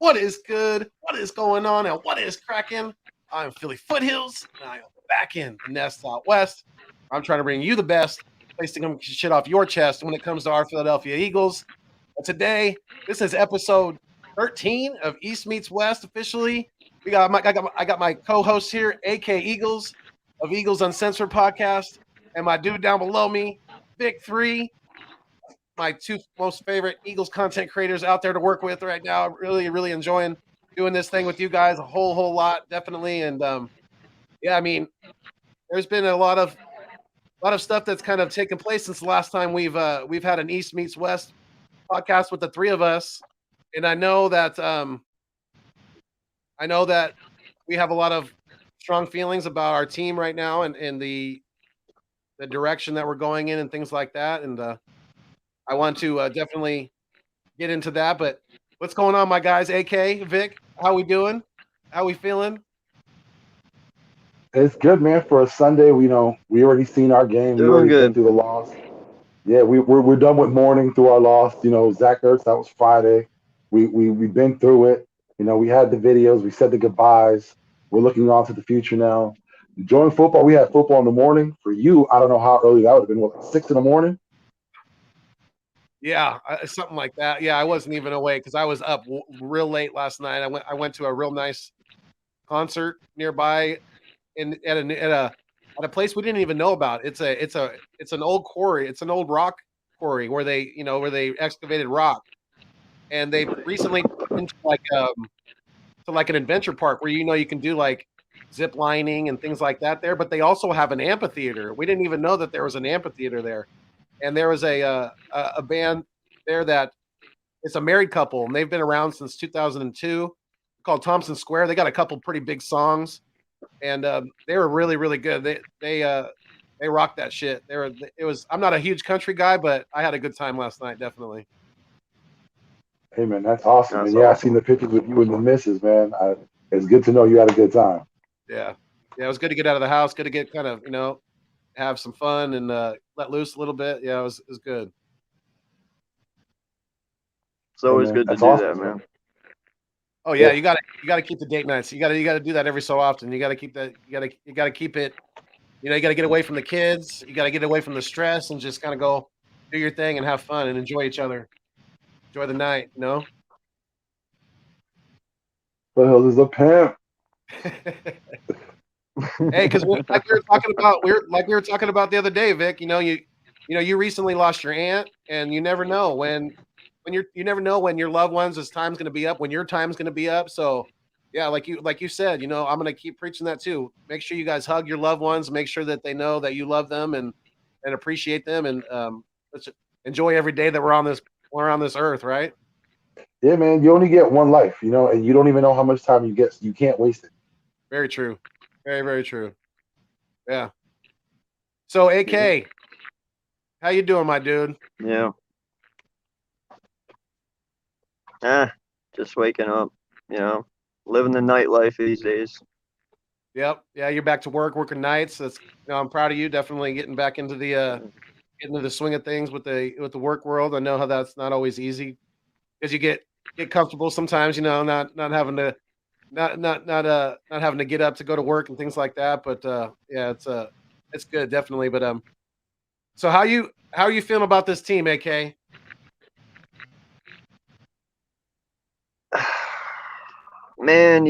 What is good? What is going on? And what is cracking? I'm Philly Foothills, and I am back in the nest out west. I'm trying to bring you the best place to come shit off your chest when it comes to our Philadelphia Eagles. But today, this is episode 13 of East Meets West officially. I got my co-host here, AK Eagles of Eagles Uncensored podcast, and my dude down below me, Vic 3, my two most favorite Eagles content creators out there to work with right now. Really enjoying doing this thing with you guys a whole lot, definitely. And yeah, I mean, there's been a lot of stuff that's kind of taken place since the last time we've had an East Meets West podcast with the three of us. And I know that we have a lot of strong feelings about our team right now and the direction that we're going in and things like that. And I want to definitely get into that. But what's going on, my guys? AK, Vic, how we doing? How we feeling? It's good, man. For a Sunday, we already seen our game. We already been through the loss. Yeah, we're done with mourning through our loss. Zach Ertz, that was Friday. We've been through it. We had the videos. We said the goodbyes. We're looking on to the future now. Enjoying football. We had football in the morning. For you, I don't know how early that would have been. What, like 6 in the morning? Yeah, something like that. Yeah, I wasn't even awake because I was up real late last night. I went to a real nice concert nearby at a place we didn't even know about. It's an old quarry. It's an old rock quarry where they excavated rock, and they recently into like an adventure park where you can do like zip lining and things like that there. But they also have an amphitheater. We didn't even know that there was an amphitheater there. And there was a band there that it's a married couple, and they've been around since 2002, called Thompson Square. They got a couple pretty big songs, and they were really good. They rocked that shit. I'm not a huge country guy, but I had a good time last night, definitely. Hey, man, that's awesome. And yeah, I seen the pictures with you and the missus, man. It's good to know you had a good time. Yeah, it was good to get out of the house. Good to get kind of have some fun and let loose a little bit. Yeah, it was good. It's always good to do that, man. Oh yeah, you gotta keep the date nights. You gotta do that every so often. You gotta keep that. You gotta keep it. You gotta get away from the kids. You gotta get away from the stress and just kind of go do your thing and have fun and enjoy each other. Enjoy the night. Foothills is a pimp. Hey, because we were talking about the other day, Vic. You recently lost your aunt, and you never know when you never know when your loved ones' time's going to be up, when your time's going to be up. So, yeah, like you said, I'm going to keep preaching that too. Make sure you guys hug your loved ones. Make sure that they know that you love them and appreciate them, and let's enjoy every day that we're on this earth, right? Yeah, man. You only get one life, and you don't even know how much time you get. So you can't waste it. Very true. Very true. Yeah. So, AK, how you doing, my dude? Yeah. Just waking up, living the nightlife these days. Yep. Yeah, you're back to work, working nights. That's I'm proud of you. Definitely getting back into the swing of things with the work world. I know how that's not always easy because you get comfortable sometimes. Not having to not having to get up to go to work and things like that. But yeah, it's good, definitely. But so how you feeling about this team, AK? Man,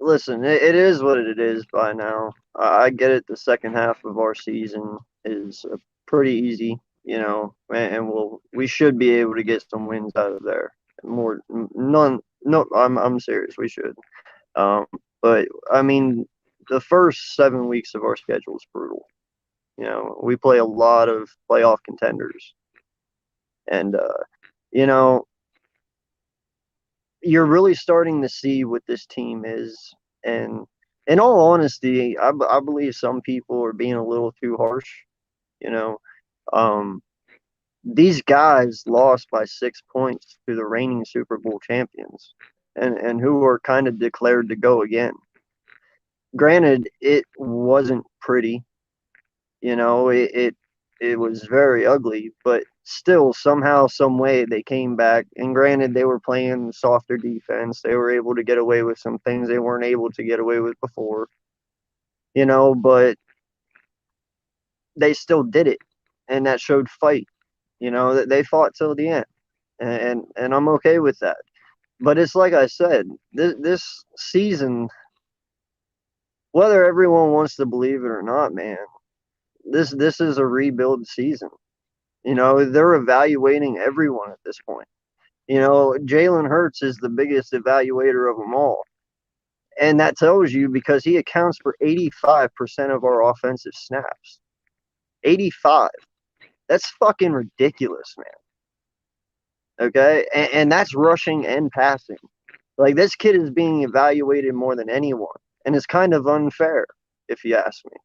listen, it is what it is by now. I get it. The second half of our season is pretty easy, and we should be able to get some wins out of there. No, I'm serious. We should. But I mean, the first 7 weeks of our schedule is brutal. We play a lot of playoff contenders, and you're really starting to see what this team is. And in all honesty, I believe some people are being a little too harsh. These guys lost by 6 points to the reigning Super Bowl champions, and who are kind of declared to go again. Granted, it wasn't pretty. It It was very ugly, but still, somehow, some way, they came back. And granted, they were playing softer defense. They were able to get away with some things they weren't able to get away with before, but they still did it, and that showed fight. That they fought till the end, and I'm okay with that. But it's like I said, this season, whether everyone wants to believe it or not, man, this is a rebuild season. They're evaluating everyone at this point. Jalen Hurts is the biggest evaluator of them all. And that tells you because he accounts for 85% of our offensive snaps. 85. That's fucking ridiculous, man. Okay? And that's rushing and passing. Like, this kid is being evaluated more than anyone. And it's kind of unfair, if you ask me.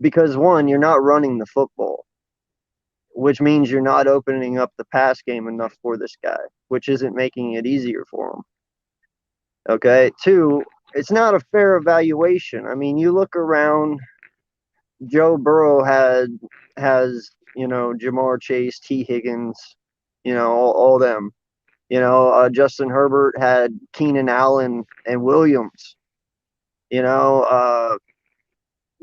Because, one, you're not running the football, which means you're not opening up the pass game enough for this guy, which isn't making it easier for him. Okay? Two, it's not a fair evaluation. I mean, you look around, Joe Burrow has, Jamar Chase, T. Higgins, all them. Justin Herbert had Keenan Allen and Williams.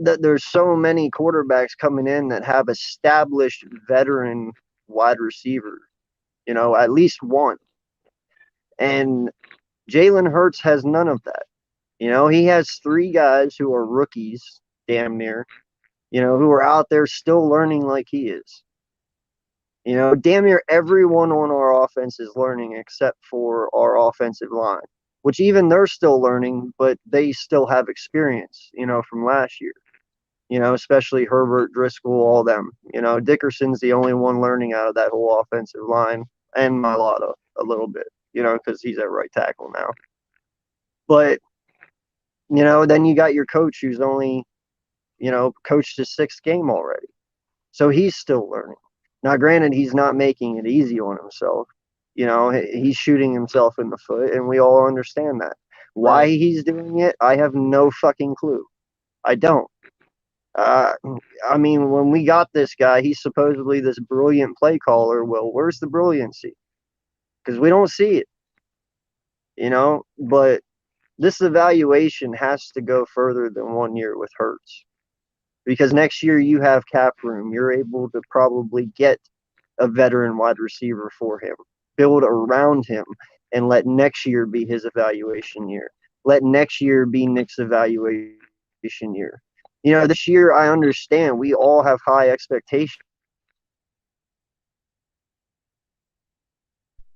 There's so many quarterbacks coming in that have established veteran wide receivers, at least one. And Jalen Hurts has none of that. He has three guys who are rookies, damn near, who are out there still learning like he is. Damn near everyone on our offense is learning except for our offensive line, which even they're still learning, but they still have experience, from last year. Especially Herbert, Driscoll, all them. Dickerson's the only one learning out of that whole offensive line, and Mailata a little bit, because he's at right tackle now. But, then you got your coach who's only, coached his sixth game already. So he's still learning. Now, granted, he's not making it easy on himself. He's shooting himself in the foot, and we all understand that. Why he's doing it, I have no fucking clue. I don't. I mean, when we got this guy, he's supposedly this brilliant play caller. Well, where's the brilliancy? Because we don't see it, but this evaluation has to go further than 1 year with Hurts. Because next year you have cap room. You're able to probably get a veteran wide receiver for him, build around him, and let next year be his evaluation year. Let next year be Nick's evaluation year. This year, I understand we all have high expectations.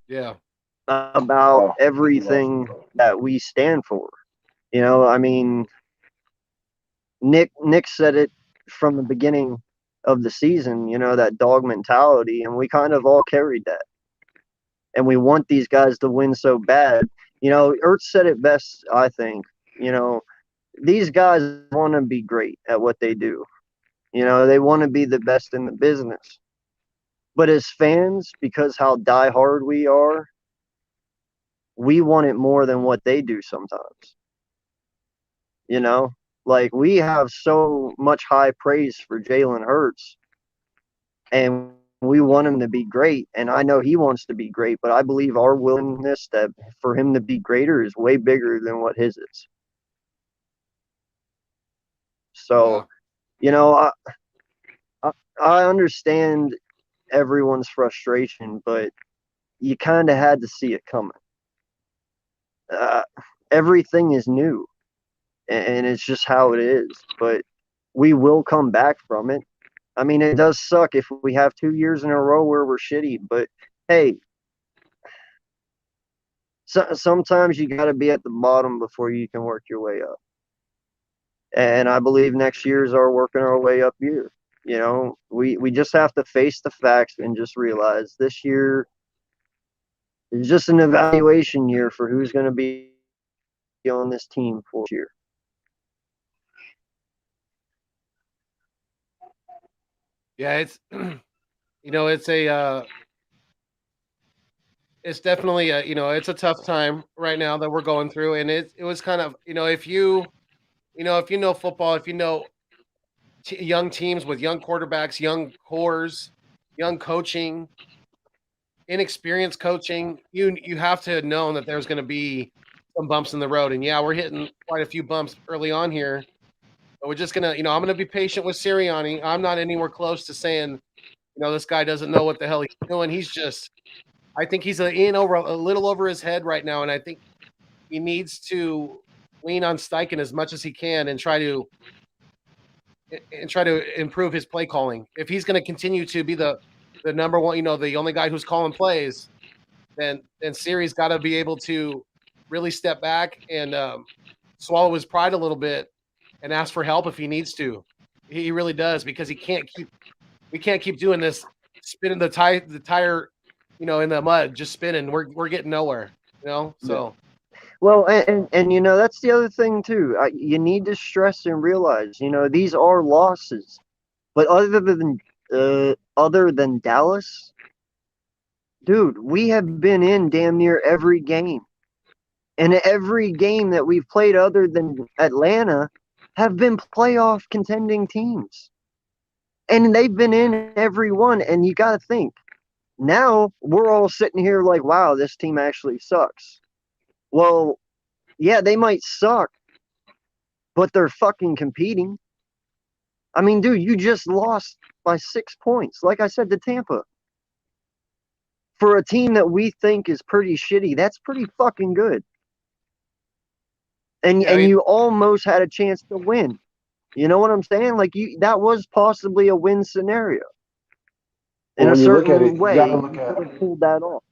Yeah. About everything that we stand for. I mean, Nick said it from the beginning of the season, that dog mentality, and we kind of all carried that. And we want these guys to win so bad. Ertz said it best, I think. These guys want to be great at what they do. They want to be the best in the business. But as fans, because how diehard we are, we want it more than what they do sometimes. Like, we have so much high praise for Jalen Hurts, and we want him to be great. And I know he wants to be great, but I believe our willingness for him to be greater is way bigger than what his is. So, I understand everyone's frustration, but you kind of had to see it coming. Everything is new, and it's just how it is. But we will come back from it. I mean, it does suck if we have 2 years in a row where we're shitty, but hey, sometimes you got to be at the bottom before you can work your way up. And I believe next year is our working our way up year. We just have to face the facts and just realize this year is just an evaluation year for who's going to be on this team for this year. Yeah, it's it's definitely it's a tough time right now that we're going through, and it was kind of if you know football, if you know young teams with young quarterbacks, young cores, young coaching, inexperienced coaching, you have to know that there's going to be some bumps in the road. And yeah, we're hitting quite a few bumps early on here. But we're just gonna, I'm gonna be patient with Sirianni. I'm not anywhere close to saying, this guy doesn't know what the hell he's doing. I think he's a little over his head right now, and I think he needs to lean on Steichen as much as he can and try to improve his play calling. If he's going to continue to be the number one, the only guy who's calling plays, then Siri's got to be able to really step back and swallow his pride a little bit and ask for help if he needs to. He really does, because we can't keep doing this, spinning the tire, in the mud, just spinning. We're getting nowhere, so. Well, and that's the other thing too. You need to stress and realize, these are losses, but other than Dallas, dude, we have been in damn near every game, and every game that we've played other than Atlanta have been playoff contending teams, and they've been in every one. And you got to think, now we're all sitting here like, wow, this team actually sucks. Well, yeah, they might suck, but they're fucking competing. I mean, dude, you just lost by 6 points, like I said, to Tampa. For a team that we think is pretty shitty, that's pretty fucking good. And you almost had a chance to win. You know what I'm saying? Like, that was possibly a win scenario. In a certain way, you could have pulled that off.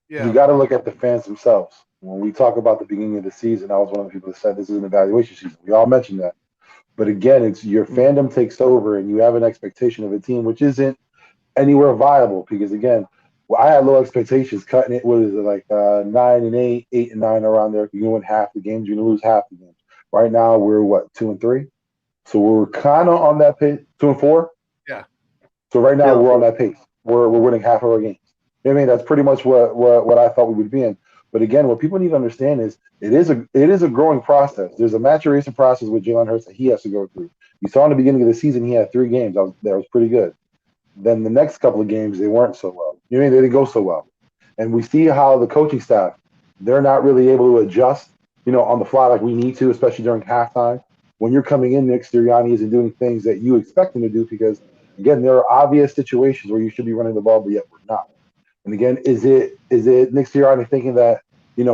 Yeah. You got to look at the fans themselves. When we talk about the beginning of the season, I was one of the people that said this is an evaluation season. We all mentioned that. But again, it's your fandom takes over and you have an expectation of a team which isn't anywhere viable, because, again, I had low expectations cutting it. What is it, like 9-8, 8-9 around there? You're going to win half the games, you're going to lose half the games. Right now, we're 2-3? So we're kind of on that pace. 2-4? Yeah. So right now, we're on that pace. We're winning half of our games. I mean, that's pretty much what I thought we would be in. But again, what people need to understand is it is a growing process. There's a maturation process with Jalen Hurts that he has to go through. You saw in the beginning of the season, he had 3 games that was pretty good. Then the next couple of games, they weren't so well. They didn't go so well. And we see how the coaching staff, they're not really able to adjust, on the fly like we need to, especially during halftime. When you're coming in, Nick Sirianni isn't doing things that you expect him to do, because, again, there are obvious situations where you should be running the ball, but yet we're not. And again, is it Nick Sirianni thinking that,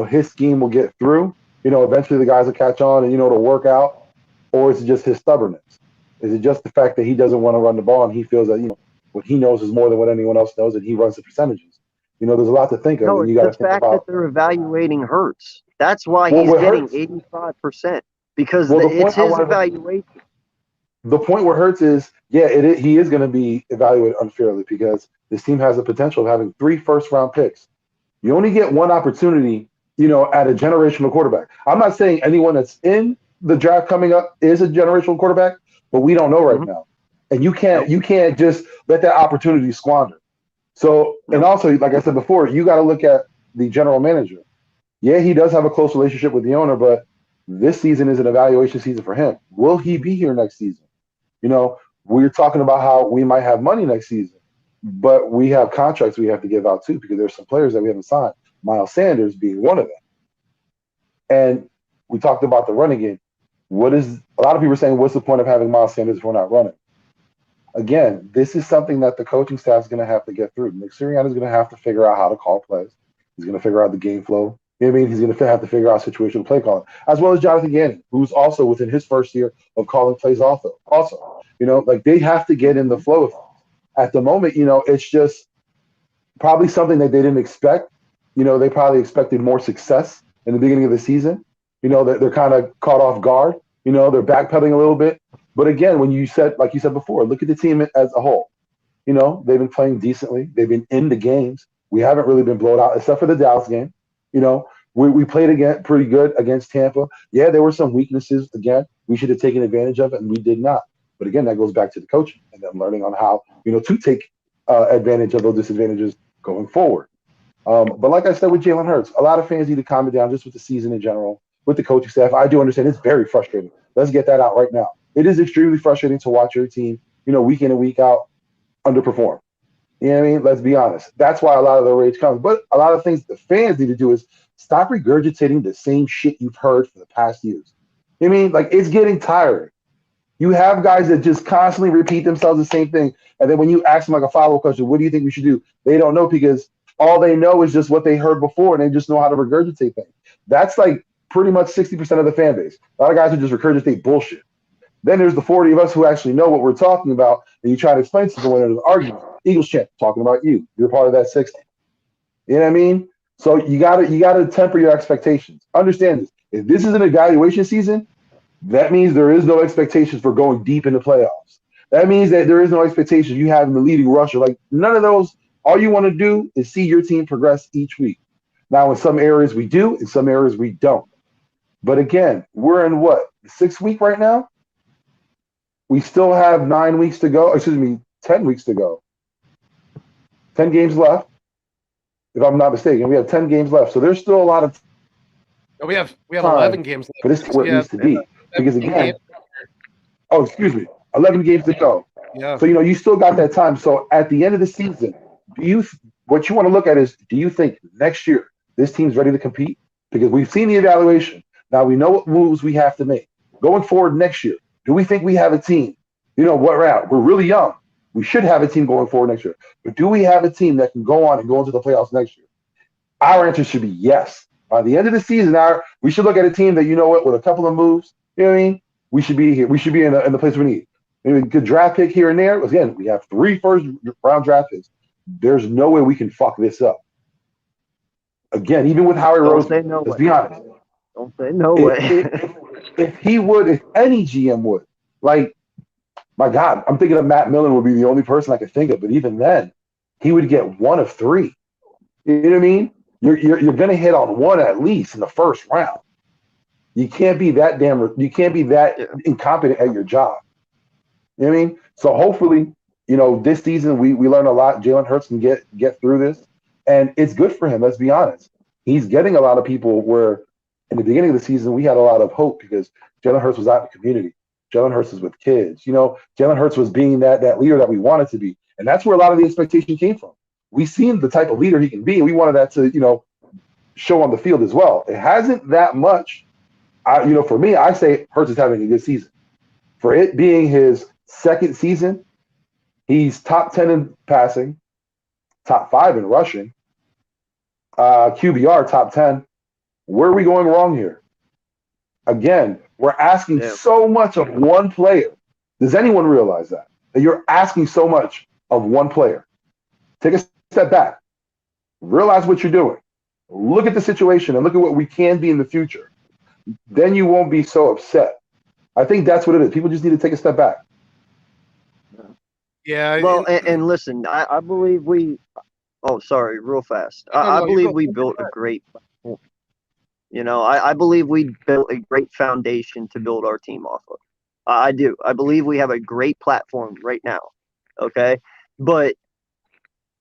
his scheme will get through? Eventually the guys will catch on and, it'll work out? Or is it just his stubbornness? Is it just the fact that he doesn't want to run the ball and he feels that, what he knows is more than what anyone else knows, and he runs the percentages? There's a lot to think of. No, and it's you the fact that they're evaluating Hurts. That's why he's getting 85%, because it's his evaluation. The point where Hurts is, he is going to be evaluated unfairly, because this team has the potential of having 3 first-round picks. You only get one opportunity, at a generational quarterback. I'm not saying anyone that's in the draft coming up is a generational quarterback, but we don't know right now. And you can't just let that opportunity squander. So, and also, like I said before, you got to look at the general manager. Yeah, he does have a close relationship with the owner, but this season is an evaluation season for him. Will he be here next season? We're talking about how we might have money next season, but we have contracts we have to give out too, because there's some players that we haven't signed, Miles Sanders being one of them. And we talked about the running game. A lot of people are saying, what's the point of having Miles Sanders if we're not running? Again, this is something that the coaching staff is going to have to get through. Nick Sirianni is going to have to figure out how to call plays. He's going to figure out the game flow. He's going to have to figure out situational play calling, as well as Jonathan Gannon, who's also within his first year of calling plays also. They have to get in the flow of things. At the moment, it's just probably something that they didn't expect. They probably expected more success in the beginning of the season. They're kind of caught off guard. They're backpedaling a little bit. But again, like you said before, look at the team as a whole. They've been playing decently. They've been in the games. We haven't really been blown out, except for the Dallas game. We played again pretty good against Tampa. Yeah, there were some weaknesses. Again, we should have taken advantage of it, and we did not. But again, that goes back to the coaching and them learning on how, to take advantage of those disadvantages going forward. But like I said with Jalen Hurts, a lot of fans need to calm it down just with the season in general, with the coaching staff. I do understand it's very frustrating. Let's get that out right now. it is extremely frustrating to watch your team, week in and week out underperform. You know what I mean? Let's be honest. That's why a lot of the rage comes. But a lot of things the fans need to do is stop regurgitating the same shit you've heard for the past years. You know what I mean? Like, it's getting tiring. You have guys that just constantly repeat themselves the same thing. And then when you ask them like a follow-up question, what do you think we should do? They don't know because all they know is just what they heard before and they just know how to regurgitate things. That's like pretty much 60% of the fan base. A lot of guys who just regurgitate bullshit. Then there's the 40 of us who actually know what we're talking about, and you try to explain to someone in an argument. Eagles champ, talking about you. You're part of that 60. You know what I mean? So you gotta temper your expectations. Understand this. If this is an evaluation season, that means there is no expectations for going deep in the playoffs. That means that there is no expectations you having the leading rusher. Like, none of those. All you want to do is see your team progress each week. Now, in some areas we do, in some areas we don't. But again, we're in what, the 6th week right now? We still have 9 weeks to go. 10 weeks to go. 10 games left, if I'm not mistaken. We have 10 games left. So there's still a lot of we have 11 games left. But this is where it needs to be. Because again, 11 games to go. Yeah. So, you still got that time. So at the end of the season, what you want to look at is, do you think next year this team's ready to compete? Because we've seen the evaluation. Now we know what moves we have to make. Going forward next year, do we think we have a team? We're really young. We should have a team going forward next year. But do we have a team that can go on and go into the playoffs next year? Our answer should be yes. By the end of the season, we should look at a team that, with a couple of moves, you know what I mean? We should be here. We should be in the place we need. Maybe a good draft pick here and there. Again, we have 3 first-round draft picks. There's no way we can fuck this up. Again, even with Howie Roseman, let's be honest. Don't say no way. If any GM would, like, my God, I'm thinking of Matt Millen would be the only person I could think of. But even then, he would get 1 of 3. You know what I mean? You're going to hit on 1 at least in the first round. You can't be that incompetent at your job. You know what I mean? So hopefully, this season we learn a lot. Jalen Hurts can get through this, and it's good for him. Let's be honest. He's getting a lot of people where in the beginning of the season we had a lot of hope because Jalen Hurts was out in the community. Jalen Hurts was with kids. Jalen Hurts was being that leader that we wanted to be, and that's where a lot of the expectation came from. We seen the type of leader he can be, and we wanted that to show on the field as well. It hasn't that much. For me, I say Hurts is having a good season. For it being his 2nd season, he's top 10 in passing, top 5 in rushing, QBR top 10. Where are we going wrong here? Again, we're asking so much of one player. Does anyone realize that you're asking so much of one player? Take a step back. Realize what you're doing. Look at the situation and look at what we can be in the future. Then you won't be so upset. I think that's what it is. People just need to take a step back. Yeah. Well, and listen, I believe we. Oh, sorry, real fast. I believe we built a great platform. I believe we built a great foundation to build our team off of. I do. I believe we have a great platform right now. Okay, but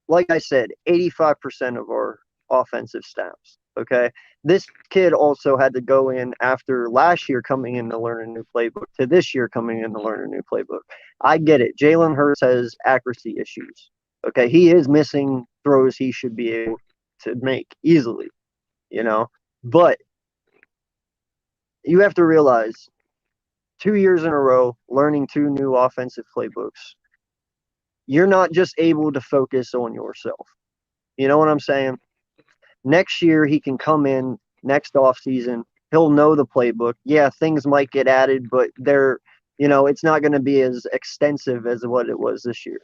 like I said, 85% of our offensive snaps. Okay, this kid also had to go in after last year coming in to learn a new playbook to this year coming in to learn a new playbook. I get it. Jalen Hurts has accuracy issues. Okay, he is missing throws he should be able to make easily, but you have to realize 2 years in a row learning 2 new offensive playbooks, you're not just able to focus on yourself. You know what I'm saying? Next year, he can come in next offseason. He'll know the playbook. Yeah, things might get added, but it's not going to be as extensive as what it was this year,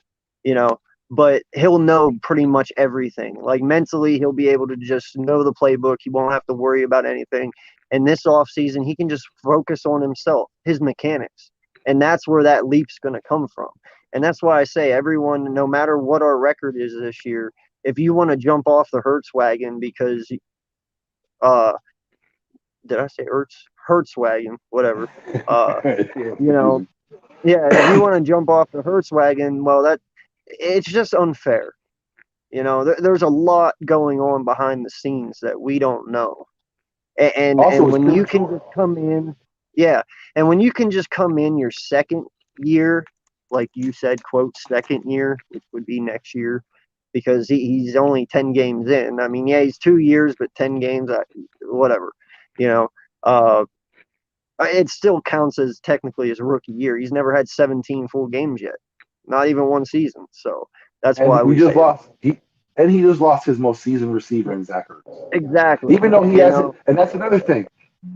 but he'll know pretty much everything. Like mentally, he'll be able to just know the playbook. He won't have to worry about anything. And this offseason, he can just focus on himself, his mechanics. And that's where that leap's going to come from. And that's why I say everyone, no matter what our record is this year, if you want to jump off the Hertz wagon because did I say Ertz? Hertz wagon, whatever. If you want to jump off the Hertz wagon, well, it's just unfair. There's a lot going on behind the scenes that we don't know. And when you can just come in Yeah, and when you can just come in your second year, like you said, quote, second year, which would be next year, because he's only 10 games in. I mean, yeah, he's 2 years, but 10 games, whatever, you know. It still counts as technically his rookie year. He's never had 17 full games yet, not even one season. So that's why And we we just say lost. He just lost his most seasoned receiver in Zach Ertz. exactly. Even though he hasn't, and that's another thing.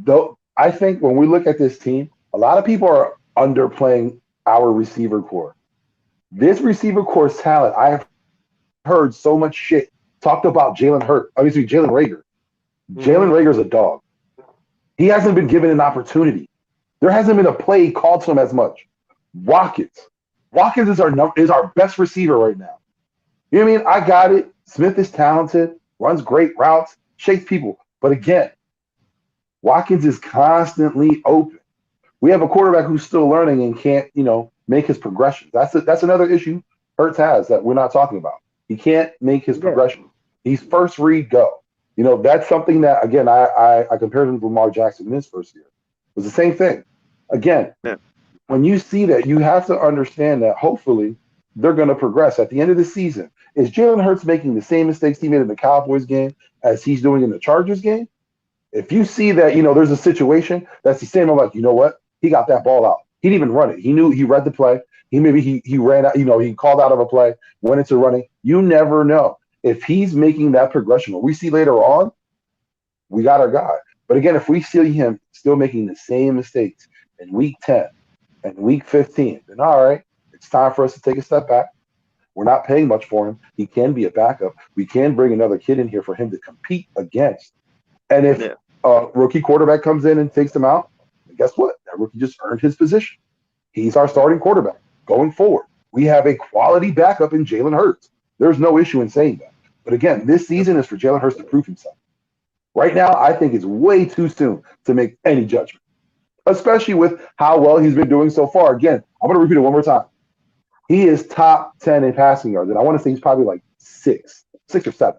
Though I think when we look at this team, a lot of people are underplaying our receiver core. This receiver core's talent, I have heard so much shit talked about Jalen Rager. Jalen Rager's a dog. He hasn't been given an opportunity. There hasn't been a play called to him as much. Watkins is our best receiver right now. You know what I mean? I got it. Smith is talented, runs great routes, shakes people. But again, Watkins is constantly open. We have a quarterback who's still learning and can't, make his progressions. That's another issue Ertz has that we're not talking about. He can't make his progression. He's first read go. That's something that, again, I compared him to Lamar Jackson in his first year. It was the same thing. Again, when you see that, you have to understand that hopefully they're going to progress. At the end of the season, is Jalen Hurts making the same mistakes he made in the Cowboys game as he's doing in the Chargers game? If you see that, there's a situation that's the same, I'm like, you know what? He got that ball out. He didn't even run it. He knew he read the play. He ran out, he called out of a play, went into running. You never know. If he's making that progression, what we see later on, we got our guy. But again, if we see him still making the same mistakes in week 10 and week 15, then all right, it's time for us to take a step back. We're not paying much for him. He can be a backup. We can bring another kid in here for him to compete against. And if a rookie quarterback comes in and takes him out, guess what? That rookie just earned his position. He's our starting quarterback going forward. We have a quality backup in Jalen Hurts. There's no issue in saying that. But again, this season is for Jalen Hurts to prove himself. Right now, I think it's way too soon to make any judgment, especially with how well he's been doing so far. Again, I'm going to repeat it one more time. He is top 10 in passing yards, and I want to say he's probably like six or seven.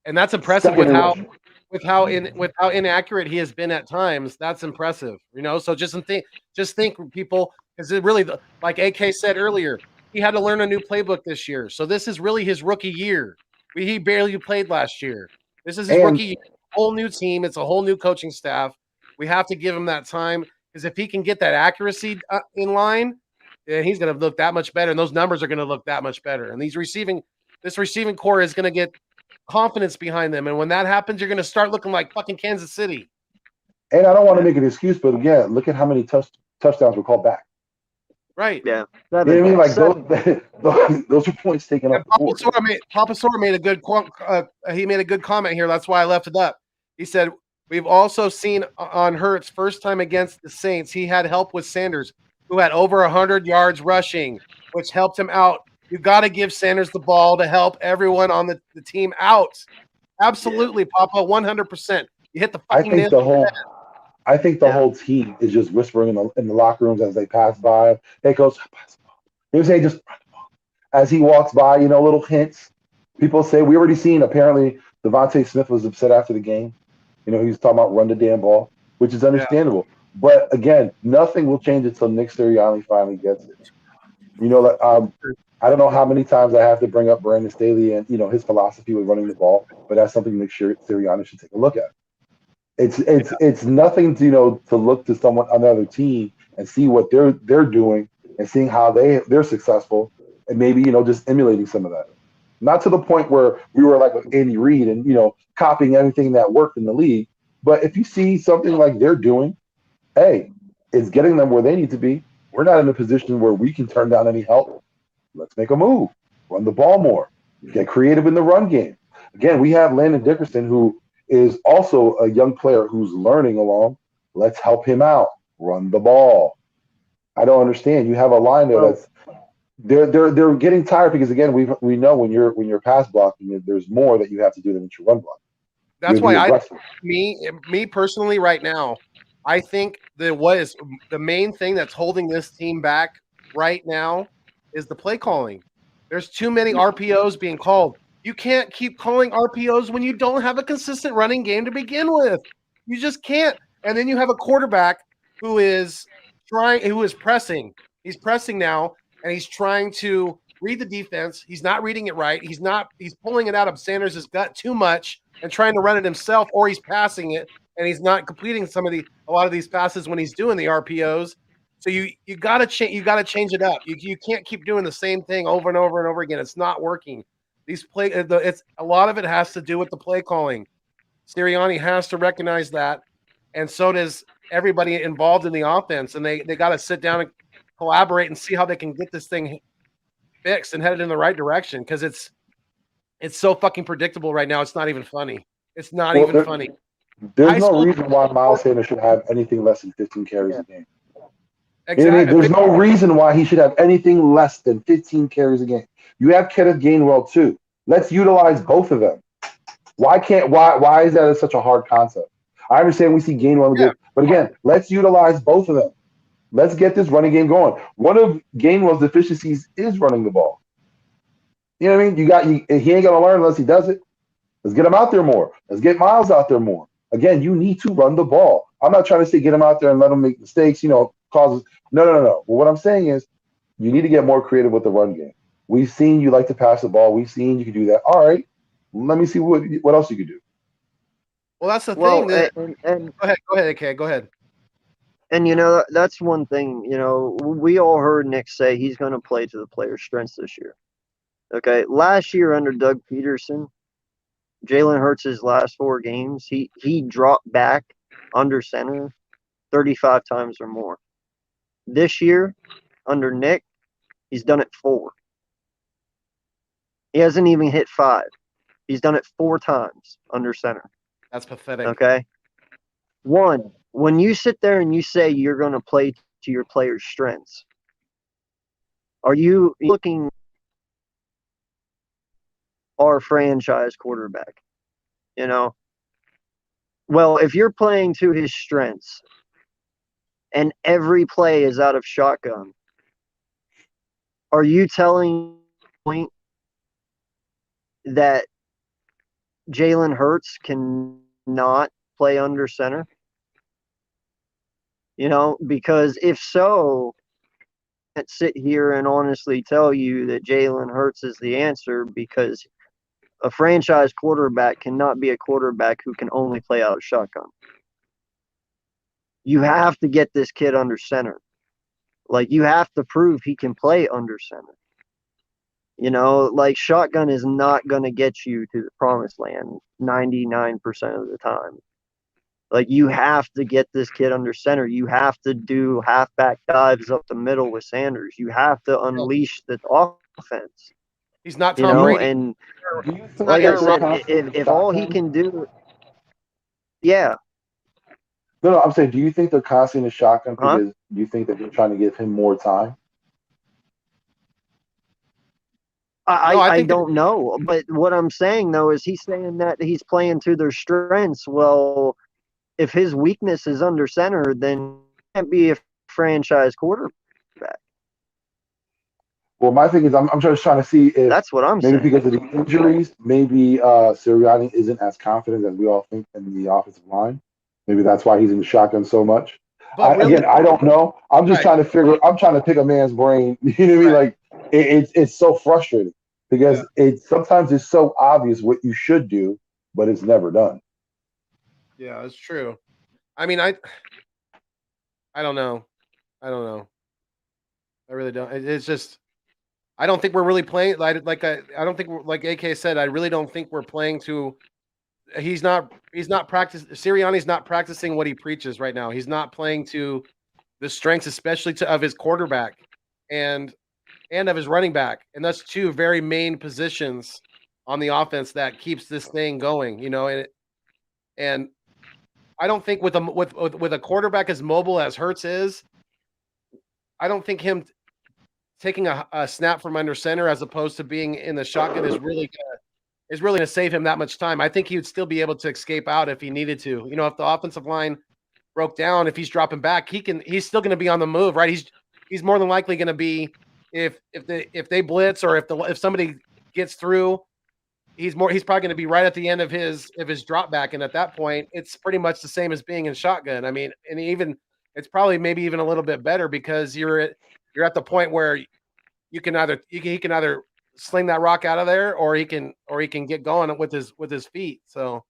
And that's impressive with how inaccurate he has been at times. That's impressive, So just think, people, because it really, like AK said earlier, he had to learn a new playbook this year. So this is really his rookie year. He barely played last year. This is his rookie year. Whole new team. It's a whole new coaching staff. We have to give him that time, because if he can get that accuracy in line, then he's going to look that much better, and those numbers are going to look that much better. And this receiving core is going to get confidence behind them, and when that happens, you're going to start looking like fucking Kansas City. And I don't want to make an excuse, but again, look at how many touchdowns were called back. Right. Yeah. You know what I mean? Like those are points taken up. Papa Sora made a good comment here. That's why I left it up. He said, "We've also seen on Hurts' first time against the Saints, he had help with Sanders, who had over 100 yards rushing, which helped him out. You got to give Sanders the ball to help everyone on the team out." Absolutely, Papa, 100%. You hit the fucking nail. I think the whole team is just whispering in the locker rooms as they pass by. Hey, coach, pass the ball. He was saying, just run the ball. As he walks by, little hints. People say, we already seen, apparently, Devontae Smith was upset after the game. He was talking about run the damn ball, which is understandable. Yeah. But, again, nothing will change until Nick Sirianni finally gets it. I don't know how many times I have to bring up Brandon Staley and, his philosophy with running the ball, but that's something Nick Sirianni should take a look at. It's nothing to look to another team and see what they're doing and seeing how they're successful and maybe just emulating some of that. Not to the point where we were like Andy Reid and copying everything that worked in the league, but if you see something like they're doing, hey, it's getting them where they need to be. We're not in a position where we can turn down any help. Let's make a move, run the ball more, get creative in the run game. Again, we have Landon Dickerson, who is also a young player who's learning along. Let's help him out. Run the ball. I don't understand. You have a line there that's they're getting tired because again we know when you're pass blocking, there's more that you have to do than what you run blocking. That's why me personally right now, I think that what is the main thing that's holding this team back right now is the play calling. There's too many RPOs being called. You can't keep calling RPOs when you don't have a consistent running game to begin with. You just can't. And then you have a quarterback who is pressing. He's pressing now, and he's trying to read the defense. He's not reading it right. He's pulling it out of Sanders' gut too much and trying to run it himself, or he's passing it and he's not completing a lot of these passes when he's doing the RPOs. So you got to change it up. You can't keep doing the same thing over and over and over again. It's not working. It's a lot of it has to do with the play calling. Sirianni has to recognize that, and so does everybody involved in the offense. And they got to sit down and collaborate and see how they can get this thing fixed and headed in the right direction, because it's so fucking predictable right now. It's not even funny. It's not even funny. There's no reason why Miles Sanders should have anything less than 15 carries a game. Exactly. You know what I mean? There's no reason why he should have anything less than 15 carries a game. You have Kenneth Gainwell too. Let's utilize both of them. Why is that such a hard concept? I understand we see Gainwell, but again, let's utilize both of them. Let's get this running game going. One of Gainwell's deficiencies is running the ball. You know what I mean? He ain't gonna learn unless he does it. Let's get him out there more. Let's get Miles out there more. Again, you need to run the ball. I'm not trying to say get him out there and let him make mistakes, causes. No. Well, what I'm saying is you need to get more creative with the run game. We've seen you like to pass the ball. We've seen you can do that. All right. Let me see what else you could do. Well, that's the thing. Go ahead, AK. Go ahead. And, that's one thing, we all heard Nick say he's going to play to the player's strengths this year. Okay. Last year under Doug Peterson, Jalen Hurts' last 4 games, he dropped back under center 35 times or more. This year, under Nick, he's done it 4. He hasn't even hit 5. He's done it 4 times under center. That's pathetic. Okay. 1, when you sit there and you say you're going to play to your player's strengths, are you looking our franchise quarterback? Well, if you're playing to his strengths and every play is out of shotgun, are you telling me that Jalen Hurts cannot play under center? Because if so, I can't sit here and honestly tell you that Jalen Hurts is the answer, because a franchise quarterback cannot be a quarterback who can only play out of shotgun. You have to get this kid under center. Like, you have to prove he can play under center. Shotgun is not going to get you to the promised land 99% of the time. You have to get this kid under center. You have to do halfback dives up the middle with Sanders. You have to unleash the offense. He's not Tom Brady. And like I said, if all he can do, yeah. No, I'm saying, do you think they're constantly in the shotgun because do you think that they're trying to give him more time? I don't know. But what I'm saying, though, is he's saying that he's playing to their strengths. Well, if his weakness is under center, then he can't be a franchise quarterback. Well, my thing is, I'm just trying to see if that's what I'm saying. Maybe because of the injuries, maybe Sirianni isn't as confident as we all think in the offensive line. Maybe that's why he's in the shotgun so much. Again, I don't know. I'm just trying to figure. I'm trying to pick a man's brain. You know what I mean? Like it's so frustrating because sometimes it's so obvious what you should do, but it's never done. Yeah, it's true. I mean, I don't know. I really don't. It's just. I don't think we're really playing I don't think we're, like AK said, I really don't think we're playing to. He's not practicing. Sirianni's not practicing what he preaches right now. He's not playing to the strengths, especially of his quarterback and of his running back, and that's 2 very main positions on the offense that keeps this thing going. And I don't think with a quarterback as mobile as Hurts is, I don't think him taking a snap from under center as opposed to being in the shotgun is really gonna save him that much time. I think he would still be able to escape out if he needed to. If the offensive line broke down, if he's dropping back, he's still gonna be on the move, right? He's more than likely gonna be if they blitz or if somebody gets through, he's probably gonna be right at the end of his drop back, and at that point, it's pretty much the same as being in shotgun. I mean, and even it's probably maybe even a little bit better because you're at the point where he can either sling that rock out of there or he can get going with his feet. So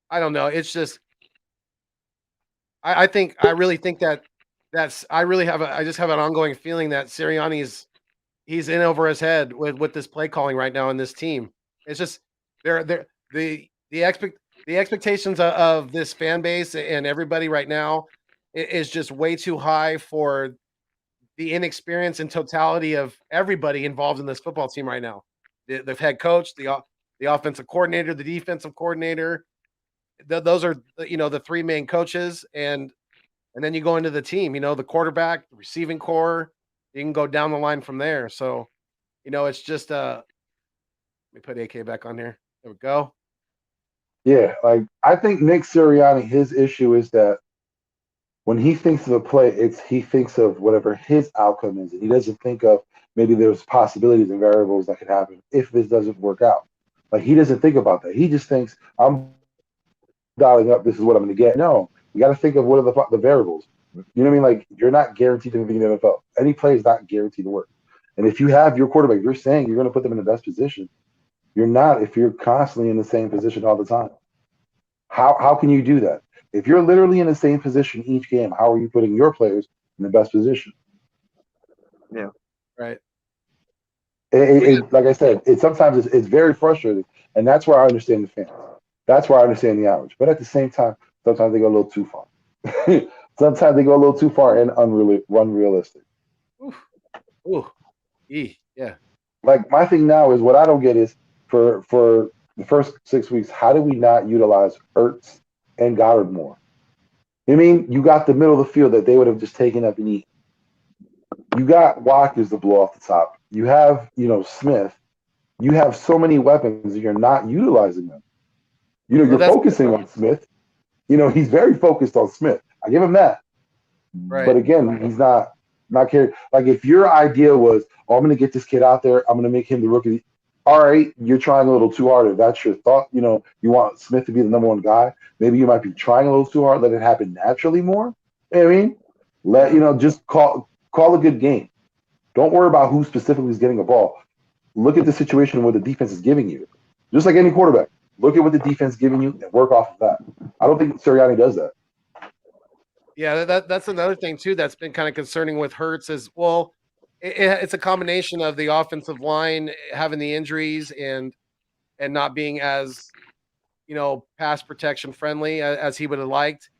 I don't know. It's just I really think I just have an ongoing feeling that Sirianni's he's in over his head with this play calling right now in this team. It's just they're the expectations of this fan base and everybody right now is just way too high for the inexperience and totality of everybody involved in this football team right now. The head coach, the offensive coordinator, the defensive coordinator. Those are the three main coaches, and then you go into the team. The quarterback, the receiving core. You can go down the line from there. So, it's just let me put AK back on here. There we go. Yeah, like I think Nick Sirianni, his issue is that when he thinks of a play, he thinks of whatever his outcome is, and he doesn't think of maybe there's possibilities and variables that could happen if this doesn't work out. Like he doesn't think about that. He just thinks I'm dialing up. This is what I'm going to get. No, you got to think of what are the variables. You know what I mean? Like you're not guaranteed anything in the NFL. Any play is not guaranteed to work. And if you have your quarterback, you're saying you're going to put them in the best position. You're not if you're constantly in the same position all the time. How can you do that? If you're literally in the same position each game, how are you putting your players in the best position? Yeah. Right. Like I said, sometimes it's very frustrating, and that's where I understand the fans. That's where I understand the average. But at the same time, sometimes they go a little too far. Sometimes they go a little too far and unrealistic. Ooh. Yeah. Like my thing now is what I don't get is for the first 6 weeks, how do we not utilize Ertz and Goddard more? I mean, you got the middle of the field that they would have just taken up and eaten. You got Watkins to blow off the top. You have, Smith. You have so many weapons and you're not utilizing them. You're focusing on Smith. He's very focused on Smith. I give him that. Right. But again, he's not caring. Like if your idea was, I'm going to get this kid out there, I'm going to make him the rookie. All right, you're trying a little too hard. If that's your thought, you want Smith to be the number one guy. Maybe you might be trying a little too hard. Let it happen naturally more. You know what I mean? Just call a good game. Don't worry about who specifically is getting a ball. Look at the situation where the defense is giving you. Just like any quarterback, look at what the defense is giving you and work off of that. I don't think Sirianni does that. Yeah, that's another thing too that's been kind of concerning with Hurts is it's a combination of the offensive line having the injuries and not being as pass protection friendly as he would have liked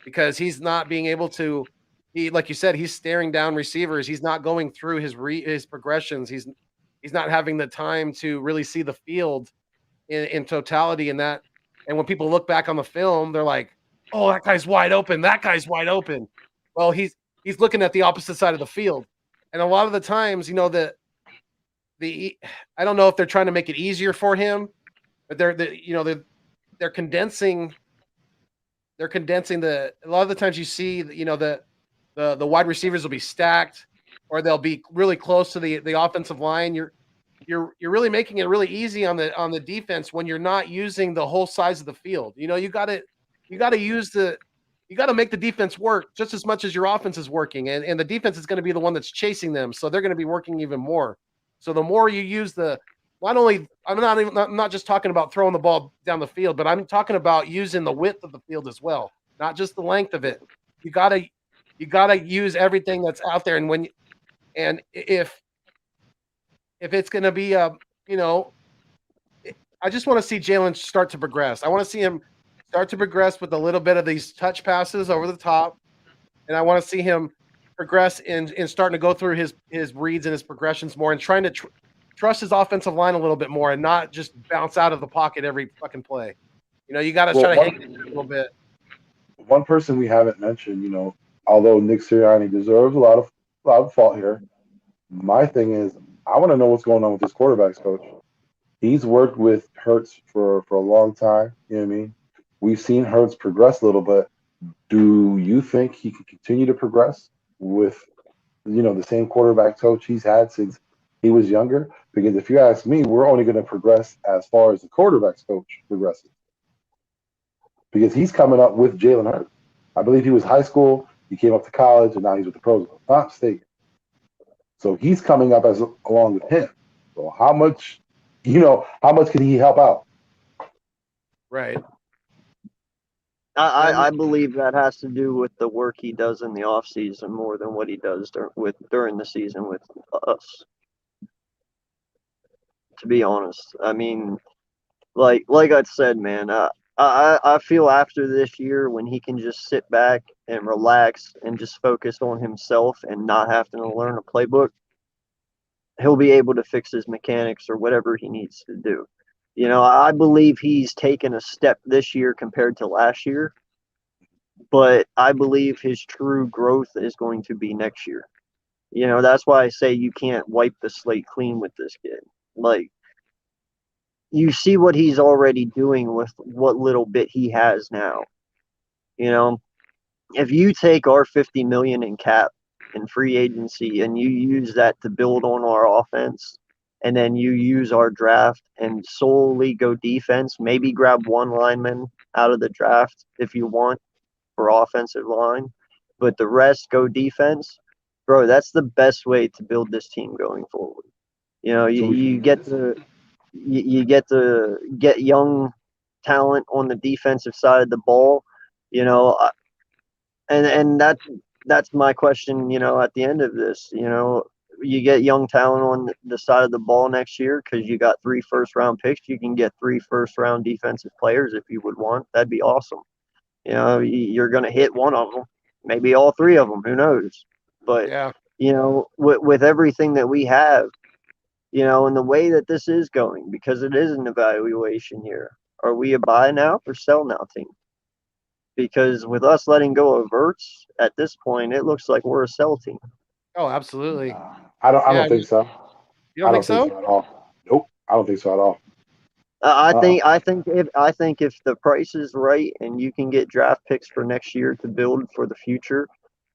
because he's not being able to. Like you said, he's staring down receivers. He's not going through his progressions. He's not having the time to really see the field in totality. And when people look back on the film, they're like, "Oh, that guy's wide open. That guy's wide open." Well, he's looking at the opposite side of the field, and a lot of the times, I don't know if they're trying to make it easier for him, but they're condensing. They're condensing a lot of the times you see, the wide receivers will be stacked or they'll be really close to the offensive line. You're really making it really easy on the defense when you're not using the whole size of the field. You got to make the defense work just as much as your offense is working, and the defense is going to be the one that's chasing them, so they're going to be working even more. So the more you use I'm not just talking about throwing the ball down the field, but I'm talking about using the width of the field as well, not just the length of it. You gotta use everything that's out there, and if it's going to be I just want to see Jalen start to progress. I want to see him start to progress with a little bit of these touch passes over the top, and I want to see him progress in starting to go through his reads and his progressions more, and trying to trust his offensive line a little bit more, and not just bounce out of the pocket every fucking play. You got to try to hang it a little bit. One person we haven't mentioned, although Nick Sirianni deserves a lot of fault here, my thing is I want to know what's going on with this quarterbacks coach. He's worked with Hurts for a long time. You know what I mean? We've seen Hurts progress a little bit. Do you think he can continue to progress with, the same quarterback coach he's had since he was younger? Because if you ask me, we're only going to progress as far as the quarterbacks coach progresses. Because he's coming up with Jalen Hurts. I believe he was high school He came up to college, and now he's with the pros. If I'm not mistaken. So he's coming up as along with him. So how much can he help out? Right. I believe that has to do with the work he does in the off season more than what he does during the season with us. To be honest, I mean, like I said, man, I feel after this year when he can just sit back and relax and just focus on himself and not having to learn a playbook, he'll be able to fix his mechanics or whatever he needs to do. I believe he's taken a step this year compared to last year, but I believe his true growth is going to be next year. That's why I say you can't wipe the slate clean with this kid. Like, you see what he's already doing with what little bit he has now. If you take our $50 million in cap in free agency and you use that to build on our offense, and then you use our draft and solely go defense, maybe grab one lineman out of the draft if you want for offensive line, but the rest go defense, bro, that's the best way to build this team going forward. You get to get young talent on the defensive side of the ball, and that's my question, at the end of this, you get young talent on the side of the ball next year because you got 3 first-round picks. You can get 3 first-round defensive players if you would want. That'd be awesome. You're going to hit one of them, maybe all 3 of them. Who knows? But, yeah. With everything that we have, and the way that this is going, because it is an evaluation here, are we a buy now or sell now team? Because with us letting go of Ertz at this point, it looks like we're a sell team. Oh, absolutely. I don't think so. You don't think so? At all. Nope. I don't think so at all. I think if the price is right and you can get draft picks for next year to build for the future,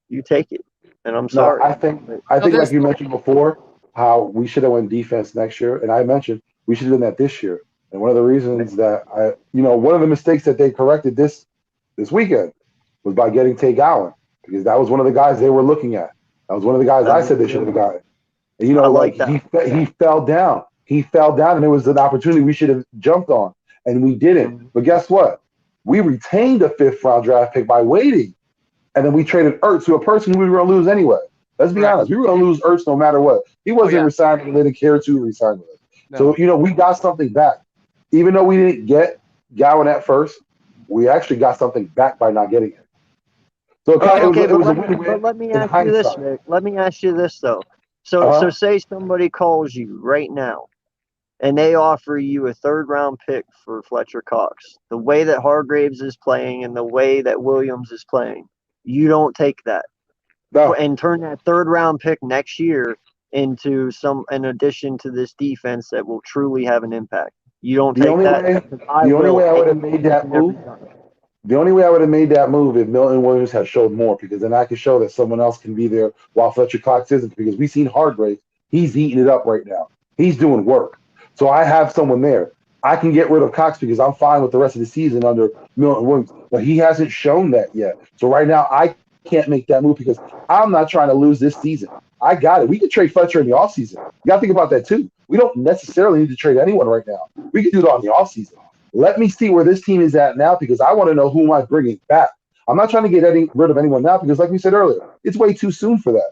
you take it. And I'm sorry. I think like you mentioned before, how we should have went defense next year, and I mentioned we should have done that this year. And one of the reasons that one of the mistakes that they corrected this weekend was by getting Tay Gowan, because that was one of the guys they were looking at. That was one of the guys I said they should have gotten. And he fell down. He fell down, and it was an opportunity we should have jumped on, and we didn't. But guess what? We retained a 5th-round draft pick by waiting, and then we traded Ertz to a person who we were going to lose anyway. Let's be honest. We were going to lose Ertz no matter what. He wasn't resigned, and they didn't care to resign with us. No. So, we got something back. Even though we didn't get Gowan at first, we actually got something back by not getting it. So let me ask you this, Nick. Let me ask you this, though. So say somebody calls you right now, and they offer you a 3rd-round pick for Fletcher Cox. The way that Hargraves is playing and the way that Williams is playing, you don't take that. No. And turn that 3rd-round pick next year into an addition to this defense that will truly have an impact. You don't take that. The only way I would have made that move. The only way I would have made that move if Milton Williams had showed more, because then I could show that someone else can be there while Fletcher Cox isn't. Because we've seen Hargraves, he's eating it up right now. He's doing work. So I have someone there. I can get rid of Cox because I'm fine with the rest of the season under Milton Williams. But he hasn't shown that yet. So right now I can't make that move because I'm not trying to lose this season. I got it. We could trade Fletcher in the offseason. You got to think about that too. We don't necessarily need to trade anyone right now. We can do it on the offseason. Let me see where this team is at now, because I want to know who am I bringing back. I'm not trying to get rid of anyone now because, like we said earlier, it's way too soon for that.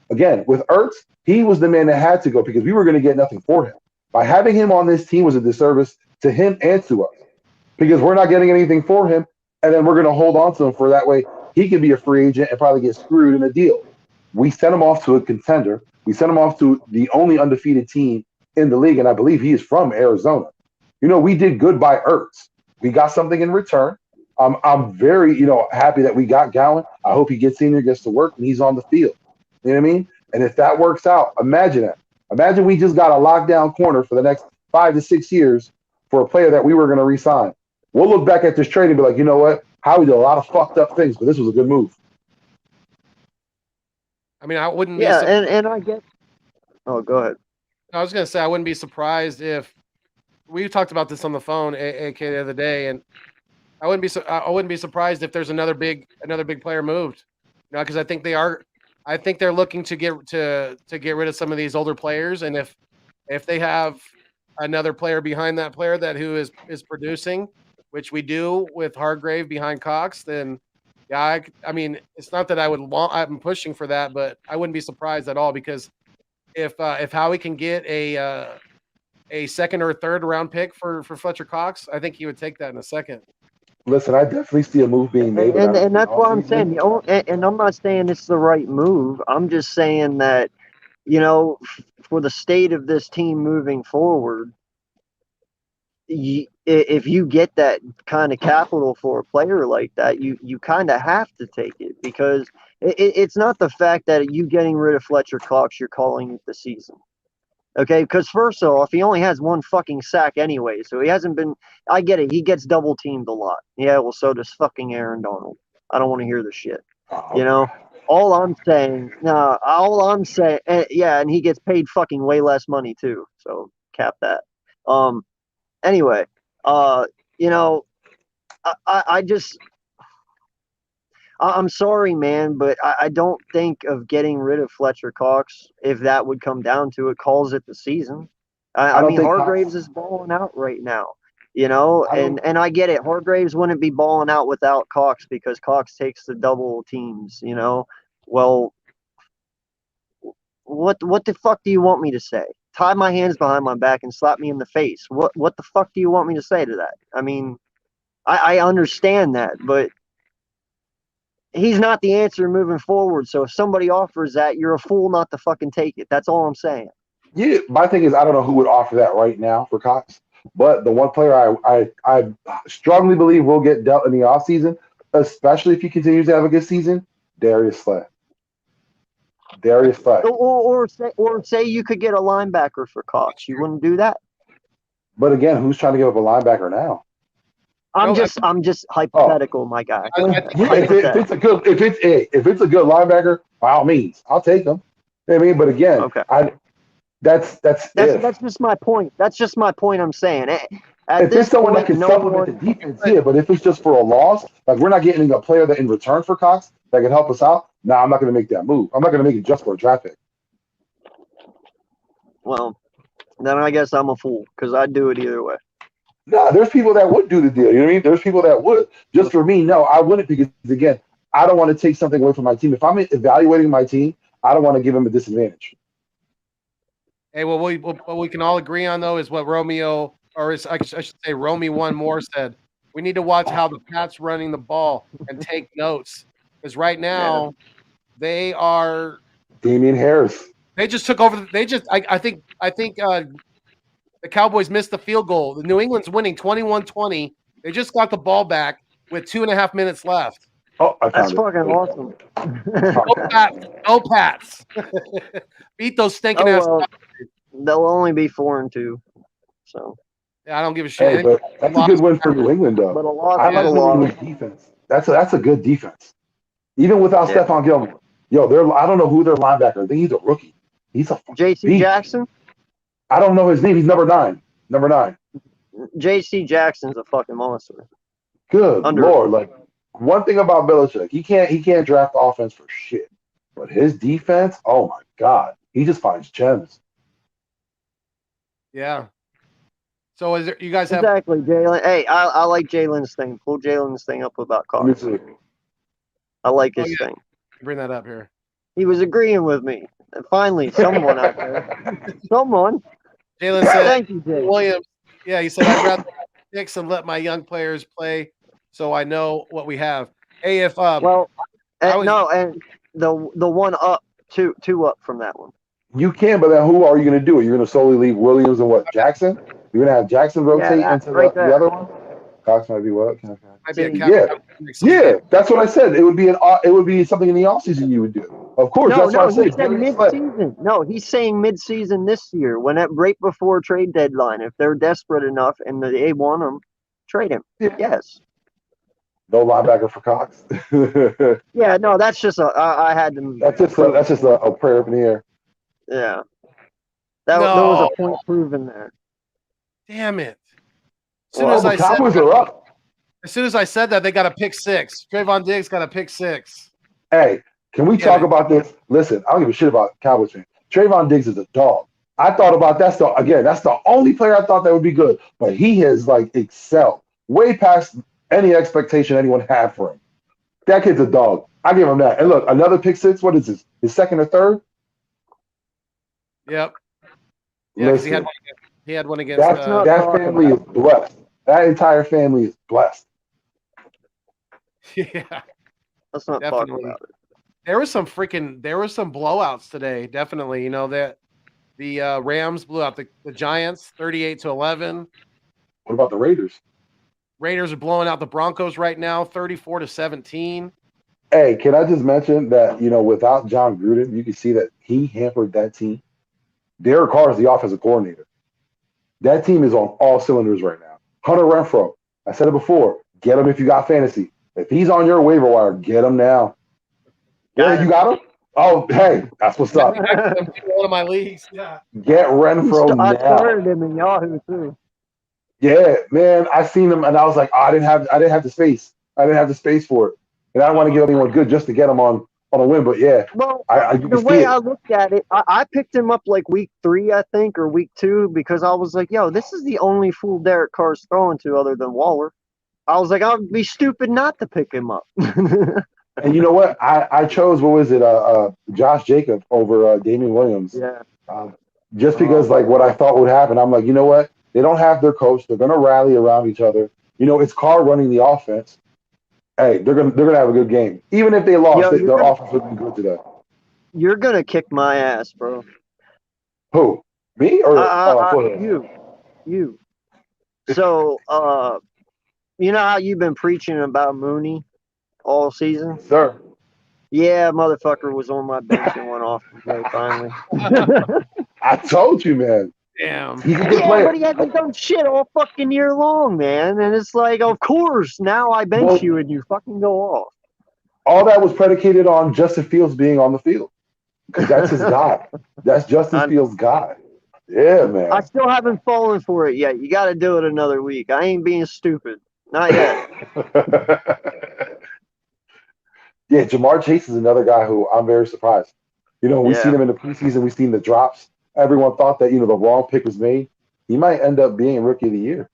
Again, with Ertz, he was the man that had to go because we were going to get nothing for him. By having him on this team was a disservice to him and to us, because we're not getting anything for him, and then we're going to hold on to him for that way he can be a free agent and probably get screwed in a deal. We sent him off to a contender. We sent him off to the only undefeated team in the league, and I believe he is from Arizona. We did good by Ertz. We got something in return. I'm very, happy that we got Gowan. I hope he gets in there, gets to work, and he's on the field. You know what I mean? And if that works out, imagine that. Imagine we just got a lockdown corner for the next 5 to 6 years for a player that we were going to re-sign. We'll look back at this trade and be like, you know what? Howie did a lot of fucked up things, but this was a good move. I mean, I wouldn't be. Yeah, and I get. Oh, go ahead. I was going to say I wouldn't be surprised if we talked about this on the phone, AK, the other day, and I wouldn't be surprised if there's another big player moved. because I think they are. I think they're looking to get rid of some of these older players, and if they have another player behind that player that who is producing, which we do with Hargrave behind Cox, then yeah, I mean, it's not that I'm pushing for that, but I wouldn't be surprised at all because if Howie can get a second or third round pick for Fletcher Cox, I think he would take that in a second. Listen, I definitely see a move being made, and that's what I'm saying. And I'm not saying it's the right move. I'm just saying that, for the state of this team moving forward, if you get that kind of capital for a player like that, you kind of have to take it because it's not the fact that you getting rid of Fletcher Cox, you're calling it the season. Okay, because first off, he only has one fucking sack anyway, so he hasn't been. I get it. He gets double teamed a lot. Yeah, well, so does fucking Aaron Donald. I don't want to hear the shit. All I'm saying, yeah, and he gets paid fucking way less money too. So cap that. Anyway, I just. I'm sorry, man, but I don't think of getting rid of Fletcher Cox, if that would come down to it, calls it the season. I mean, Hargraves is balling out right now, and I get it. Hargraves wouldn't be balling out without Cox because Cox takes the double teams, Well, what the fuck do you want me to say? Tie my hands behind my back and slap me in the face. What the fuck do you want me to say to that? I mean, I understand that, but he's not the answer moving forward. So if somebody offers that, you're a fool not to fucking take it. That's all I'm saying. Yeah, my thing is I don't know who would offer that right now for Cox, but the one player I strongly believe will get dealt in the offseason, especially if he continues to have a good season, Darius Slay. Or say you could get a linebacker for Cox. You wouldn't do that? But again, who's trying to give up a linebacker now? I'm just hypothetical, my guy. If it's a good linebacker, by all means, I'll take him. You know what I mean? But again, okay. That's just my point. That's just my point. I'm saying. If it's someone that can supplement the defense, yeah. But if it's just for a loss, like we're not getting a player that in return for Cox that can help us out, I'm not going to make that move. I'm not going to make it just for a draft pick. Well, then I guess I'm a fool because I'd do it either way. No, there's people that would do the deal. You know what I mean? There's people that would. Just for me, no, I wouldn't because, again, I don't want to take something away from my team. If I'm evaluating my team, I don't want to give them a disadvantage. Hey, what we can all agree on, though, is what Romeo, or I should say Romy One More said. We need to watch how the Pats running the ball and take notes. Because right now, they are – Damian Harris. They just took over. I think the Cowboys missed the field goal. The New England's winning 21-20. They just got the ball back with 2.5 minutes left. Oh, that's fucking awesome. Go Pats. Beat those stinking ass. They'll only be 4-2. So yeah, I don't give a shit. Hey, but that's a good win for New England, though. But a lot. I like New England's defense. That's a good defense, even without Stephon Gilmore. Yo, I don't know who their linebacker. I think he's a rookie. He's a J.C. Jackson. I don't know his name. He's number 9. Number 9. J.C. Jackson's a fucking monster. Good Lord! Like one thing about Belichick, he can't draft offense for shit, but his defense, oh my God, he just finds gems. Yeah. So is there, you guys have exactly Jalen? Hey, I like Jalen's thing. Pull Jalen's thing up about Cox. I like his thing. Bring that up here. He was agreeing with me. And finally, someone out there. Someone. Jalen said, thank you, Jalen. Williams. Yeah, he said, I'd rather picks and let my young players play so I know what we have. Hey, if and the one up, two up from that one. You can, but then who are you going to do it? You're going to solely leave Williams and what? Jackson? You're going to have Jackson rotate into the other one? Cox might be what? Yeah, that's what I said. It would be something in the offseason you would do. Of course, that's what I said. He said mid-season. No, he's saying mid-season this year, right before trade deadline. If they're desperate enough and they want him, trade him. Yeah. Yes. No linebacker for Cox. Yeah, no, that's just I had to. That's just a prayer up in the air. Yeah, there was a point proven there. Damn it! The Cowboys are up. As soon as I said that, they got a pick 6. Trayvon Diggs got a pick 6. Hey, Can we talk about this? Listen, I don't give a shit about Cowboys fans. Trayvon Diggs is a dog. I thought about that's the only player I thought that would be good, but he has like excelled way past any expectation anyone had for him. That kid's a dog. I give him that. And look, another pick six. What is this? His second or third? Yep. Yeah, because he had one against. That family is blessed. That entire family is blessed. Yeah. Let's not talk about it. There was some blowouts today. Definitely, you know that the Rams blew out the Giants 38-11. What about the Raiders? Raiders are blowing out the Broncos right now 34-17. Hey, can I just mention that without John Gruden, you can see that he hampered that team. Derek Carr is the offensive coordinator. That team is on all cylinders right now. Hunter Renfrow, I said it before. Get him if you got fantasy. If he's on your waiver wire, get him now. Yeah, you got him? Oh, hey, that's what's up. One of my leagues. Yeah. Get Renfrow now. I started him in Yahoo too. Yeah, man, I seen him and I was like, I didn't have the space. I didn't have the space for it, and I don't want to give anyone good just to get him on a win. But yeah, well, the way I looked at it, I picked him up like week 3, I think, or week 2, because I was like, yo, this is the only fool Derek Carr's throwing to other than Waller. I was like, I'd be stupid not to pick him up. And you know what? I chose, what was it, Josh Jacobs over Damian Williams. Yeah. Just because, like, what I thought would happen. I'm like, you know what? They don't have their coach. They're going to rally around each other. It's Carr running the offense. Hey, they're gonna have a good game. Even if they lost, their offense would be good today. You're going to kick my ass, bro. Who? Me? Or you. So, you know how you've been preaching about Mooney all season? Sir. Yeah, motherfucker was on my bench and went off today, finally. I told you, man. Damn. He's a good player. But he hasn't done shit all fucking year long, man. And it's like, of course, now I bench you and you fucking go off. All that was predicated on Justin Fields being on the field. Because that's his guy. That's Justin Fields' guy. Yeah, man. I still haven't fallen for it yet. You got to do it another week. I ain't being stupid. Not yet. Yeah, Jamar Chase is another guy who I'm very surprised. We've seen him in the preseason. We've seen the drops. Everyone thought that, the wrong pick was made. He might end up being Rookie of the Year.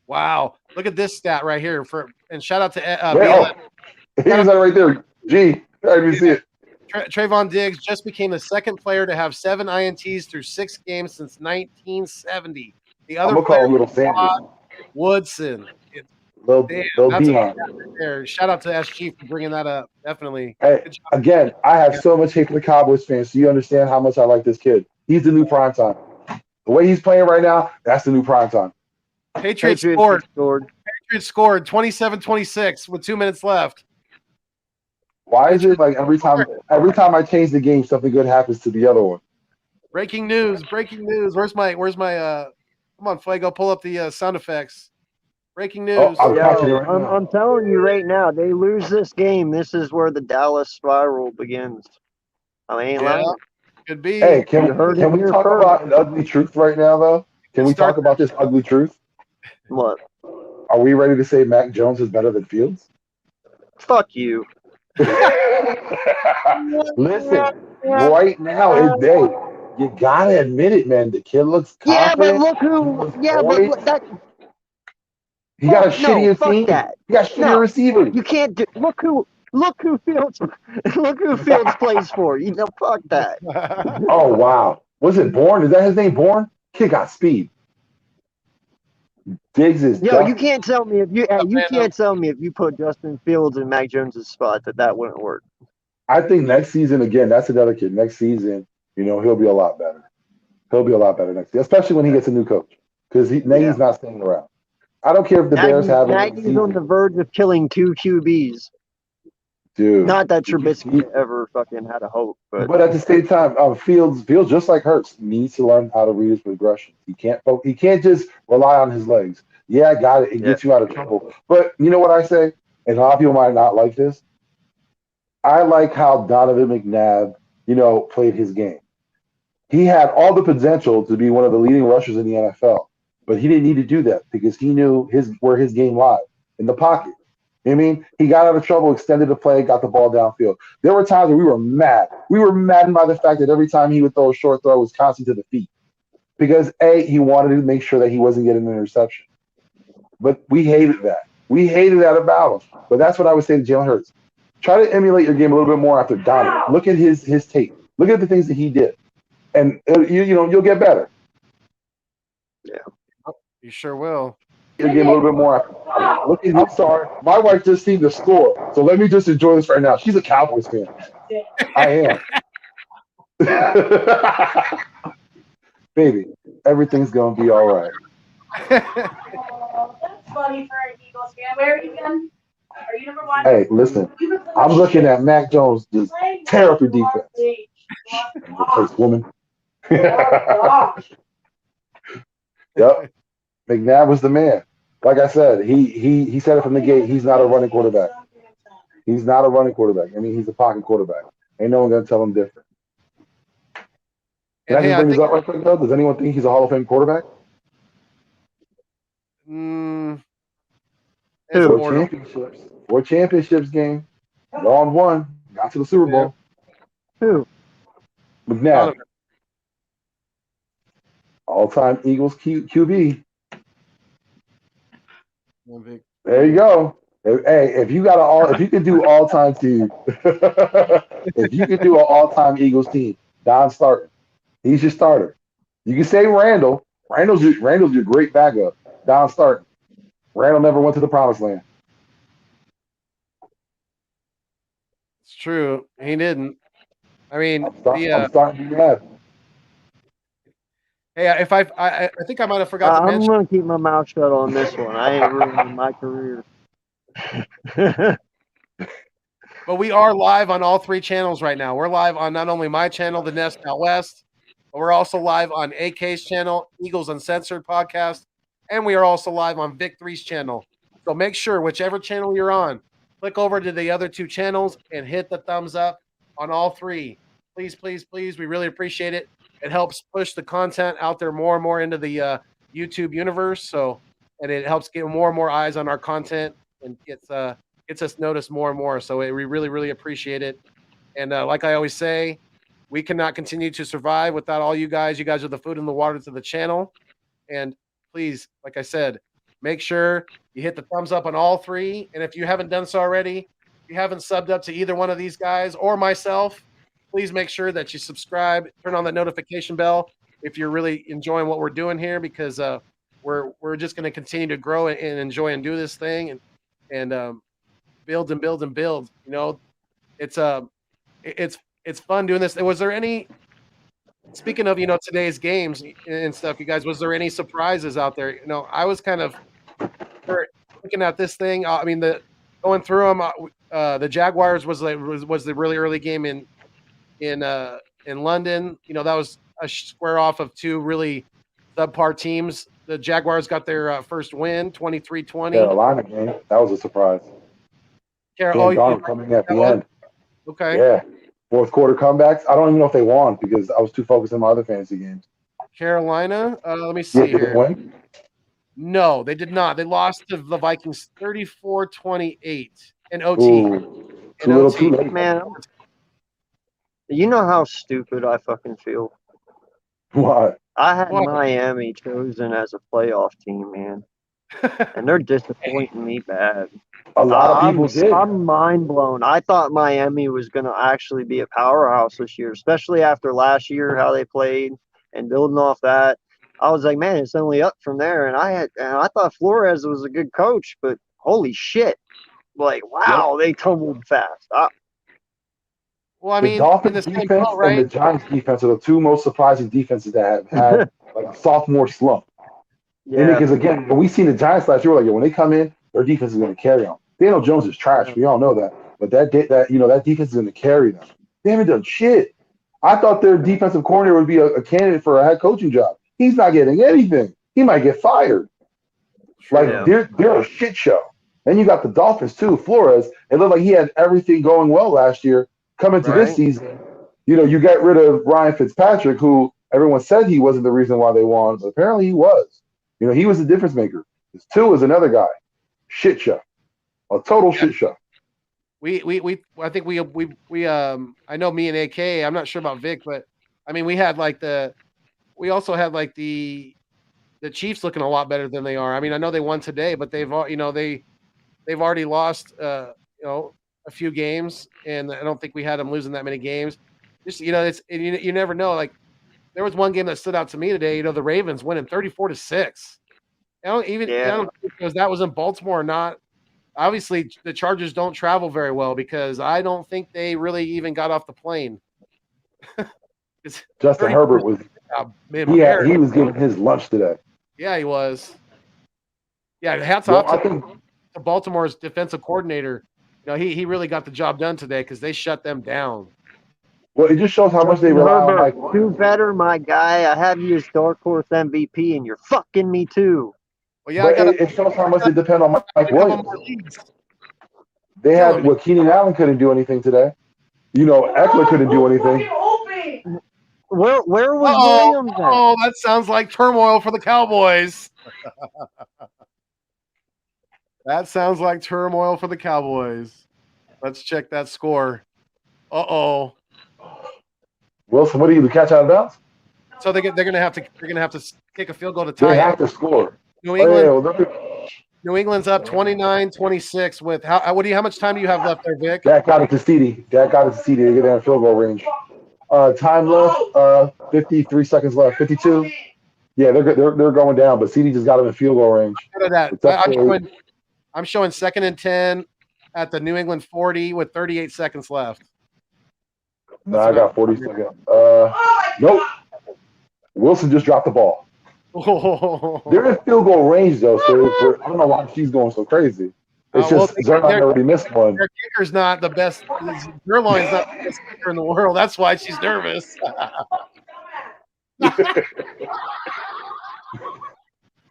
Wow. Look at this stat right here. And shout out to Here's that right there. Gee, I didn't even see it. Trayvon Diggs just became the second player to have 7 INTs through 6 games since 1970. The other player, Little Sanders. Woodson. Lil Dion. Shout out to SG for bringing that up. Definitely. Hey, again, I have so much hate for the Cowboys fans, so you understand how much I like this kid. He's the new primetime. The way he's playing right now, that's the new primetime. Patriots scored. Patriots scored 27-26 with 2 minutes left. Why is it like every time I change the game, something good happens to the other one? Breaking news. Where's my come on, Fuego, pull up the sound effects. Breaking news. I'm telling you right now, they lose this game. This is where the Dallas spiral begins. I ain't lying. Could be. Hey, can we talk about an ugly truth right now, though? Can we talk about this ugly truth? What? Are we ready to say Mac Jones is better than Fields? Fuck you. Listen, right now, you gotta admit it, man. The kid looks confident. Yeah, but look who. Yeah, but that. He got a shittier team. That. He got shittier receivers. You can't do. Look who Fields. Look who Fields plays for. Fuck that. Oh wow, was it Bourne? Is that his name? Bourne? Kid got speed. Diggs is. You can't tell me if you put Justin Fields in Mac Jones' spot that wouldn't work. I think next season again. That's another kid. Next season, he'll be a lot better. He'll be a lot better next year, especially when he gets a new coach, because he's not staying around. I don't care if the Bears have him. Nagy's on the verge of killing 2 QBs. Dude, not that Trubisky ever fucking had a hope, but at the same time, Fields just like Ertz needs to learn how to read his progression. He can't just rely on his legs. Yeah, I got it. It gets you out of trouble. But you know what I say? And a lot of people might not like this. I like how Donovan McNabb, played his game. He had all the potential to be one of the leading rushers in the NFL, but he didn't need to do that because he knew where his game lied, in the pocket. You know what I mean? He got out of trouble, extended the play, got the ball downfield. There were times where we were mad. We were maddened by the fact that every time he would throw a short throw, it was constantly to the feet. Because, A, he wanted to make sure that he wasn't getting an interception. But we hated that. We hated that about him. But that's what I would say to Jalen Hurts. Try to emulate your game a little bit more after Donovan. Look at his tape. Look at the things that he did. And, you'll get better. Yeah. You sure will. Your game a little bit more after Donovan. Look at him. I'm sorry. My wife just seen the score. So let me just enjoy this right now. She's a Cowboys fan. I am. Baby, everything's going to be all right. Oh, that's funny for an Eagles fan. Where are you again? Are you number one? Hey, listen. I'm looking at Mac Jones just tear up your defense. First woman. Yep. McNabb was the man. Like I said, he said it from the gate. He's not a running quarterback. He's not a running quarterback. I mean, he's a pocket quarterback. Ain't no one going to tell him different. Can I just bring this up right quick, though? Does anyone think he's a Hall of Fame quarterback? Four championships game. Won one. Got to the Super Bowl. Who? McNabb. All-time Eagles QB. There you go. Hey, if you can do all-time team, if you can do an all-time Eagles team, Don starting. He's your starter. You can say Randall. Randall's your great backup. Don starting. Randall never went to the promised land. It's true. He didn't. I mean, I'm starting to be mad. Hey, if I think I might have forgot to mention. I'm going to keep my mouth shut on this one. I ain't ruining my career. But we are live on all three channels right now. We're live on not only my channel, The Nest Out West, but we're also live on AK's channel, Eagles Uncensored podcast, and we are also live on Vic 3's channel. So make sure, whichever channel you're on, click over to the other two channels and hit the thumbs up on all three. Please, please, please. We really appreciate it. It helps push the content out there more and more into the YouTube universe. And it helps get more and more eyes on our content and gets us noticed more and more. So we really, really appreciate it. And like I always say, we cannot continue to survive without all you guys. You guys are the food and the water to the channel. And please, like I said, make sure you hit the thumbs up on all three. And if you haven't done so already, if you haven't subbed up to either one of these guys or myself, please make sure that you subscribe, turn on that notification bell if you're really enjoying what we're doing here, because we're just going to continue to grow and enjoy and do this thing and build and build and build. You know, it's fun doing this. Was there any, speaking of, today's games and stuff, you guys, was there any surprises out there? I was kind of looking at this thing. I mean, going through them, the Jaguars was the really early game in London. That was a square off of two really subpar teams. The Jaguars got their first win, 23-20. Carolina game. That was a surprise. Coming at the end. Okay. Yeah. Fourth quarter comebacks. I don't even know if they won because I was too focused on my other fantasy games. Carolina. Let me see here. Did they win? No, they did not. They lost to the Vikings 34-28 in OT. Ooh, too late. Man, you know how stupid I fucking feel. What? I had Miami chosen as a playoff team, man. And they're disappointing me bad. A lot of people did. I'm mind blown. I thought Miami was going to actually be a powerhouse this year, especially after last year, how they played and building off that. I was like, man, it's only up from there. And I thought Flores was a good coach, but holy shit. Like, wow, They tumbled fast. Well, I mean, the Dolphins defense and the Giants defense are the two most surprising defenses that have had like a sophomore slump. Yeah. Because again, when we seen the Giants last year, we're like, when they come in, their defense is going to carry them. Daniel Jones is trash. We all know that. But that defense is going to carry them. They haven't done shit. I thought their defensive coordinator would be a candidate for a head coaching job. He's not getting anything. He might get fired. They're a shit show. Then you got the Dolphins too. Flores. It looked like he had everything going well last year. Coming to this season, you got rid of Ryan Fitzpatrick, who everyone said he wasn't the reason why they won, but apparently he was. He was the difference maker. Tua is another guy. Shit show. A total shit show. I think I know me and AK, I'm not sure about Vic, but I mean, we also had like the Chiefs looking a lot better than they are. I mean, I know they won today, but they've already lost a few games, and I don't think we had them losing that many games. Just you never know. Like there was one game that stood out to me today. The Ravens winning 34-6. I don't think because that was in Baltimore or not. Obviously, the Chargers don't travel very well because I don't think they really even got off the plane. Justin Herbert was he was giving his lunch today. Yeah, he was. Yeah, hats off to Baltimore's defensive coordinator. He really got the job done today because they shut them down. Well, it just shows how much they rely on Mike. Do better, my guy. I have you as dark horse MVP, and you're fucking me too. Well, yeah, it shows how much they depend on Mike Williams. They had Keenan Allen couldn't do anything today. Eckler couldn't do anything. Where was Williams at? Oh, that sounds like turmoil for the Cowboys. That sounds like turmoil for the Cowboys. Let's check that score. Uh-oh. Wilson, what do you catch out of bounds? So they're gonna have to kick a field goal to tie. They have to score. New England's up 29-26 with how much time do you have left there, Vic? Dak got it to CeeDee. They get in field goal range. Time left, 53 seconds left. 52. Yeah, they're going down, but CeeDee just got him in field goal range. I'm showing 2nd and 10 at the New England 40 with 38 seconds left. No, I got 40 seconds. Nope. Wilson just dropped the ball. They're in field goal range though, so I don't know why she's going so crazy. It's just Zerline already missed one. Their kicker's not the best. Zerline's not the best kicker in the world. That's why she's nervous.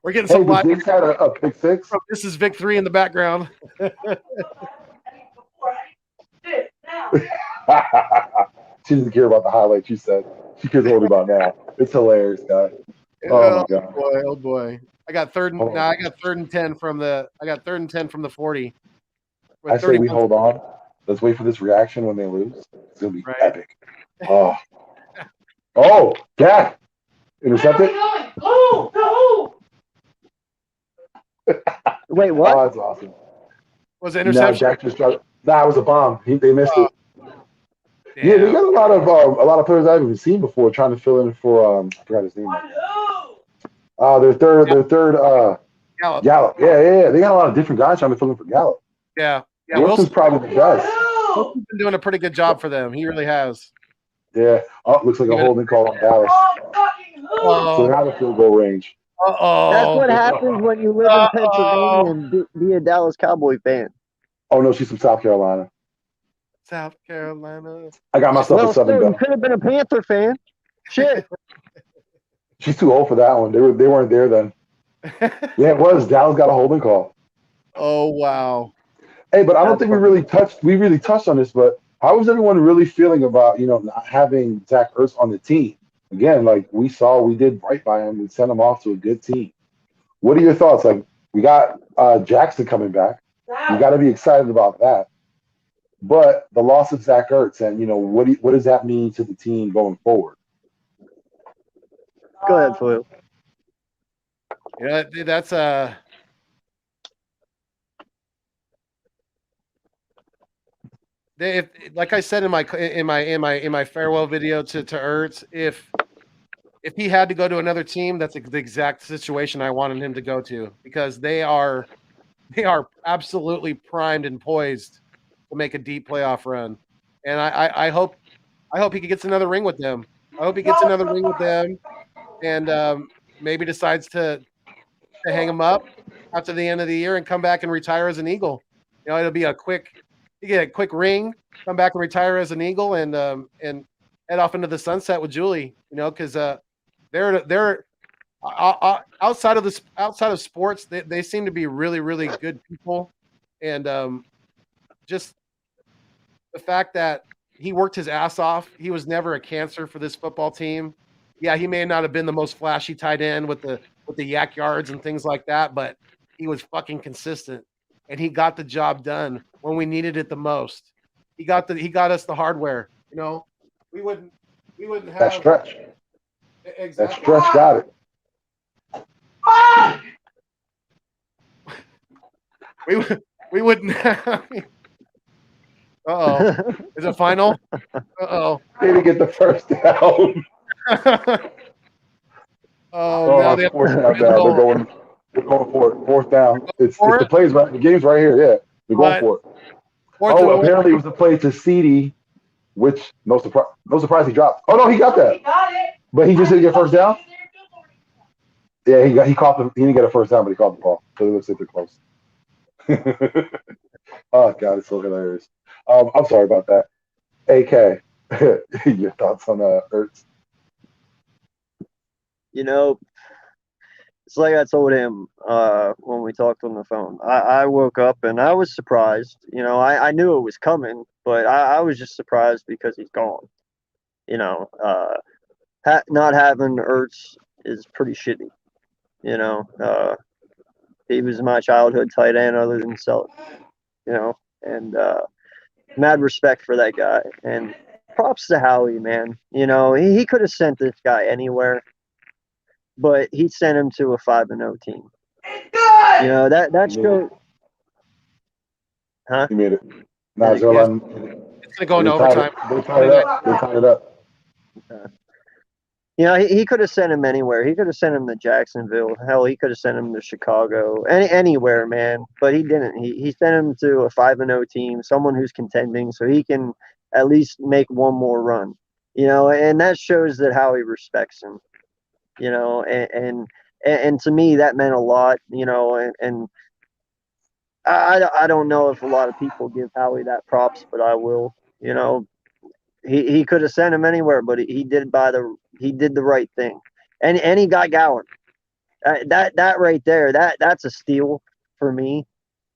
We're getting some live. This had a pick six. This is Vic 3 in the background. She doesn't care about the highlights. She said she cares only about now. It's hilarious, guy. Oh my god. Oh boy. I got third and 10 from the 40. I say we hold on. Let's wait for this reaction when they lose. It's gonna be epic. Oh, Dak intercepted. Wait, what? Oh, that's awesome. Was it interception? No, Dak just dropped. Nah, it was a bomb. They missed it. Damn. Yeah, they got a lot of players I haven't even seen before trying to fill in for I forgot his name. Their third Gallup. Yeah. They got a lot of different guys trying to fill in for Gallup. Yeah. Wilson's probably the best. Wilson's been doing a pretty good job for them. He really has. Yeah. Oh, looks like a holding call on Dallas. So now the field goal range. That's what happens when you live in Pennsylvania and be a Dallas Cowboy fan. Oh no, she's from South Carolina. South Carolina. I got myself a Southern Belle. You could have been a Panther fan. Shit. She's too old for that one. They weren't there then. Yeah, it was. Dallas got a holding call. Oh wow. Hey, but I don't think we really touched on this, but how was everyone really feeling about, not having Zach Ertz on the team? Again, like we did right by him. We sent him off to a good team. What are your thoughts? Like we got Jackson coming back. You got to be excited about that. But the loss of Zach Ertz, and what does that mean to the team going forward? Go ahead, Foyle. Yeah, that's like I said in my farewell video to Ertz, if he had to go to another team, that's the exact situation I wanted him to go to, because they are absolutely primed and poised to make a deep playoff run. And I hope he gets another ring with them. I hope he gets another ring with them, and maybe decides to hang him up after the end of the year and come back and retire as an Eagle. It'll be you get a quick ring, come back and retire as an Eagle, and head off into the sunset with Julie. Because they're outside of sports, they seem to be really, really good people, and just the fact that he worked his ass off. He was never a cancer for this football team. Yeah, he may not have been the most flashy tight end with the yak yards and things like that, but he was fucking consistent. and he got the job done when we needed it the most. He got us the hardware. You know, we wouldn't have That stretch. exactly. That stretch got it. We wouldn't have. Uh-oh. Is it final? Uh-oh. They didn't get the first down. Now they have fourth down now. They're going for it. Fourth down. It's the plays right. The game's right here. Yeah, they're going for it. Apparently it was a play to CD, which no surprise he dropped. Oh no, he got that. He got it. But he just didn't get first down. Yeah, he caught the. He didn't get a first down, but he caught the ball. So it looks like they're close. Oh God, it's so hilarious. I'm sorry about that. AK, your thoughts on Ertz? You know, it's like I told him when we talked on the phone. I woke up and I was surprised. You know, I knew it was coming, but I was just surprised because he's gone. You know, not having Ertz is pretty shitty. You know, he was my childhood tight end other than Selleck. You know, and mad respect for that guy. And props to Howie, man. You know, he could have sent this guy anywhere, but he sent him to a 5-0 team. You know, that shows. Huh? He made it. No, it's going to go into overtime. They tied it up. You know, he could have sent him anywhere. He could have sent him to Jacksonville. Hell, he could have sent him to Chicago. Anywhere, man. But he didn't. He sent him to a 5-0 team, someone who's contending, so he can at least make one more run. You know, and that shows that Howie respects him. You know, and to me that meant a lot. You know, and I don't know if a lot of people give Howie that props, but I will. You know, he could have sent him anywhere, but he did the right thing, and he got Gowan. That right there, that's a steal for me,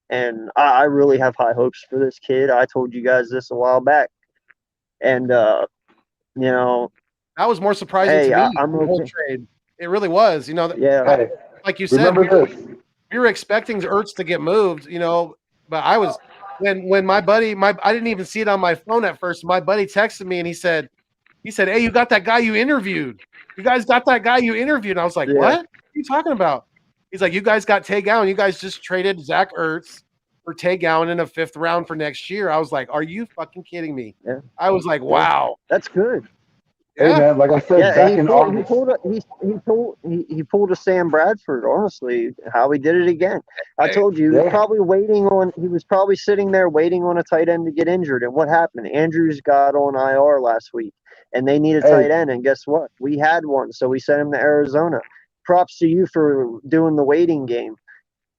and I really have high hopes for this kid. I told you guys this a while back, and you know, that was more surprising to me. I'm the whole trade. It really was. You know, yeah. Like you said, we were expecting Ertz to get moved. You know, but I was when my buddy, I didn't even see it on my phone at first. My buddy texted me and he said, "Hey, you got that guy you interviewed? You guys got that guy you interviewed?" And I was like, "What are you talking about?" He's like, "You guys got Tay Gowan. You guys just traded Zach Ertz for Tay Gowan in a 5th round for next year." I was like, "Are you fucking kidding me?" Yeah. I was like, "Wow, that's good." Hey man, like I said, back in August, he pulled a Sam Bradford. Honestly, how he did it again. I told you, he was probably sitting there waiting on a tight end to get injured. And what happened? Andrews got on IR last week, and they need a tight end. And guess what? We had one, so we sent him to Arizona. Props to you for doing the waiting game,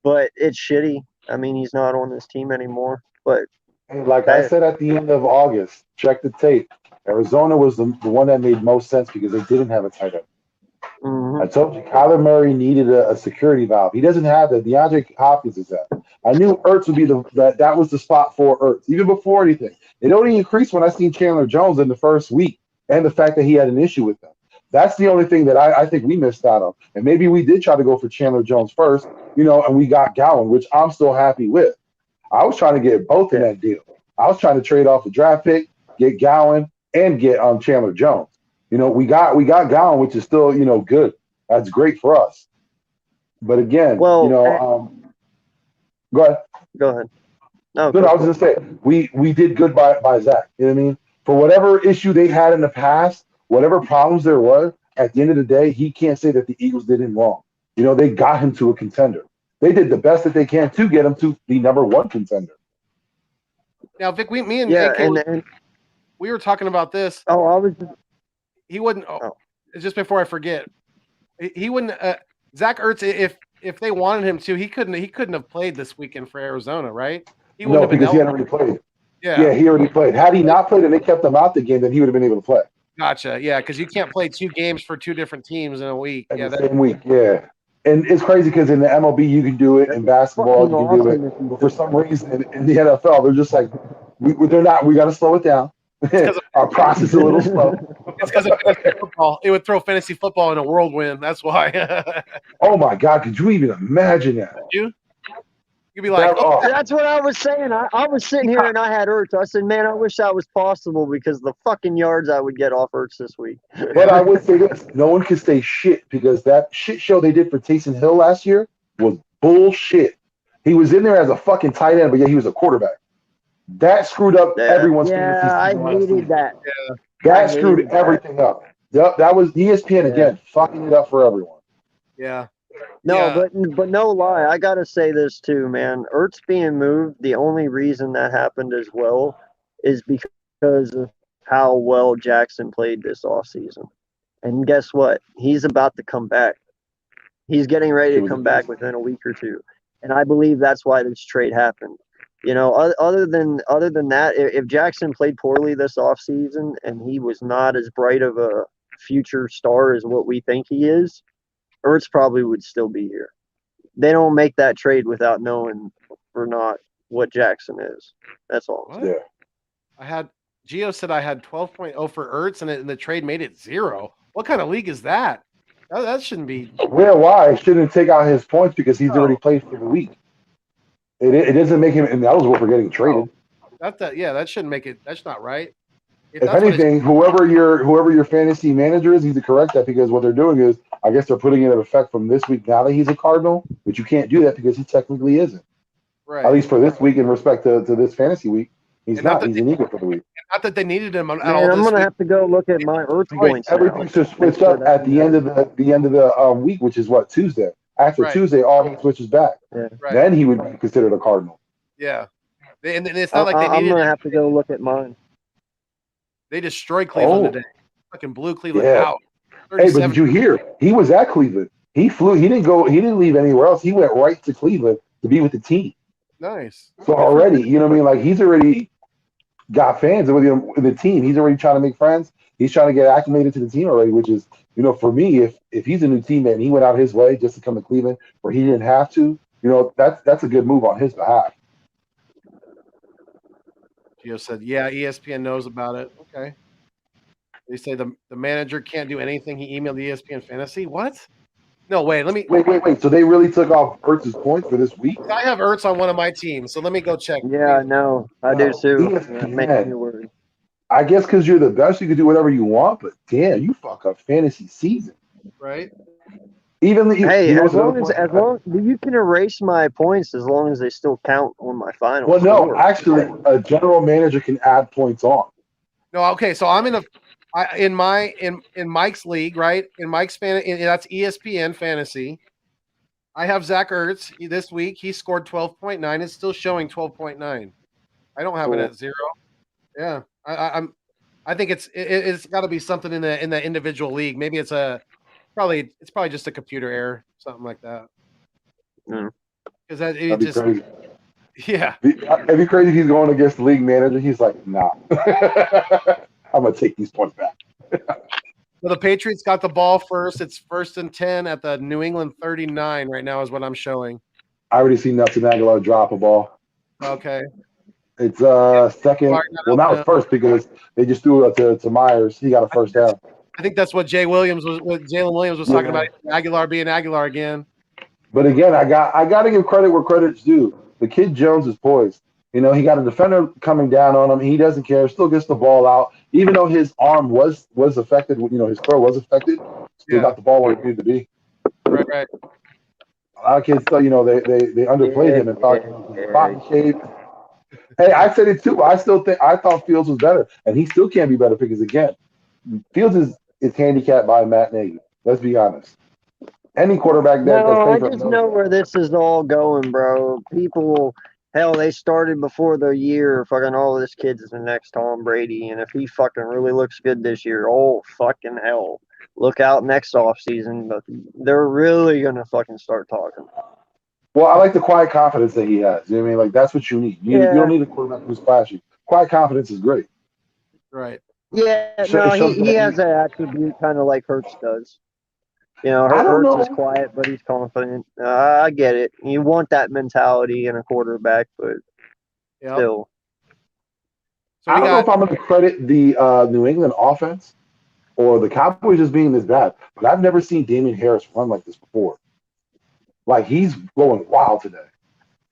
but it's shitty. I mean, he's not on this team anymore. But like I said at the end of August, check the tape. Arizona was the one that made most sense because they didn't have a tight end. Mm-hmm. I told you, Kyler Murray needed a security valve. He doesn't have that. DeAndre Hopkins is that. I knew Ertz would be that was the spot for Ertz, even before anything. It only increased when I seen Chandler Jones in the first week and the fact that he had an issue with them. That's the only thing that I think we missed out on. And maybe we did try to go for Chandler Jones first, you know, and we got Gowan, which I'm still happy with. I was trying to get both in that deal. I was trying to trade off a draft pick, get Gowan, and get Chandler Jones. You know, we got Gowan, which is still, you know, good. That's great for us. But again, you know, go ahead. Go ahead. No, I was gonna say we did good by Zach. You know what I mean? For whatever issue they had in the past, whatever problems there were, at the end of the day, he can't say that the Eagles did him wrong. You know, they got him to a contender. They did the best that they can to get him to the #1 contender. Now, Vic, me and AK, we were talking about this. Oh, I was. He wouldn't. Just before I forget, he wouldn't. Zach Ertz, if they wanted him to, he couldn't have played this weekend for Arizona, right? He wouldn't have been because he had already played. Yeah, he already played. Had he not played and they kept him out the game, then he would have been able to play. Gotcha. Yeah, because you can't play 2 games for 2 different teams in a week. In the same week. Yeah. And it's crazy because in the MLB you can do it, in basketball you can do it. But for some reason in the NFL they're just like, they're not. We got to slow it down. Our process is a little slow. It's because of fantasy football. It would throw fantasy football in a whirlwind. That's why. Oh my God! Could you even imagine that? You? You'd be like, Oh. That's what I was saying. I was sitting here and I had Ertz. I said, man, I wish that was possible because the fucking yards I would get off Ertz this week. But I would say this: no one can say shit because that shit show they did for Taysom Hill last year was bullshit. He was in there as a fucking tight end, but yeah, he was a quarterback. That screwed up everyone's fantasy Yeah, I season last season. hated that. Yeah. That screwed everything up. Yep, that was ESPN again, fucking it up for everyone. Yeah. No, Yeah. but no lie, I gotta say this too, man. Ertz being moved, the only reason that happened as well is because of how well Jackson played this offseason. And guess what? He's about to come back. He's getting ready to come back within a week or two. And I believe that's why this trade happened. You know, other than that, if Jackson played poorly this offseason and he was not as bright of a future star as what we think he is, Ertz probably would still be here. They don't make that trade without knowing or not what Jackson is. That's all. What? Yeah. I had Gio said I had 12.0 for Ertz, and the trade made it 0. What kind of league is that? That shouldn't be. Well, why? Shouldn't take out his points because he's already played for the week. It doesn't make him ineligible for getting traded. That shouldn't make it. That's not right. If anything, whoever your fantasy manager is, he's to correct that because what they're doing is, I guess they're putting it in effect from this week now that he's a Cardinal, but you can't do that because he technically isn't. Right. At least for this week in respect to this fantasy week, he's not. He's an Eagle for the week. Not that they needed him. Man, I'm going to have to go look at my Ertz points now. Everything's just switched up at the end of the week, which is what, Tuesday. After Tuesday, all switches back. Yeah. Right. Then he would be considered a Cardinal. Yeah. And it's not like they I'm needed. going to have to go look at mine. They destroyed Cleveland today. Fucking blew Cleveland out. Hey, but did you hear? He was at Cleveland. He flew. He didn't leave anywhere else. He went right to Cleveland to be with the team. Nice. So already, you know what I mean? Like he's already got fans with the team. He's already trying to make friends. He's trying to get acclimated to the team already, which is, you know, for me, if he's a new teammate and he went out his way just to come to Cleveland where he didn't have to, you know, that's a good move on his behalf. Gio said, yeah, ESPN knows about it. Okay. They say the manager can't do anything. He emailed ESPN Fantasy. What? No, wait. Let me wait. So they really took off Ertz's points for this week? I have Ertz on one of my teams, so let me go check. Yeah, I know. I do too. That makes me worried. I guess because you're the best, you can do whatever you want, but damn, you fuck up fantasy season. Right? Hey, as long you can erase my points as long as they still count on my final. Well, no, actually, a general manager can add points on. No, okay, so I'm in Mike's league, right? In Mike's that's ESPN Fantasy. I have Zach Ertz this week. He scored 12.9. It's still showing 12.9. I don't have it at 0. Yeah, I think it's got to be something in the individual league. Maybe it's probably just a computer error, something like that. Because that'd be crazy. Yeah, it'd be crazy if he's going against the league manager. He's like, nah, I'm gonna take these points back. So the Patriots got the ball first. It's 1st and 10 at the New England 39 right now is what I'm showing. I already seen Nelson Aguilar drop a ball. Okay. It's second. Well, not first because they just threw it to Myers. He got a first down. I think that's what Jalen Williams was talking about. Aguilar being Aguilar again. But again, I got to give credit where credit's due. The kid Jones is poised. You know, he got a defender coming down on him. He doesn't care. Still gets the ball out, even though his arm was affected. You know, his throw was affected. Still got the ball where it needed to be. Right. A lot of kids thought, you know, they underplayed him and thought his body shape. Hey, I said it too. I thought Fields was better, and he still can't be better because again, Fields is handicapped by Matt Nagy. Let's be honest. Any quarterback that's I just know where this is all going, bro. People, hell, they started before the year. Fucking all of this kid is the next Tom Brady, and if he fucking really looks good this year, oh fucking hell, look out next offseason. But they're really gonna fucking start talking. Well, I like the quiet confidence that he has. You know what I mean? Like that's what you need. You don't need a quarterback who's flashy. Quiet confidence is great. Right. Yeah, he has that attribute kind of like Ertz does. You know, Ertz is quiet, but he's confident. I get it. You want that mentality in a quarterback, but still. So I don't know if I'm going to credit the New England offense or the Cowboys just being this bad, but I've never seen Damian Harris run like this before. Like, he's going wild today.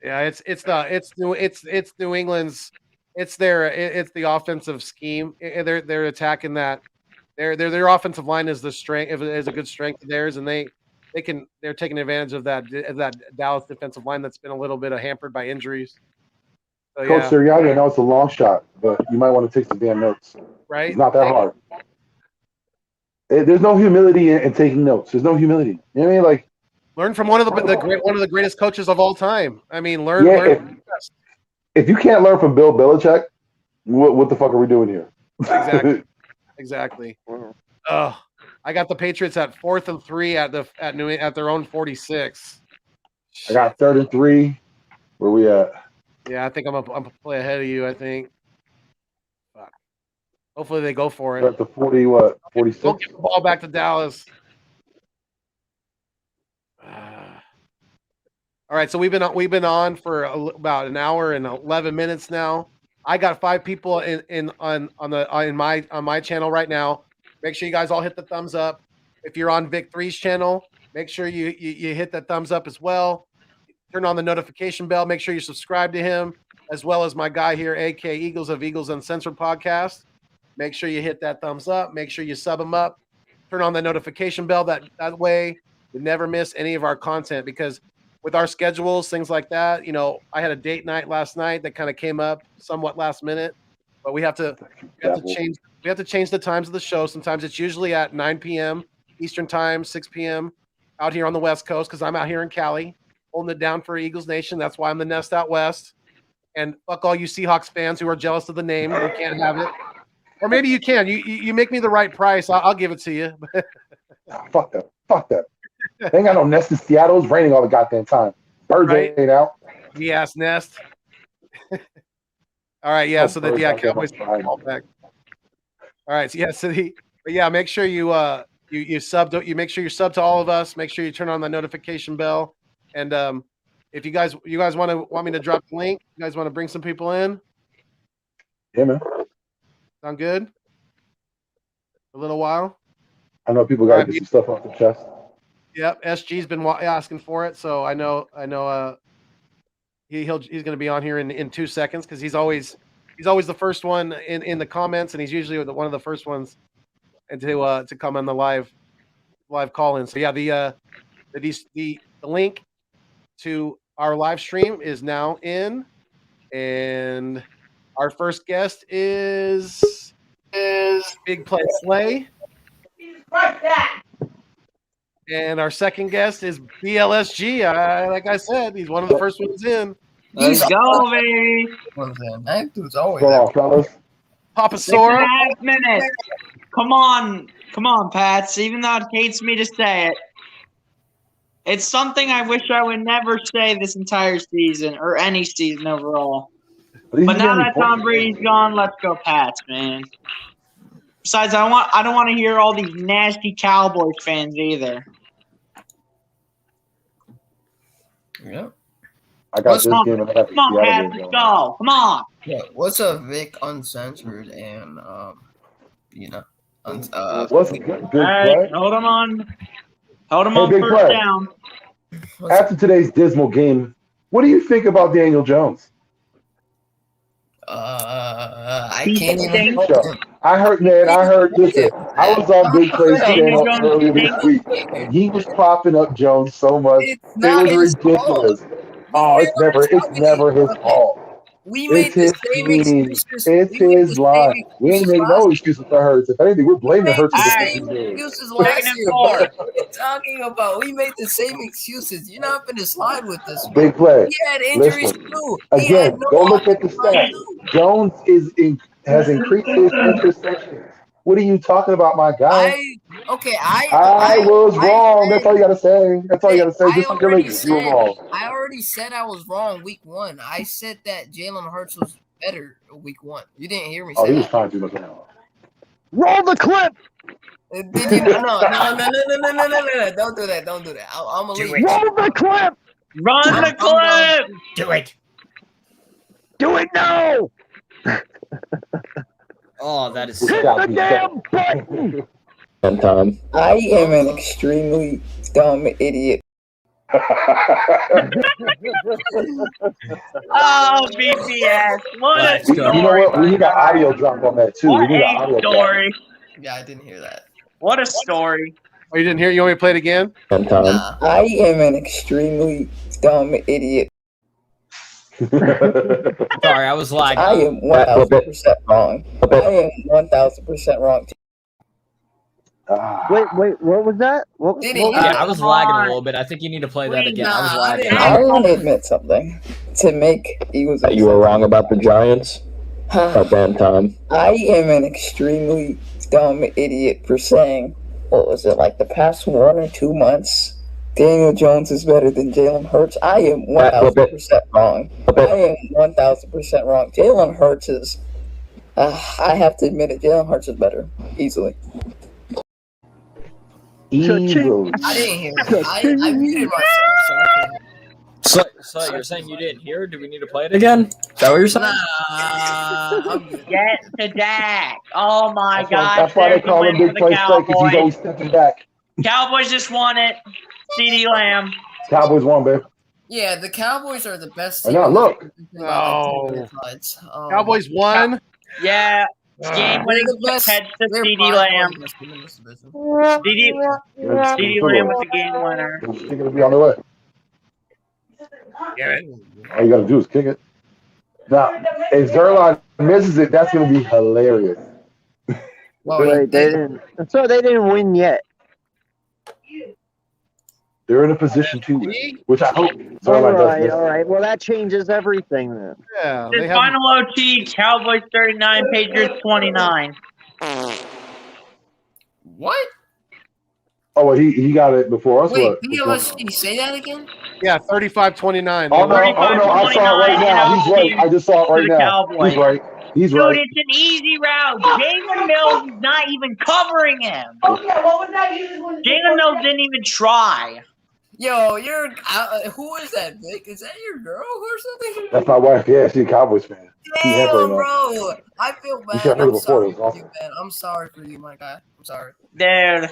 Yeah, it's New England's. It's the offensive scheme. They're attacking that. Their offensive line is the strength is a good strength of theirs, and they're taking advantage of that Dallas defensive line that's been a little bit hampered by injuries. So, Coach yeah. Sirianni, I know it's a long shot, but you might want to take some damn notes. Right? It's not that hard. There's no humility in taking notes. There's no humility. You know what I mean? Like, learn from one of the greatest coaches of all time. I mean, learn. If you can't learn from Bill Belichick, what the fuck are we doing here? Exactly. Oh, I got the Patriots at 4th and 3 at their own 46. I got 3rd and 3. Where we at? Yeah, I think I'm gonna play ahead of you. I think. Fuck. Hopefully they go for it. We're at the 40. What? 46. Don't get the ball back to Dallas. All right, so we've been on for about an hour and 11 minutes now. I got 5 people on my channel right now. Make sure you guys all hit the thumbs up. If you're on Vic 3's channel, make sure you hit that thumbs up as well. Turn on the notification bell. Make sure you subscribe to him, as well as my guy here, AK Eagles of Eagles Uncensored podcast. Make sure you hit that thumbs up. Make sure you sub him up. Turn on the notification bell. That way you never miss any of our content, because with our schedules, things like that, I had a date night last night that kind of came up somewhat last minute, but we have to change the times of the show. Sometimes it's usually at 9 p.m. Eastern time, 6 p.m. out here on the West Coast, because I'm out here in Cali holding it down for Eagles Nation. That's why I'm the nest out west. And fuck all you Seahawks fans who are jealous of the name. You can't have it. Or maybe you can. You make me the right price, I'll give it to you. Fuck that. They ain't got no nest in Seattle. It's raining all the goddamn time. Birds ain't out. Yes, nest. All right, yeah. So that Cowboys all back. All right, so make sure you sub. You make sure you sub to all of us. Make sure you turn on the notification bell. And if you guys want me to drop the link, you guys want to bring some people in? Yeah, man. Sound good? A little while. I know people got to get some stuff off the chest. Yep, SG's been asking for it, so I know. He's going to be on here in 2 seconds, because he's always the first one in the comments, and he's usually one of the first ones and to come on the live call in. So yeah, the link to our live stream is now in, and our first guest is Big Play Slay. And our second guest is BLSG. Like I said, he's one of the first ones in. Let's go, baby. That dude's always Papa Sora. 6.5 minutes. Come on, Pats. Even though it hates me to say it, it's something I wish I would never say this entire season, or any season overall. But now that Tom Brady's gone, let's go Pats, man. Besides, I don't want to hear all these nasty Cowboys fans either. Yep. I got this game. Come on, Pats, let's go. Come on. Yeah, what's up, Vic Uncensored and what's good? Right, hold him on first down. After today's dismal game, what do you think about Daniel Jones? I can't even. I heard listen, I was on Big Play's channel earlier this week, and he was propping up Jones so much. It was ridiculous. It's never his fault. We made the same excuses. It's his line. We ain't make no excuses for Hurts. If anything, we're blaming Hurts for the excuses last year. What are you talking about? We made the same excuses. You're not going to slide with this one. Big Play. He had injuries too. Again, go look at the stats. Jones has increased his interceptions. What are you talking about, my guy? I was wrong. That's all you gotta say. Just like your Lakers, you were wrong. I already said I was wrong week 1. I said that Jalen Hurts was better week 1. You didn't hear me say that. He was trying to do nothing else. Roll the clip. Did you? No. Don't do that. I'm gonna leave. Roll the clip. Run the clip. Do it. Do it now. Oh, that is hit the damn button. I am an extremely dumb idiot. Oh, BPS. What a Let's go. story. You know what? We my need an guy. audio drop on that too. What We need an a audio drop. story. Yeah, I didn't hear that. What a story. Oh, you didn't hear? You want me to play it again? Nah. I am an extremely dumb idiot. Sorry, I was lagging. I am 1,000% wrong. I am 1,000% wrong. Wait, what was that? What Did he? was Yeah, that? I was lagging a little bit. I think you need to play that again. I was Nah, lagging. I want to admit something. To make Eagles. You were wrong about the Giants. About time. I am an extremely dumb idiot for saying, what was it, like the past 1 or 2 months, Daniel Jones is better than Jalen Hurts? I am 1,000% wrong. I am 1,000% wrong. Jalen Hurts is, I have to admit it, Jalen Hurts is better, easily. Easily. I didn't hear it. I muted myself, so I couldn't. So you're saying you didn't hear it? Do we need to play it again? Is that what you're saying? Nah, I'm good. Get to Dak. Oh, my That's why, God. that's why they call him Big Play Slay, because he's always stepping back. Cowboys just won it. CD Lamb. Cowboys won, babe. Yeah, the Cowboys are the best I team. know, look. Oh. Cowboys won. Yeah. Game winning They're the best. catch to They're CD by Lamb. far the best team in this division. CD Lamb with the game winner. They're going to be on the way. Damn it. All you got to do is kick it. Now, if Zerline misses it, that's going to be hilarious. Well, Wait, they didn't. So they didn't win yet. They're in a position to win, which I hope All Zerline does right, miss. all right. Well, that changes everything then. Yeah, The they have. final OT, Cowboys 39, Patriots 29. what? Oh, well, he got it before us. Wait, What? PLSG, say that again? Yeah, 35-29. Oh, no, I saw it right now. He's right. I just saw it right the now. Cowboys. He's right. He's Dude, right. it's an easy route. Jalen Mills is not even covering him. Oh yeah, what was that? You just wanted to Jalen Mills didn't even try. Yo, who is that, Vic? Is that your girl or something? That's my wife. Yeah, she's a Cowboys fan. She's happy right Damn, now. bro. I feel bad. should have heard it I'm before. sorry It was for awesome. you, man. I'm sorry for you, my guy. I'm sorry. Dude.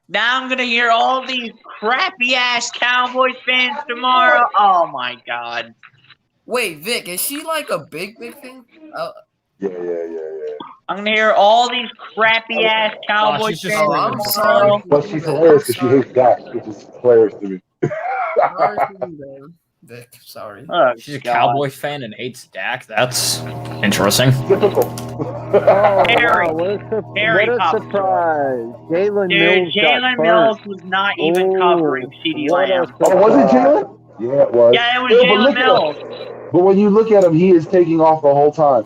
Now I'm going to hear all these crappy-ass Cowboys fans tomorrow. Oh, my God. Wait, Vic, is she like a big fan? Yeah. I'm going to hear all these crappy-ass Cowboys she's just fans screaming. I'm tomorrow. sorry. But she's hilarious because she hates Dak, which is hilarious to me. Sorry for you, man. Vic, sorry. Oh, She's a God. Cowboy fan and hates Dak. That's interesting. Typical. Oh, Very, wow, what very a tough. surprise. Jalen Dude, Mills got Jalen Mills burnt. was not even Oh, covering CD what a Lamb. Oh, was it Jalen? Yeah, it was. Yeah, it was Yeah, but Jalen look at Mills. him. But when you look at him, he is taking off the whole time.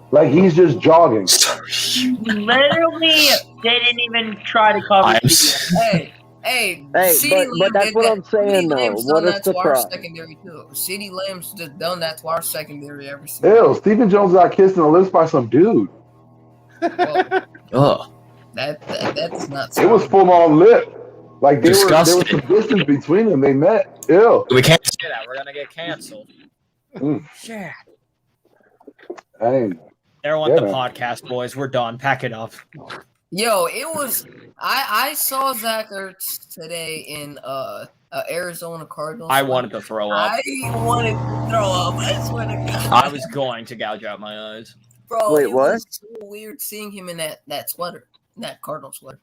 Like he's just jogging. He literally didn't even try to cover CD Lamb. Hey, Hey, CeeDee but that's did what that. I'm saying, CeeDee though. Lamb's What done a that to our surprise. secondary too. CeeDee Lamb's just done that to our secondary every single Ew, Stephen Jones got kissed in the lips by some dude. Well, Ugh. that's not. It was full on lip. Like there was Disgusting. some distance between them. They met. Ew. We can't say that. We're going to get canceled. Mm. Yeah. Hey, There went Yeah, the man. podcast, boys. We're done. Pack it up. Yo, it was. I saw Zach Ertz today in Arizona Cardinals. I wanted to throw up. I wanted to throw up. I swear to God. I was going to gouge out my eyes. Bro, Wait, it what? was so weird seeing him in that sweater, that Cardinal sweater.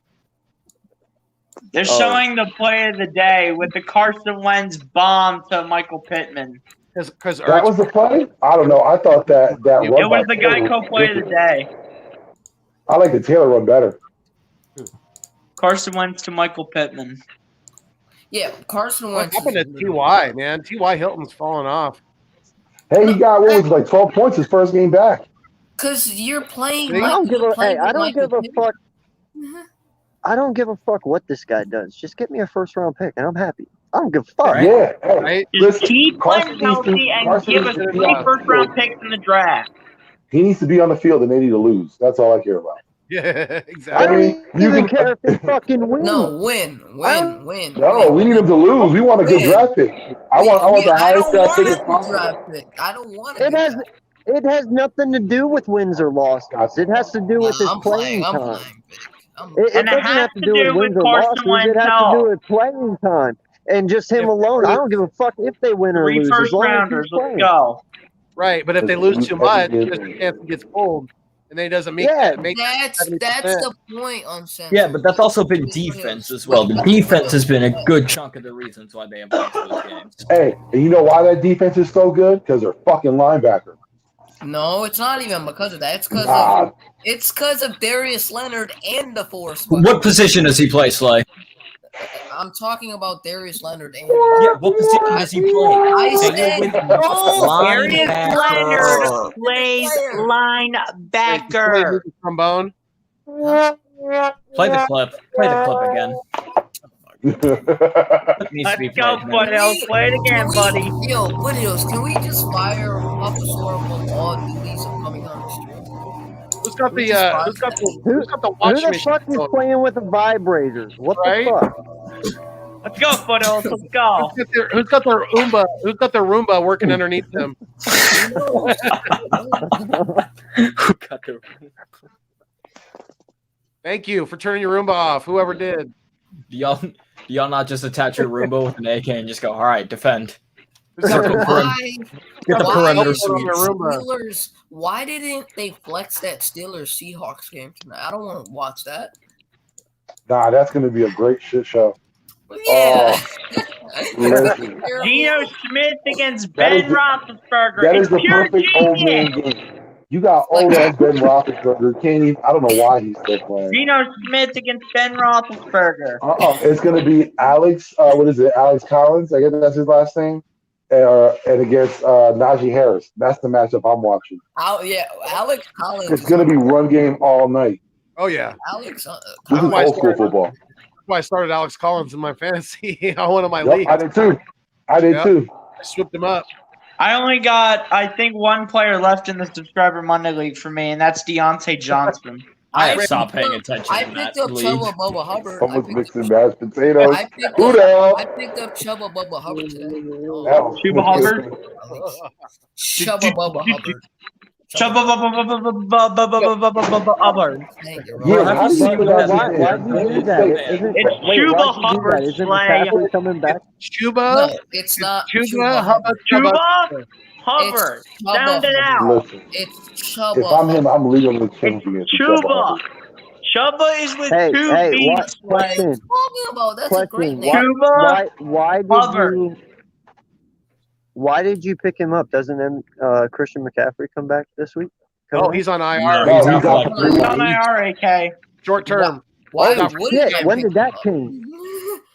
They're showing the play of the day with the Carson Wentz bomb to Michael Pittman. Because that was the play? I don't know. I thought that It run was by the Taylor Geico play of the day. I like the Taylor run better. Carson Wentz to Michael Pittman. Yeah, Carson what Wentz. happened to T.Y., man? T.Y. Hilton's falling off. Hey, he got what was it, like 12 points his first game back. Because you're playing. I don't give a playing I with don't Michael give a Pittman. fuck. I don't give a fuck what this guy does. Just get me a first round pick and I'm happy. I don't give a fuck. Right. Yeah. Hey, Right? Just listen, keep Carson Wentz needs to- healthy and Carson give needs us to be 3 on the first-round field. picks in the draft. He needs to be on the field and they need to lose. That's all I care about. Yeah, I exactly. don't mean, you even can- care if they fucking win. No, win. No, we need him to lose. We want a good draft pick. I want the highest draft pick as possible. Draft pick. I don't want it. It has nothing to do with wins or losses. It has to do with his I'm playing playing. I'm time. playing. Vic. It And it doesn't has have to to do do with with wins or Carson losses. Wentz It has to health. do with playing time. and just him alone. I don't give a fuck if they win or 3 lose. first As long as rounders. he's Let's playing. go. Right, but if they lose too much, there's a chance he gets pulled, and then he doesn't make Yeah, that. Make That's 70%. the point, Uncensored. Yeah, but that's also been defense as well. The defense has been a good chunk of the reasons why they have lost those games. Hey, and you know why that defense is so good? Because they're fucking linebacker. No, it's not even because of that. It's because of Darius Leonard and the force. What position does he play, Slay? I'm talking about Darius Leonard and Yeah, what position does he play? I Say said it with me. Darius Linebacker. Leonard plays linebacker. Trombone. Play the clip. Play the clip again. Let's go, Foothills. Play it again, buddy. Yo, Foothills, can we just fire Papa Sora from all duties of coming on the stream? Who's got the Who watch the mission fuck is going? playing with a vibrator? What Right? the fuck? Let's go, Foothills. Let's go. Who's got their Roomba? Who's got their Roomba working underneath them? Who got the Thank you for turning your Roomba off. Whoever did. Do y'all not just attach your Roomba with an AK and just go, all right, defend? Circle Why? Get the Why perimeter is sweeps. Steelers? Why didn't they flex that Steelers Seahawks game tonight? I don't want to watch that. Nah, that's going to be a great shit show. Yeah. Listen, Geno Smith against That Ben is the- Roethlisberger. that is It's the pure perfect old man genius. game. You got old ass Ben Roethlisberger. Can't even. I don't know why he's still playing. Geno Smith against Ben Roethlisberger. It's going to be Alex. What is it? Alex Collins. I guess that's his last name. And against Najee Harris. That's the matchup I'm watching. Yeah, Alex Collins. It's going to be run game all night. Oh yeah. Alex. This is old school football. That's why I started Alex Collins in my fantasy on one of my Yep, leagues. I did too. I did too. I swooped him up. I only got, I think, one player left in the Subscriber Monday League for me, and that's Deontay Johnson. I have stopped paying attention I in that picked up league. Chubba Bubba Hubbard. Someone's mixing mashed potatoes. I picked Who the hell? up Chubba Bubba Hubbard today. Chuba Hubbard. Chubba Bubba Hubbard. Chubba Hubbard. Thank you, Yeah, Rob. how do you do that? Why do you do that? Isn't, It's wait, Chuba why'd you do that? Hubbard, Isn't Slay. McCaffrey coming back? Chuba. No, it's not Chuba. Chuba Hubbard. It's Chubba Sound it out. Listen, It's Chubba. if I'm him, I'm legally changing it. to Chuba. Chuba is with Hey, two hey, B's. what? Question. Talking about that's a great Question. name. Chuba Hubbard. Why did you pick him up? Doesn't Christian McCaffrey come back this week? Oh, he's on IR. No, He's he's out out for for like 3 On weeks. IRAK. Short term. Why Oh, would shit. I When pick did that him up? change?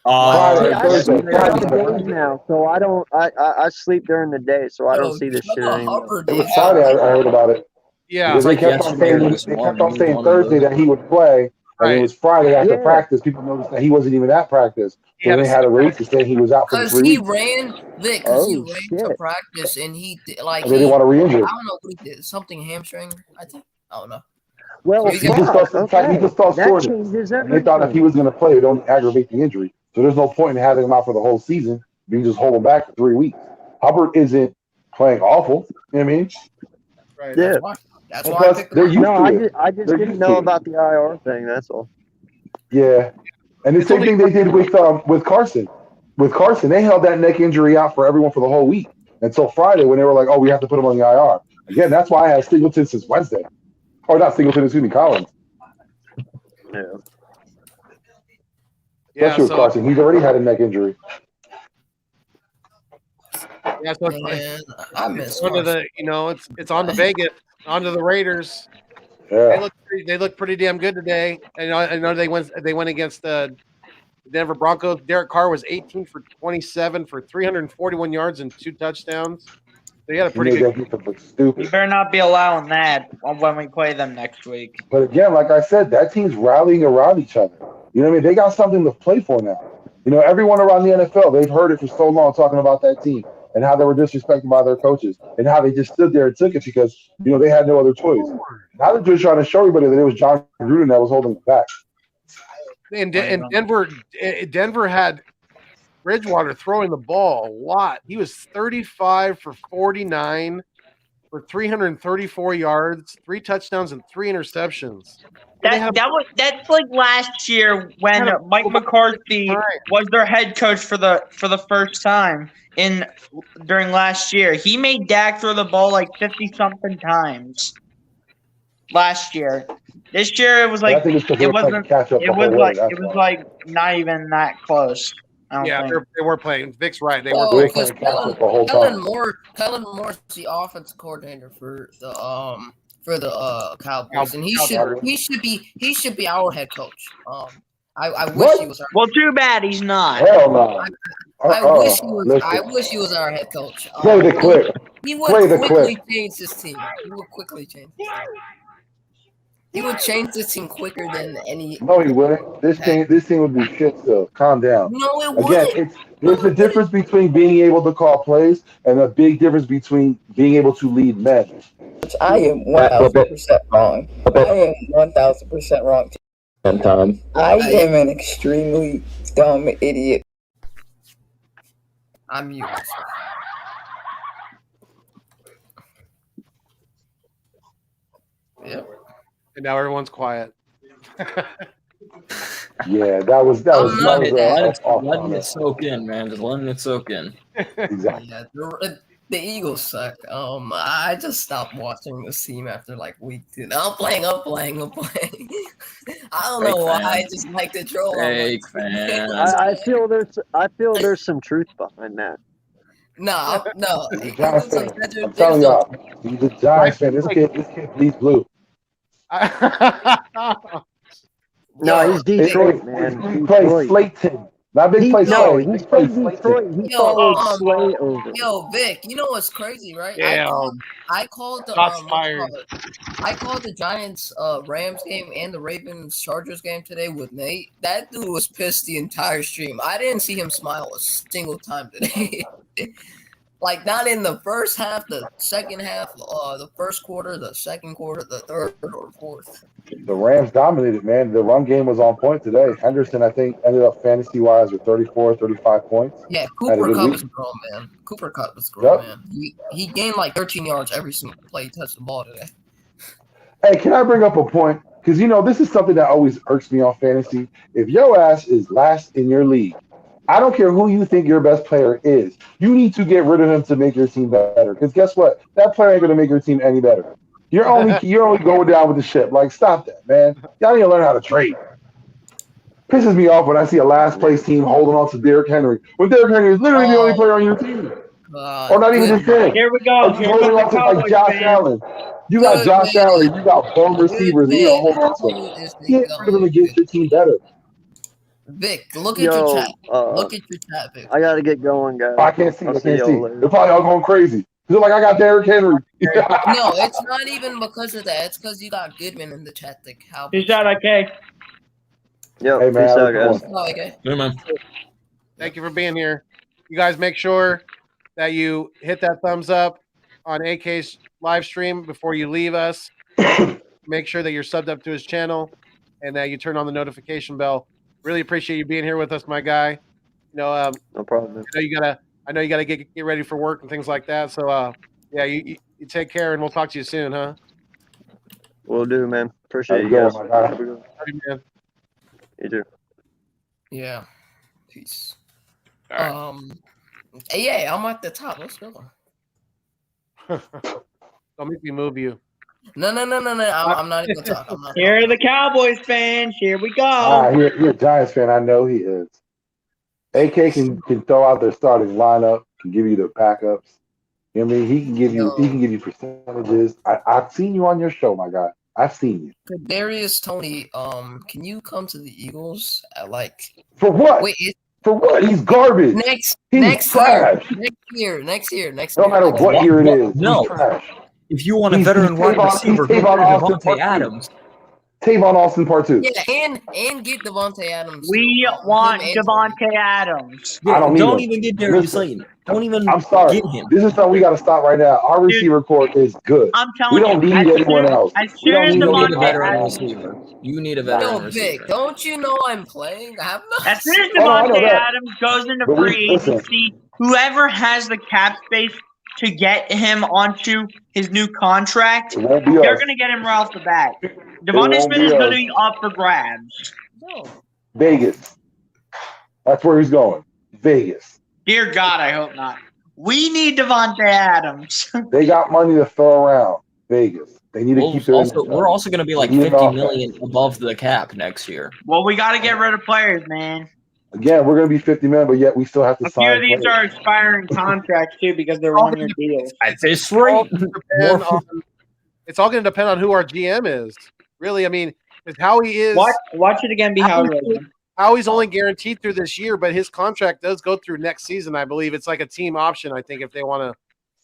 Friday, I Thursday, sleep during the Friday. days now, so I don't. I sleep during the day, so I Yo, don't see this shit Chubba anymore. Hubbard It was is Friday. I heard about it. Yeah. Because like they kept on yesterday or saying this morning, Thursday that he would play, and it Right. was Friday after Yeah. practice. People noticed that he wasn't even at practice. He So had they a had a race to say he was out for the Because 3 he weeks. ran, Vic, Oh, to shit. practice and he like And they didn't want to re-injure. I don't know what he did. Something hamstring, I think. I don't know. Well, He He just fuck, felt, he okay. just felt That soreness. changes And they thought if he everything. was going to play, it would only aggravate the injury. So there's no point in having him out for the whole season. You can just hold him back for 3 weeks. Hubbard isn't playing awful. You know what I mean? Right. Yeah. That's And why I plus, picked they're him up. used No, to I it. just They're didn't used know to it. about the IR thing. That's all. Yeah. And the It's same only- thing they did with Carson. With Carson, they held that neck injury out for everyone for the whole week until Friday when they were like, oh, we have to put him on the IR. Again, that's why I had Singleton since Wednesday. Or not Singleton, excuse me, Collins. Yeah. Yeah. Especially with So Carson. He's already had a neck injury. yeah. So Man, I miss one of Carson. it's on to Vegas, on to the Raiders. Yeah. They look pretty damn good today. I know they went against the Denver Broncos. Derek Carr was 18 for 27 for 341 yards and 2 touchdowns. They had a He pretty made good. that defense look We stupid. better not be allowing that when we play them next week. But again, like I said, that team's rallying around each other. You know what I mean? They got something to play for now. You know, everyone around the NFL, they've heard it for so long talking about that team and how they were disrespected by their coaches and how they just stood there and took it because, you know, they had no other choice. Now they're just trying to show everybody that it was John Gruden that was holding it back. And Denver had Bridgewater throwing the ball a lot. He was 35 for 49 for 334 yards, 3 touchdowns, and 3 interceptions. That's like last year when Mike McCarthy was their head coach for the first time during last year. He made Dak throw the ball like 50-something times last year. This year it was like it was like not even that close. I don't think. They were playing. Vic's right. They Oh, were because playing. Kellen Moore's the offensive coordinator for the Cowboys, and he should be our head coach. I wish he was. Well, too bad he's not. Hell no. I wish he was our head coach. Play the clip. He would quickly change his team. He would change this team quicker than any. No, he wouldn't. This team would be shit still. Calm down. No, it wouldn't. Again, there's a difference between being able to call plays and a big difference between being able to lead men. I am 1,000% wrong. I am 1,000% wrong. Time. I am an extremely dumb idiot. I'm you. Yep. And now everyone's quiet. Yeah, that was letting it soak in, man. Just letting it soak in. Exactly. Yeah, the Eagles suck. I just stopped watching this team after like week 2. I'm playing. I don't know why. I just like to troll. Fake fan. I feel there's some truth behind that. No. Giants fan. I'm telling y'all, he's a Giants fan. This kid bleeds blue. No, he's Detroit, man. He plays Slayton. Not big play Slay. He plays Detroit. He followed Slay over. Yo, Vic, you know what's crazy, right? Damn. I called the I called the Giants Rams game and the Ravens Chargers game today with Nate. That dude was pissed the entire stream. I didn't see him smile a single time today. Like, not in the first half, the second half, the first quarter, the second quarter, the third or fourth. The Rams dominated, man. The run game was on point today. Henderson, I think, ended up fantasy-wise with 34, 35 points. Yeah, Cooper Kupp was grown, man. Cooper Kupp was grown, man. He gained like 13 yards every single play he touched the ball today. Hey, can I bring up a point? Because, this is something that always irks me on fantasy. If your ass is last in your league, I don't care who you think your best player is. You need to get rid of him to make your team better. Because guess what? That player ain't going to make your team any better. You're only going down with the ship. Like, stop that, man. Y'all need to learn how to trade. Pisses me off when I see a last place team holding on to Derrick Henry. When Derrick Henry is literally the only player on your team. Or not even just him. Here we go. You're holding on to like Josh Allen. You got Josh Allen. You got bum receivers. You got hold on to him. You can't rid of him to get your team better. Vic, look at your chat. Look at your chat, Vic. I gotta get going, guys. I can't see. They're probably all going crazy. They're like, I got Derrick Henry. No, it's not even because of that. It's because you got Goodman in the chat. The Cowboys. Peace out, okay. Yo, hey, man, peace out, guys. Okay. Yeah, man. Thank you for being here. You guys make sure that you hit that thumbs up on AK's live stream before you leave us. Make sure that you're subbed up to his channel and that you turn on the notification bell. Really appreciate you being here with us, my guy. No problem. Man. I know you gotta get ready for work and things like that. So yeah, you take care and we'll talk to you soon, huh? Will do, man. Appreciate you guys. Love you, man. You too. Yeah. Peace. Yeah, I'm at the top. Let's go. Don't make me move you. No. I'm not even talking. Here are the Cowboys fans. Here we go. You're a Giants fan. I know he is. AK can throw out their starting lineup, can give you the backups. You know what I mean? He can give you percentages. I've seen you on your show, my guy. I've seen you. Darius Toney, can you come to the Eagles at for what? For what? He's garbage. Next trash. year. No matter what year it is. No. He's trash. If you want a veteran wide receiver, go Devontae Adams. Tavon Austin Part 2. Yeah, and get Devontae Adams. We want Devontae Adams. Yeah, don't even get Darius Slayton. Don't even I'm sorry. get him. This is something we got to stop right now. Our receiver corps is good. I'm telling you. We don't need anyone else. As soon as Devontae Adams receiver. You need a veteran receiver. Vic, don't you know I'm playing? As soon as Devontae Adams goes into free agency, whoever has the cap space to get him onto his new contract, It won't be they're us. going to get him right off the bat. Devontae won't Smith be is going us. to be up for grabs. Vegas. That's where he's going. Vegas. Dear God, I hope not. We need Devontae Adams. They got money to throw around. Vegas. They need to keep their We're also going to be like They need an 50 offense. million above the cap next year. Well, we got to get rid of players, man. Again, we're going to be 50 million, but yet we still have to A few sign of these players. are expiring contracts, too, because they're one-year deals. At this rate, It's all going to depend on who our GM is. Really, I mean, because Howie is. Watch it again be Howie Roseman. Howie's only guaranteed through this year, but his contract does go through next season. I believe it's like a team option. I think if they want to.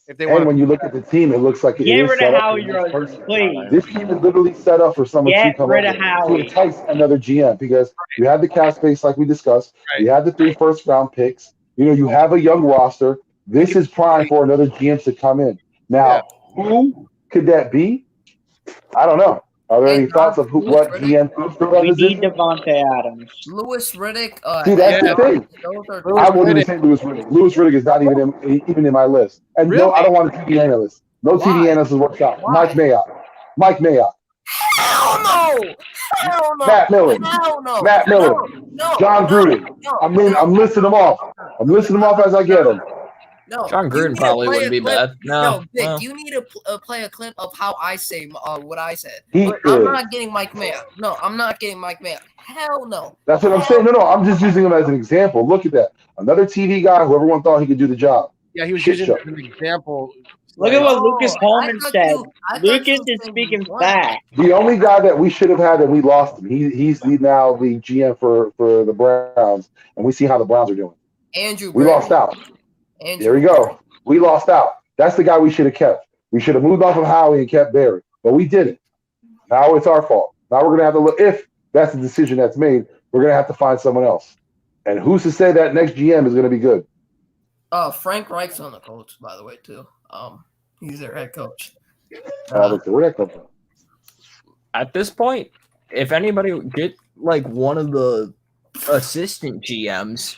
And when you look at the team, it looks like it Get is rid set of up Howie for this Roseman, person. please. This team is literally set up for someone to Get come rid up of to Howie. entice another GM because you have the cap space like we discussed. You have the 3 first-round picks. You have a young roster. This is prime for another GM to come in. Now, who could that be? I don't know. Are there any thoughts of what GM could fill that We position? need Devontae Adams. Lewis Riddick. See, that's the thing. Those I wouldn't even say Lewis Riddick. Lewis Riddick is not even in my list. And no, I don't want a TV analyst. No TV analyst has worked out. Mike Mayock. Hell no! Hell no! Matt Miller. Hell no! Matt Miller. No! John Gruden. I'm listing them off. I'm listing them off as I get them. No, John Gruden probably wouldn't be bad. No, Vic, well. you need to play a clip of how I say what I said. He But I'm is. not getting Mike Mayock. No, I'm not getting Mike Mayock. Hell no. That's what I'm saying. No, I'm just using him as an example. Look at that. Another TV guy who everyone thought he could do the job. Yeah, he was Shit using show. it as an example. Look at what Lucas I Holman thought said. I thought Lucas you is were saying speaking he won. facts. The only guy that we should have had and we lost him. He's now the GM for the Browns, and we see how the Browns are doing. Andrew We Berry. lost out. Andrew There we go. We lost out. That's the guy we should have kept. We should have moved off of Howie and kept Barry, but we didn't. Now it's our fault. Now we're going to have to look. If that's the decision that's made, we're going to have to find someone else. And who's to say that next GM is going to be good? Frank Reich's on the coach, by the way, too. He's their head coach. Where'd that come from? At this point, if anybody get like one of the assistant GMs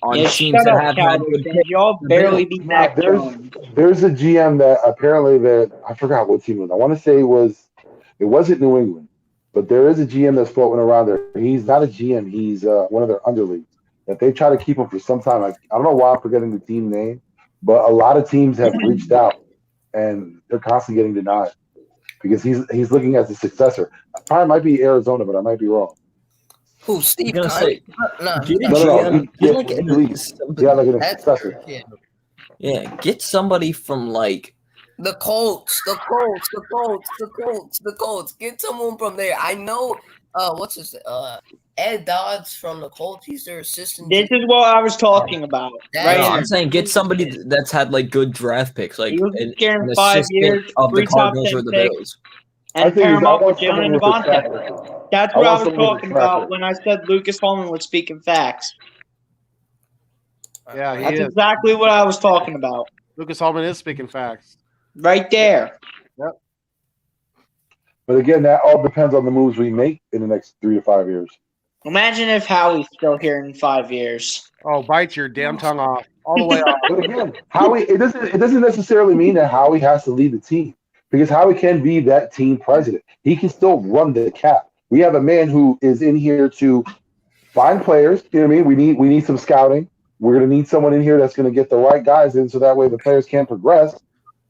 on Yeah, teams shut that up, have had Cowboys good fans. Y'all barely beat Mac Jones. There's a GM that apparently that I forgot what team it was. I want to say it wasn't New England, but there is a GM that's floating around there. He's not a GM. He's one of their underleagues. That they try to keep him for some time. I don't know why I'm forgetting the team name, but a lot of teams have reached out and they're constantly getting denied because he's looking as a successor. Probably might be Arizona, but I might be wrong. Who, Steve I'm gonna say, No. get a No, GM, get like like a That's successor. yeah. yeah, get somebody from like The Colts. Get someone from there. I know. What's his? Ed Dodds from the Colts. He's their assistant. This is what I was talking about. Right no, here. I'm saying get somebody that's had like good draft picks, like He was an scaring 5 assistant years, of the 3 top Cardinals 10 or the picks. Bills. And pair him up with Jalen and someone with a track Devontae. record. That's I what I want was someone with a talking track about record. when I said Lucas Holman was speaking facts. Yeah, he That's is. exactly what I was talking about. Lucas Holman is speaking facts. Right there. But again, that all depends on the moves we make in the next 3 to 5 years. Imagine if Howie's still here in 5 years. Oh, bite your damn tongue off. All the way off. But again, Howie, it doesn't necessarily mean that Howie has to lead the team because Howie can be that team president. He can still run the cap. We have a man who is in here to find players. You know what I mean? We need some scouting. We're going to need someone in here that's going to get the right guys in so that way the players can progress.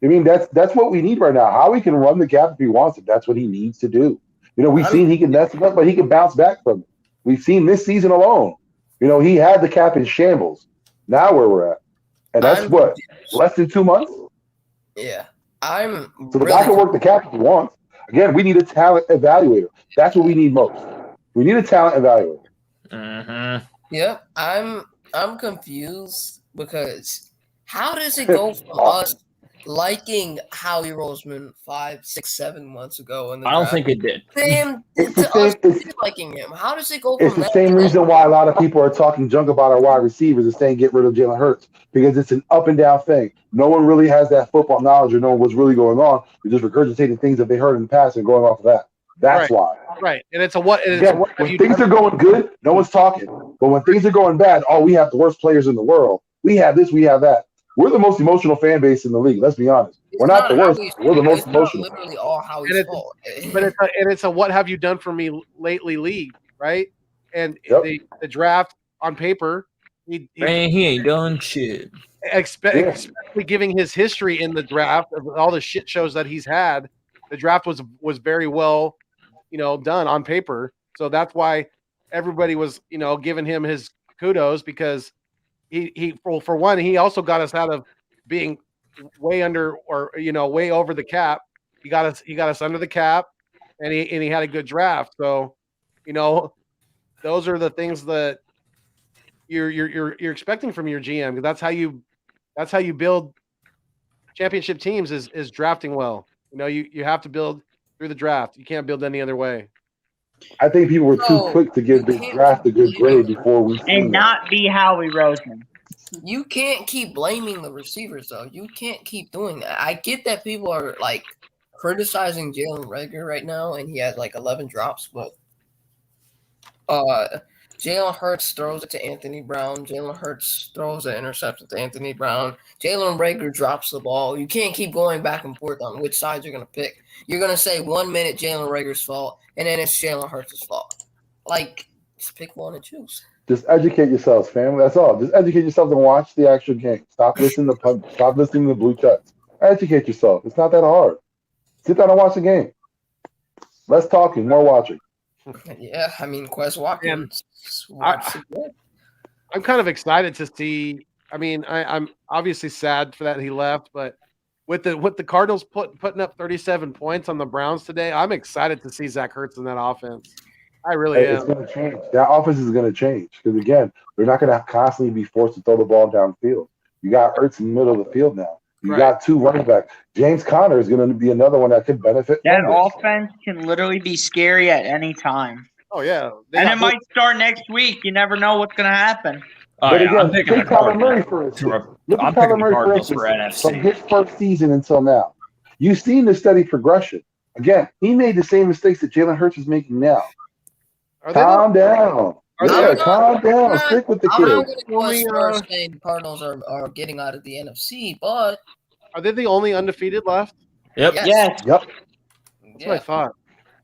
I mean, that's what we need right now. Howie can run the cap if he wants it. That's what he needs to do. You know, we've seen he can mess it up, but he can bounce back from it. We've seen this season alone. You know, he had the cap in shambles. Now where we're at. And that's what? Less than 2 months? Yeah. So the guy can work the cap if he wants. Again, we need a talent evaluator. That's what we need most. We need a talent evaluator. Mm-hmm. Yep. I'm confused because how does it go from us liking Howie Roseman 5, 6, 7 months ago? In the I don't draft, think it did. Him to us liking him. How does it go from It's the that same to reason why a lot of people are talking junk about our wide receivers and saying get rid of Jalen Hurts because it's an up and down thing. No one really has that football knowledge or know what's really going on. They're just regurgitating things that they heard in the past and going off of that. That's why. Right. And it's a what? And it's Again, a what have when you things done? are going good, no one's talking. But when things are going bad, oh, we have the worst players in the world. We have this, we have that. We're the most emotional fan base in the league. Let's be honest. We're not the worst. Howie's We're the fault. most It's not emotional. literally all Howie's And fault. it's a what have you done for me lately league, right? And Yep. the draft on paper, Man, he ain't done shit. especially giving his history in the draft of all the shit shows that he's had. The draft was very well, done on paper. So that's why everybody was, giving him his kudos, because he for one, he also got us out of being way under or way over the cap. He got us under the cap, and he had a good draft. So, those are the things that you're expecting from your GM, because that's how you build championship teams is drafting well. You have to build through the draft. You can't build any other way. I think people were too quick to give this draft a good grade before we and not be Howie Roseman. You can't keep blaming the receivers, though. You can't keep doing that. I get that people are like criticizing Jalen Reagor right now, and he has like 11 drops, but Jalen Hurts throws it to Anthony Brown. Jalen Hurts throws an interception to Anthony Brown. Jalen Reagor drops the ball. You can't keep going back and forth on which side you're going to pick. You're going to say 1 minute Jalen Reagor's fault, and then it's Jalen Hurts' fault. Like, just pick one and choose. Just educate yourselves, fam. That's all. Just educate yourselves and watch the actual game. Stop listening to the blue chucks. Educate yourself. It's not that hard. Sit down and watch the game. Less talking, more watching. Yeah, I mean, Quez Watkins. I'm kind of excited to see. I mean, I'm obviously sad for that he left, but with the Cardinals putting up 37 points on the Browns today, I'm excited to see Zach Ertz in that offense. I really am. It's going to change. That offense is going to change because, again, they're not going to constantly be forced to throw the ball downfield. You got Ertz in the middle of the field now. You got two running backs. James Conner is going to be another one that could benefit. That offense can literally be scary at any time. Oh, yeah. And it might start next week. You never know what's going to happen. But again, take Kyler Murray for instance. Look at Kyler Murray for instance, from his first season until now. You've seen the steady progression. Again, he made the same mistakes that Jalen Hurts is making now. Calm down. Calm down. Stick with the kid. I'm not going to go as far as saying the Cardinals are getting out of the NFC, but are they the only undefeated left? Yep. Yes. Yep. That's what I thought.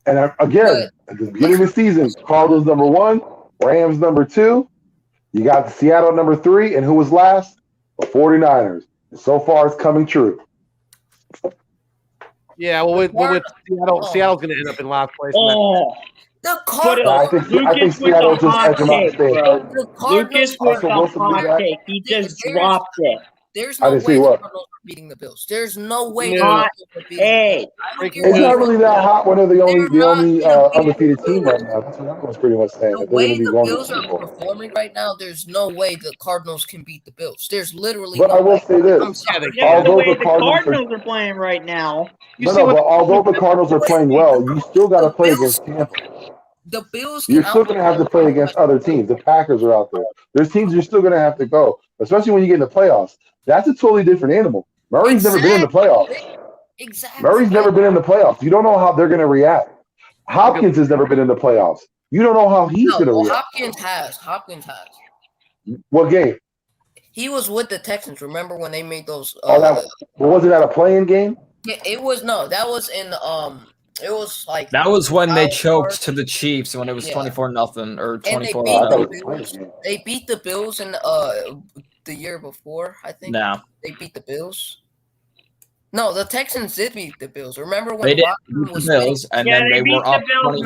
And again, at the beginning of the season, Cardinals number 1, Rams number 2. You got the Seattle number 3, and who was last? The 49ers. And so far, it's coming true. Yeah, well, with Seattle's going to end up in last place. The Cardinals. I think Seattle just edged them out to stay. Lucas with the hot take. He just dropped it. There's no way the Cardinals are beating the Bills. There's no way the Cardinals are beating the Bills. It's not really that hot when they're the only undefeated team right now. That's what I was pretty much saying. The way the Bills are performing right now, there's no way the Cardinals can beat the Bills. There's literally But no I will way. say this. The way the Cardinals are playing right now. But although the Cardinals are playing well, you still got to play against Tampa. The Bills. You're still going to have to play against other teams. The Packers are out there. There's teams you're still going to have to go, especially when you get in the playoffs. That's a totally different animal. Murray's never been in the playoffs. Exactly. Murray's never been in the playoffs. You don't know how they're going to react. Hopkins has never been in the playoffs. You don't know how he's going to react. Hopkins has. What game? He was with the Texans. Remember when they made those? Was it at a playing game? Yeah, it was. No, that was in It was like that was when they choked to the Chiefs when it was 24-0 or 24-0. They beat the Bills in the year before, I think. No, they beat the Bills. No, the Texans did beat the Bills. Remember when they did beat the Bills, and then they beat were up the Bills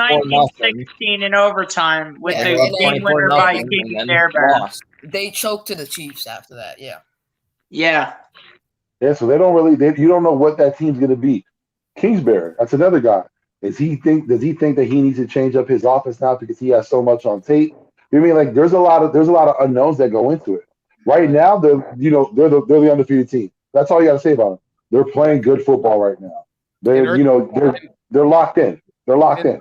19-16 in overtime with the game winner by Kiki Fairbairn. They choked to the Chiefs after that. Yeah. Yeah. Yeah. So they don't really. You don't know what that team's going to be. Kingsbury, that's another guy. Does he think that he needs to change up his offense now because he has so much on tape? I mean, like there's a lot of unknowns that go into it. Right now, they're the undefeated team. That's all you got to say about them. They're playing good football right now. They're locked in. They're locked in.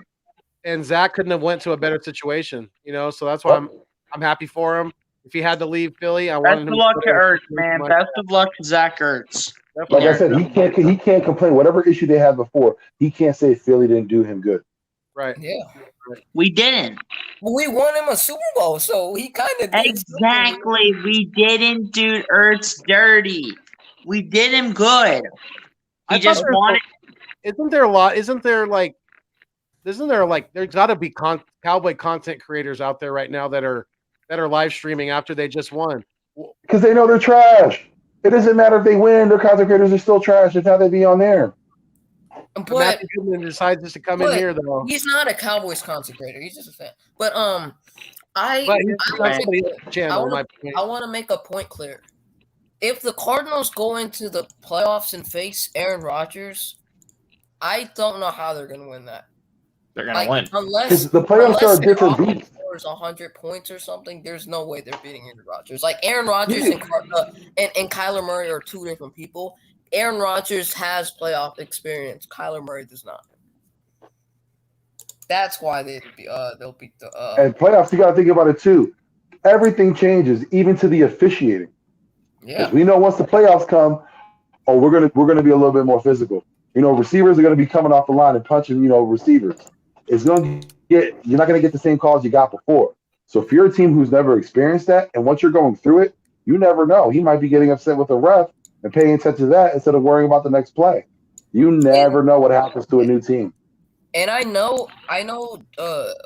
And Zach couldn't have went to a better situation, So that's why I'm happy for him. If he had to leave Philly, I want him. Best of luck to Ertz, man. Best of luck to Zach Ertz. Like I said, he can't complain. Whatever issue they had before, he can't say Philly didn't do him good. Right. Yeah. We didn't. We won him a Super Bowl, so he kind of did. Exactly. We didn't do Ertz dirty. We did him good. He just wanted. Isn't there a lot? Isn't there like there's got to be Cowboy content creators out there right now that are live streaming after they just won because they know they're trash. It doesn't matter if they win; their content creators are still trash. It's how they be on there. But Matthew Goodman decides just to come in here though. He's not a Cowboys content creator. He's just a fan. But I want to make a point clear. If the Cardinals go into the playoffs and face Aaron Rodgers, I don't know how they're going to win that. They're going to win. Unless the playoffs are a different beast. Scores 100 points or something, there's no way they're beating Aaron Rodgers. Like Aaron Rodgers and Kyler Murray are two different people. Aaron Rodgers has playoff experience. Kyler Murray does not. That's why they'll beat the. And playoffs, you got to think about it too. Everything changes, even to the officiating. Yeah. We know once the playoffs come, we're gonna be a little bit more physical. Receivers are gonna be coming off the line and punching. Receivers. You're not gonna get the same calls you got before. So if you're a team who's never experienced that, and once you're going through it, you never know. He might be getting upset with the ref and paying attention to that instead of worrying about the next play. You never know what happens to a new team. And I know,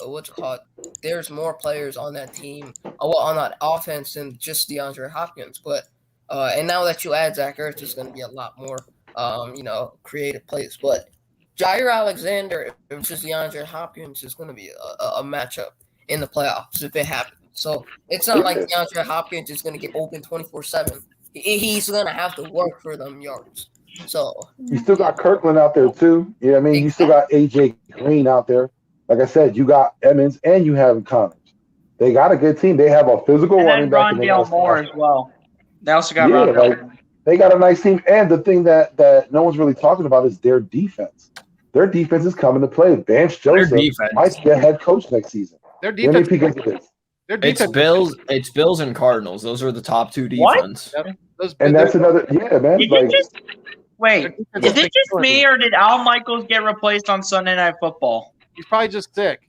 what's it called? There's more players on that team, on that offense than just DeAndre Hopkins. But and now that you add Zach Ertz, there's going to be a lot more, creative plays. But Jair Alexander versus DeAndre Hopkins is going to be a matchup in the playoffs if it happens. So it's not like DeAndre Hopkins is going to get open 24/7. He's going to have to work for them yards. So you still got Kirkland out there too. You know what I mean? You still got AJ Green out there. Like I said, you got Emmons and you have Connors. They got a good team. They have a physical running back. Rondale Moore as well. They also got Rondale. They got a nice team. And the thing that no one's really talking about is their defense. Their defense is coming to play. Vance Joseph might be a head coach next season. Their defense. It's Bills and Cardinals. Those are the top two defense. And that's another. Yeah, man. Wait, is it just me or did Al Michaels get replaced on Sunday Night Football? He's probably just sick.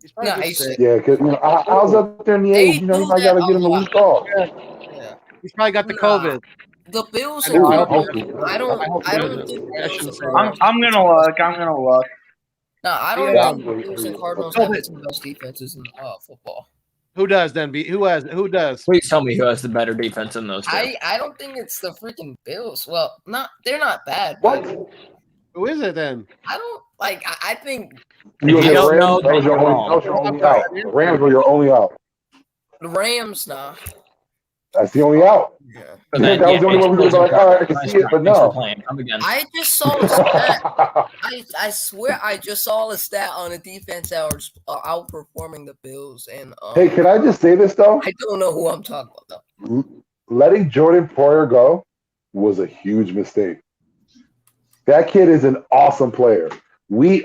He's sick. Yeah, because I was up there in the age. He might got to get him a week off. Yeah. He's probably got the COVID. The Bills and Cardinals. I don't think. I'm gonna look. No, I don't think the Bills and Cardinals have the best defenses in football. Who does then? Who does? Please tell me who has the better defense in those two. I don't think it's the freaking Bills. Well, they're not bad. What? Who is it then? I don't like. I think you don't know. That was your only out. The Rams were your only out. The Rams, nah. That's the only out. Yeah. That was the only one we were like, all right, I can see it, but no. I just saw a stat. I swear I just saw a stat on a defense that was outperforming the Bills. And hey, can I just say this though? I don't know who I'm talking about though. Letting Jordan Poyer go was a huge mistake. That kid is an awesome player. We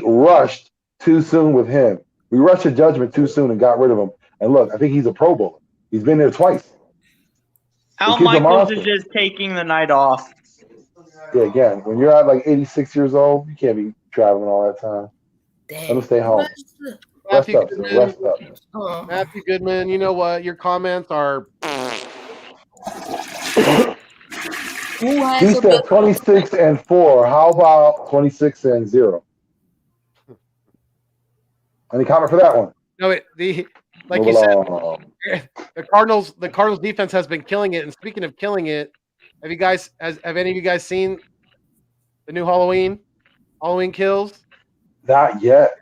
rushed too soon with him. We rushed to judgment too soon and got rid of him. And look, I think he's a Pro Bowler. He's been there twice. Al Michaels is just taking the night off. Yeah, again, when you're at like 86 years old, you can't be traveling all that time. Let him stay home. Rest up. Matthew Goodman, you know what? Your comments are. He said 26-4. How about 26-0? Any comment for that one? No, like you said, the Cardinals defense has been killing it. And speaking of killing it, have any of you guys seen the new Halloween Kills? Not yet.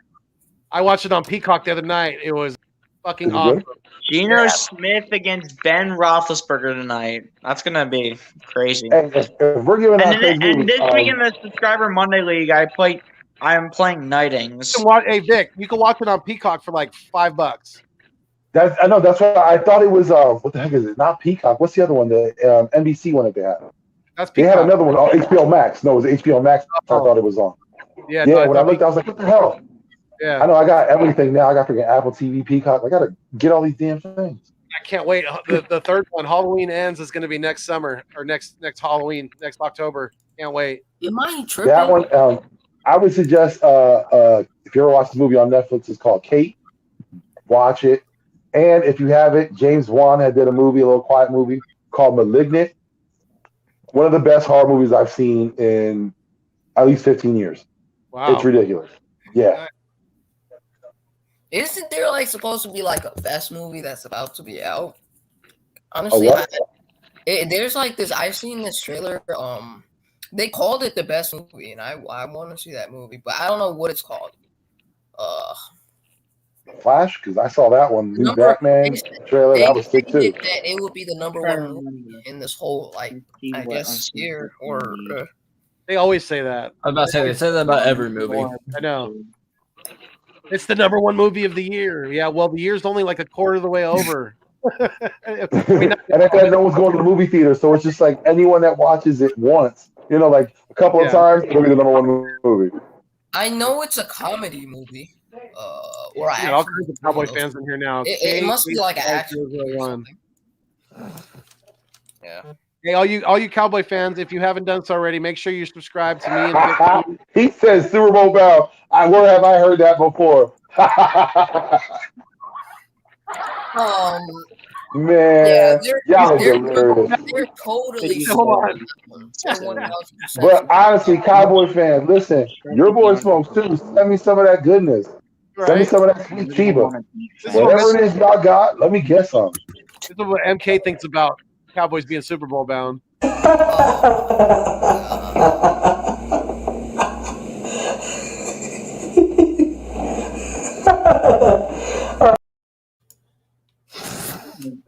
I watched it on Peacock the other night. It was fucking awesome. Geno Smith against Ben Roethlisberger tonight. That's gonna be crazy. Hey, if we're giving and this week in the Subscriber Monday League, I am playing Nightings. Hey Vic, you can watch it on Peacock for like $5. I know. That's why I thought it was. What the heck is it? Not Peacock. What's the other one? The NBC one that they had. That's Peacock. They had another one. Oh, HBO Max. No, it was HBO Max. I thought it was on. Yeah. When I looked, I was like, "What the hell?" Yeah. I know. I got everything now. I got freaking Apple TV, Peacock. I got to get all these damn things. I can't wait. The third one, Halloween Ends, is going to be next summer or next Halloween, next October. Can't wait. Am I tripping? That one. I would suggest if you ever watched the movie on Netflix, it's called Kate. Watch it. And if you have it, James Wan did a movie, a little quiet movie called Malignant. one of the best horror movies I've seen in at least 15 years. Wow. It's ridiculous. Yeah. Isn't there like supposed to be like a best movie that's about to be out? A Honestly, what? there's like this. I've seen this trailer. They called it the best movie, and I want to see that movie, but I don't know what it's called. Flash, because I saw that one. New Batman trailer. That was sick too. That it would be the number one movie in this whole I guess year or. They always say that. I was about to say they say that about every movie. I know. It's the number one movie of the year. Yeah, well, the year's only like a quarter of the way over. And I said no one's going to the movie theater, so it's just like anyone that watches it once, like a couple of times, it'll be the number one movie. I know it's a comedy movie. Or all kinds of Cowboy fans in here now. It must be like an action one. Yeah. Hey, all you Cowboy fans, if you haven't done so already, make sure you subscribe to me. And he says Super Bowl bound. Where have I heard that before? Man, they're totally. But honestly, Cowboy fans, listen, your boy smokes too. Send me some of that goodness. Right. Send me some of that sweet Chiba. Whatever it is y'all got, let me get some. This is what MK thinks about Cowboys being Super Bowl bound.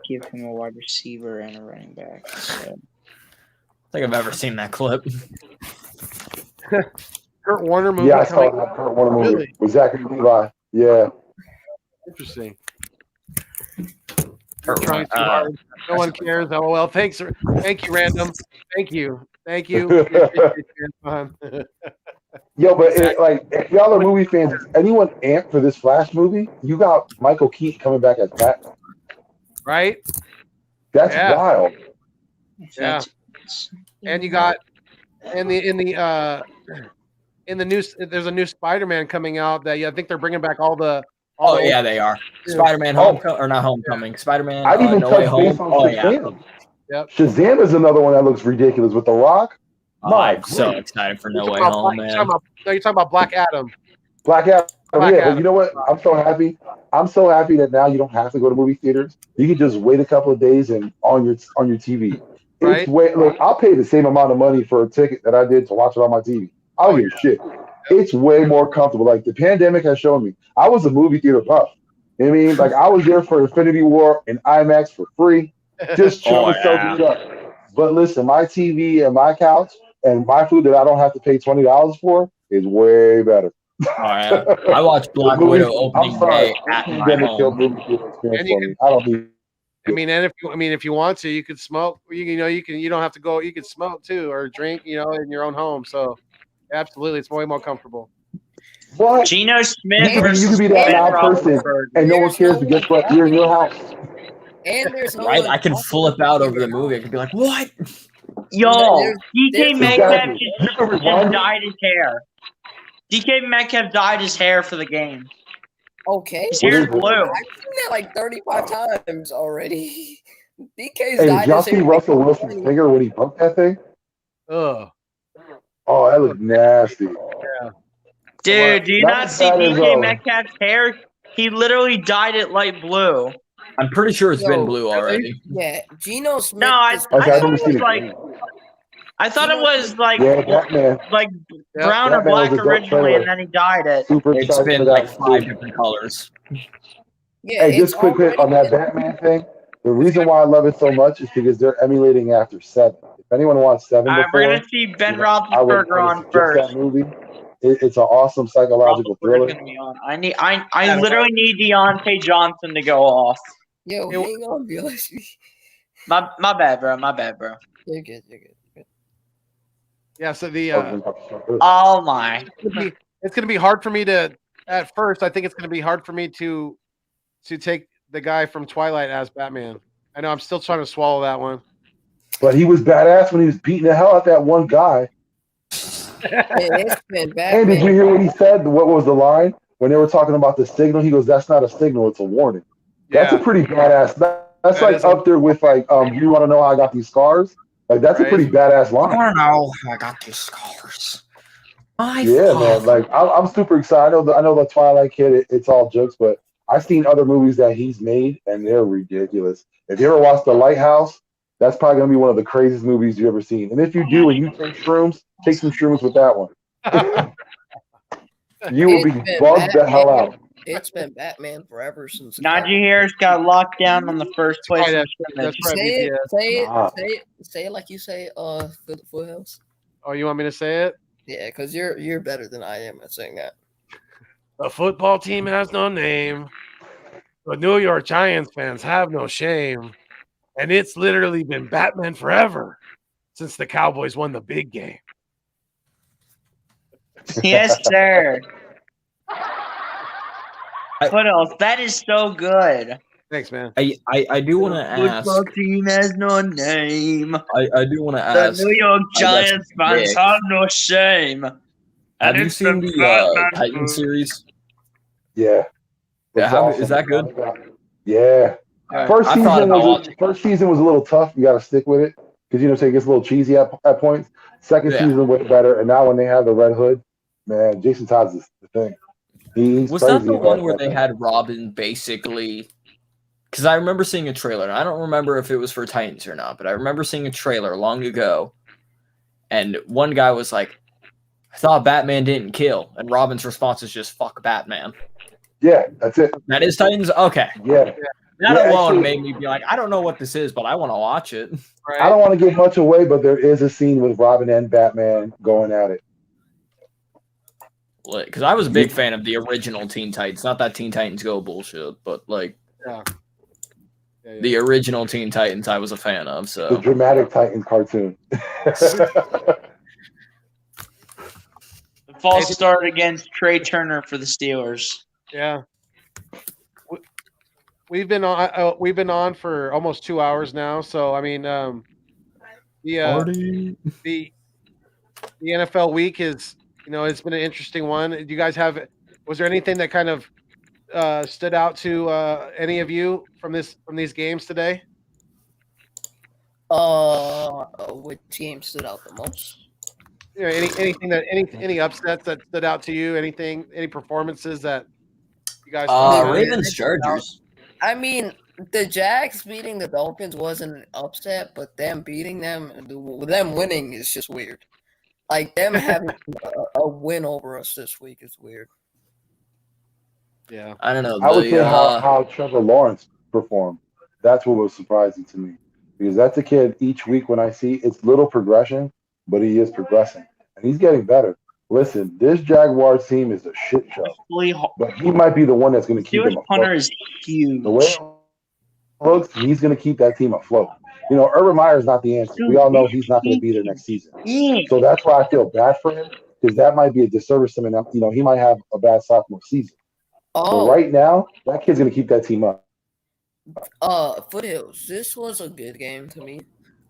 Give him a wide receiver and a running back. So. I think I've ever seen that clip. Kurt Warner movie. Yeah, I saw that Kurt Warner movie really? With Zachary Levi. Yeah. Interesting. Trying too hard. No one cares. Oh well. Thank you, Random. Thank you. Yo, but if y'all are movie fans, is anyone amped for this Flash movie? You got Michael Keaton coming back as Batman. Right? That's wild. Yeah. And you got in the news. There's a new Spider-Man coming out that I think they're bringing back all the. Yeah, they are. Spider-Man or not Homecoming. Spider-Man. I'd even No Way touch base Home. on Shazam. Yep. Shazam is another one that looks ridiculous with The Rock. I'm so excited for No Way Home, man. You're talking about Black Adam. Black Adam. But you know what? I'm so happy. I'm so happy that now you don't have to go to movie theaters. You can just wait a couple of days and on your TV. Right. Look, I'll pay the same amount of money for a ticket that I did to watch it on my TV. I don't give a shit. It's way more comfortable. Like the pandemic has shown me. I was a movie theater buff. I mean, like I was there for Infinity War and IMAX for free. Just trying to soak it up. But listen, my TV and my couch and my food that I don't have to pay $20 for is way better. I watched Black Widow opening day at my home. If you want to, you could smoke. You don't have to go. You could smoke too, or drink. In your own home. So, absolutely, it's way more comfortable. What? Geno Smith. You can be that loud person, and no one cares. But guess what? You're in your house. And there's right. I can flip out over the movie. I can be like, "What? Yo, DK Metcalf just dyed his hair. DK Metcalf dyed his hair for the game. Okay. His hair's blue. I've seen that like 35 times already. DK's Hey, dyed did y'all his see hair. Russell Wilson's finger when he broke that thing? Ugh. Oh, that looked nasty. Yeah. Dude, do you not see DK Metcalf's hair? He literally dyed it light blue. I'm pretty sure it's been blue already. Yeah, Geno Smith. No, I thought it was like brown or black originally, and then he dyed it. It's been like 5 different colors. Yeah, hey, just quick on that Batman thing. The reason why I love it so much is because they're emulating after 7. If anyone wants 7 before, we're gonna see Ben Roethlisberger on first. That movie. It's an awesome psychological thriller. I literally need Deontay Johnson to go off. Yo, hang on, Bill. My bad, bro. You're good. Yeah, so oh my. It's gonna be hard for me to at first. I think it's gonna be hard for me to take the guy from Twilight as Batman. I know I'm still trying to swallow that one. But he was badass when he was beating the hell out that one guy. And did you hear what he said? What was the line when they were talking about the signal? He goes, "That's not a signal; it's a warning." That's a pretty badass. That's like up there with like, you want to know how I got these scars? Like that's a pretty badass line. I don't know. I got these scholars. Man. Like I'm super excited. I know the Twilight Kid. It's all jokes, but I've seen other movies that he's made, and they're ridiculous. If you ever watched The Lighthouse, that's probably gonna be one of the craziest movies you've ever seen. And if you do, and you take shrooms, take some shrooms with that one. You will be bugged the hell out. It's been Batman forever since. Najee Harris got locked down on the first place. Say it like you say. Foothills. Oh, you want me to say it? Yeah, because you're better than I am at saying that. The football team has no name. The New York Giants fans have no shame. And it's literally been Batman forever since the Cowboys won the big game. Yes, sir. Foothills, that is so good. Thanks, man. I do want to ask. Football team has no name. I do want to ask. The New York Giants fans have no shame. Have you seen the Titan series? Yeah. Is that good? Yeah. First season was a little tough. You got to stick with it because so it gets a little cheesy at points. Second season way better, and now when they have the Red Hood, man, Jason Todd's the thing. Was that the one where they had Robin basically? Because I remember seeing a trailer. I don't remember if it was for Titans or not, but I remember seeing a trailer long ago, and one guy was like, "I thought Batman didn't kill," and Robin's response is just "fuck Batman." Yeah, that's it. That is Titans. Okay. Yeah. That alone made me be like, I don't know what this is, but I want to watch it. Right? I don't want to give much away, but there is a scene with Robin and Batman going at it. Because I was a big fan of the original Teen Titans. Not that Teen Titans Go bullshit, but the original Teen Titans I was a fan of. So the dramatic Titans cartoon. The false start against Trey Turner for the Steelers. Yeah. We've been on for almost 2 hours now, so I mean, the NFL week is, it's been an interesting one. Do you guys was there anything that kind of stood out to any of you from these games today? Which game stood out the most? Any upsets that stood out to you? Any performances that you guys? Ravens Chargers. I mean, the Jags beating the Dolphins wasn't an upset, but them beating them winning is just weird. Like, them having a win over us this week is weird. Yeah. I don't know. I would say how Trevor Lawrence performed. That's what was surprising to me. Because that's a kid each week when I see it's little progression, but he is progressing. And he's getting better. Listen, this Jaguars team is a shit show. But he might be the one that's going to keep them afloat. Hunter is huge. The way it looks, he's going to keep that team afloat. Urban Meyer's not the answer. We all know he's not going to be there next season. So that's why I feel bad for him, because that might be a disservice to him. He might have a bad sophomore season. But right now, that kid's going to keep that team up. Foothills, this was a good game to me.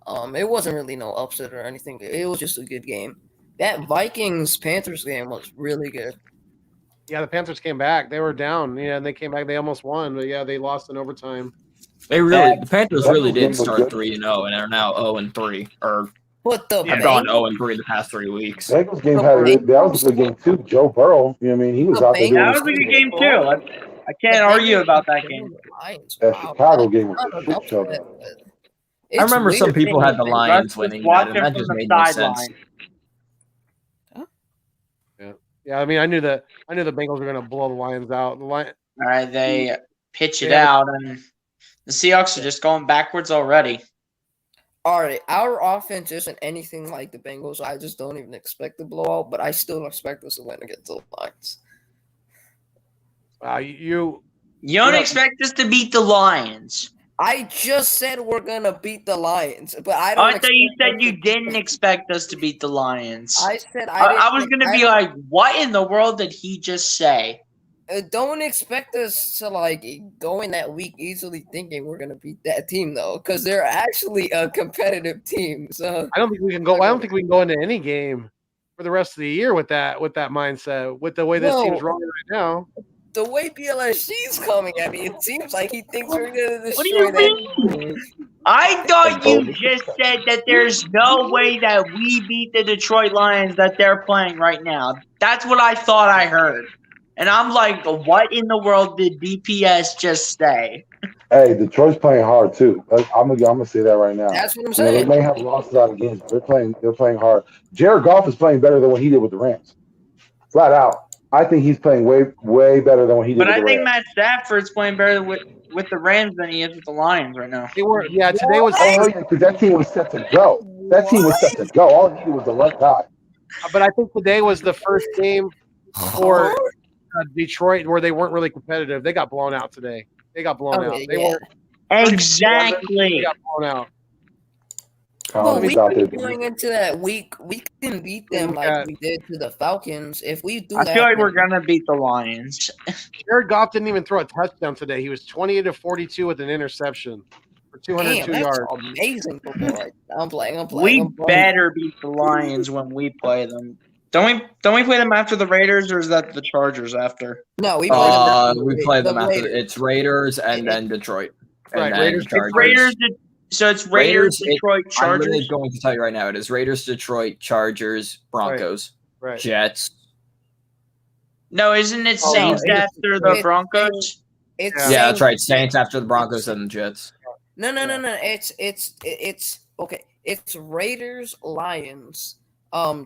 It wasn't really no upset or anything. It was just a good game. That Vikings-Panthers game was really good. Yeah, the Panthers came back. They were down. Yeah, and they came back. They almost won, but yeah, they lost in overtime. The Panthers really did start 3-0 and are now 0-3. Have gone 0-3 the past 3 weeks. Bengals game that was a good game too. Joe Burrow, he was out there. That was a good game too. I can't argue about that game. That Chicago game was a shit show. I remember some people had the Lions winning that, and that just made no sense. Yeah, I mean, I knew the Bengals were going to blow the Lions out. All right, they pitch it out, and the Seahawks are just going backwards already. All right, our offense isn't anything like the Bengals. I just don't even expect the blowout, but I still expect us to win against the Lions. You don't expect us to beat the Lions. I just said we're gonna beat the Lions, but I don't. I thought you said you didn't expect us to beat the Lions. I said I was gonna be like, what in the world did he just say? Don't expect us to go in that week easily thinking we're gonna beat that team though, because they're actually a competitive team. So I don't think we can go. I don't think we can go into any game for the rest of the year with that mindset. With the way this team's rolling right now. the way BLSG's coming at me, it seems like he thinks we're gonna What do destroy you that. mean? I thought you just said that there's no way that we beat the Detroit Lions that they're playing right now. That's what I thought I heard. And I'm like, what in the world did BPS just say? Hey, Detroit's playing hard too. I'm gonna say that right now. That's what I'm You know, they saying. may have losses out of games, but they're playing hard. Jared Goff is playing better than what he did with the Rams. Flat out. I think he's playing way better than what he did But with I the think Rams. Matt Stafford's playing better with the Rams than he is with the Lions right now. They were, yeah. Today was, Oh yeah, because that team was set to go. That team was set to go. All it needed was the right guy. but I think today was the first game for Detroit where they weren't really competitive. They got blown out today. They got blown out. They weren't Exactly. They got blown out. Well, we out there, going into that week, we can beat them like we did to the Falcons. If we do I that, feel like we're gonna beat the Lions. Jared Goff didn't even throw a touchdown today. He was 20-42 with an interception for 202 that's yards. amazing football. Right? I'm playing. We better beat the Lions when we play them. Don't we play them after the Raiders, or is that the Chargers after? No, we play them after. It's Raiders and then Detroit. And Right, then Raiders. Chargers. So it's Raiders, Detroit, I'm Chargers. literally going to tell you right now. It is Raiders, Detroit, Chargers, Broncos, Right. Jets. No, isn't it Saints after the Broncos? It's Yeah, that's right. Saints after the Broncos and the Jets. No. It's okay. It's Raiders, Lions,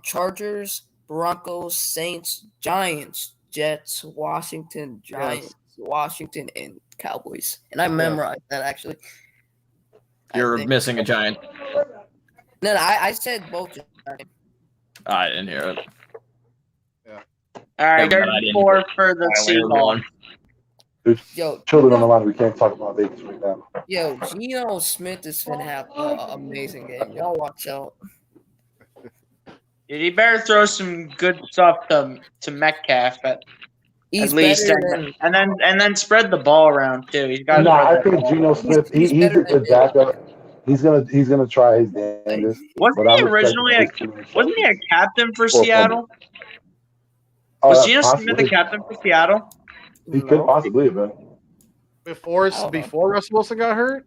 Chargers, Broncos, Saints, Giants, Jets, Washington, Giants, Washington, and Cowboys. And I memorized that actually. You're missing a Giant. No, I said both. I didn't hear it. All right, there's 4 for the Seahawks. There's children on the line. We can't talk about Vegas right now. Yo, Geno Smith is gonna have an amazing game. Y'all watch out. Dude, he better throw some good stuff to Metcalf at least, and then spread the ball around too. He's got. No, I think Geno Smith. He's a good backup. He's gonna try his damnedest. Wasn't he originally a captain for Seattle? Was Geno Smith the captain for Seattle? He could possibly have been. Before Russell Wilson got hurt?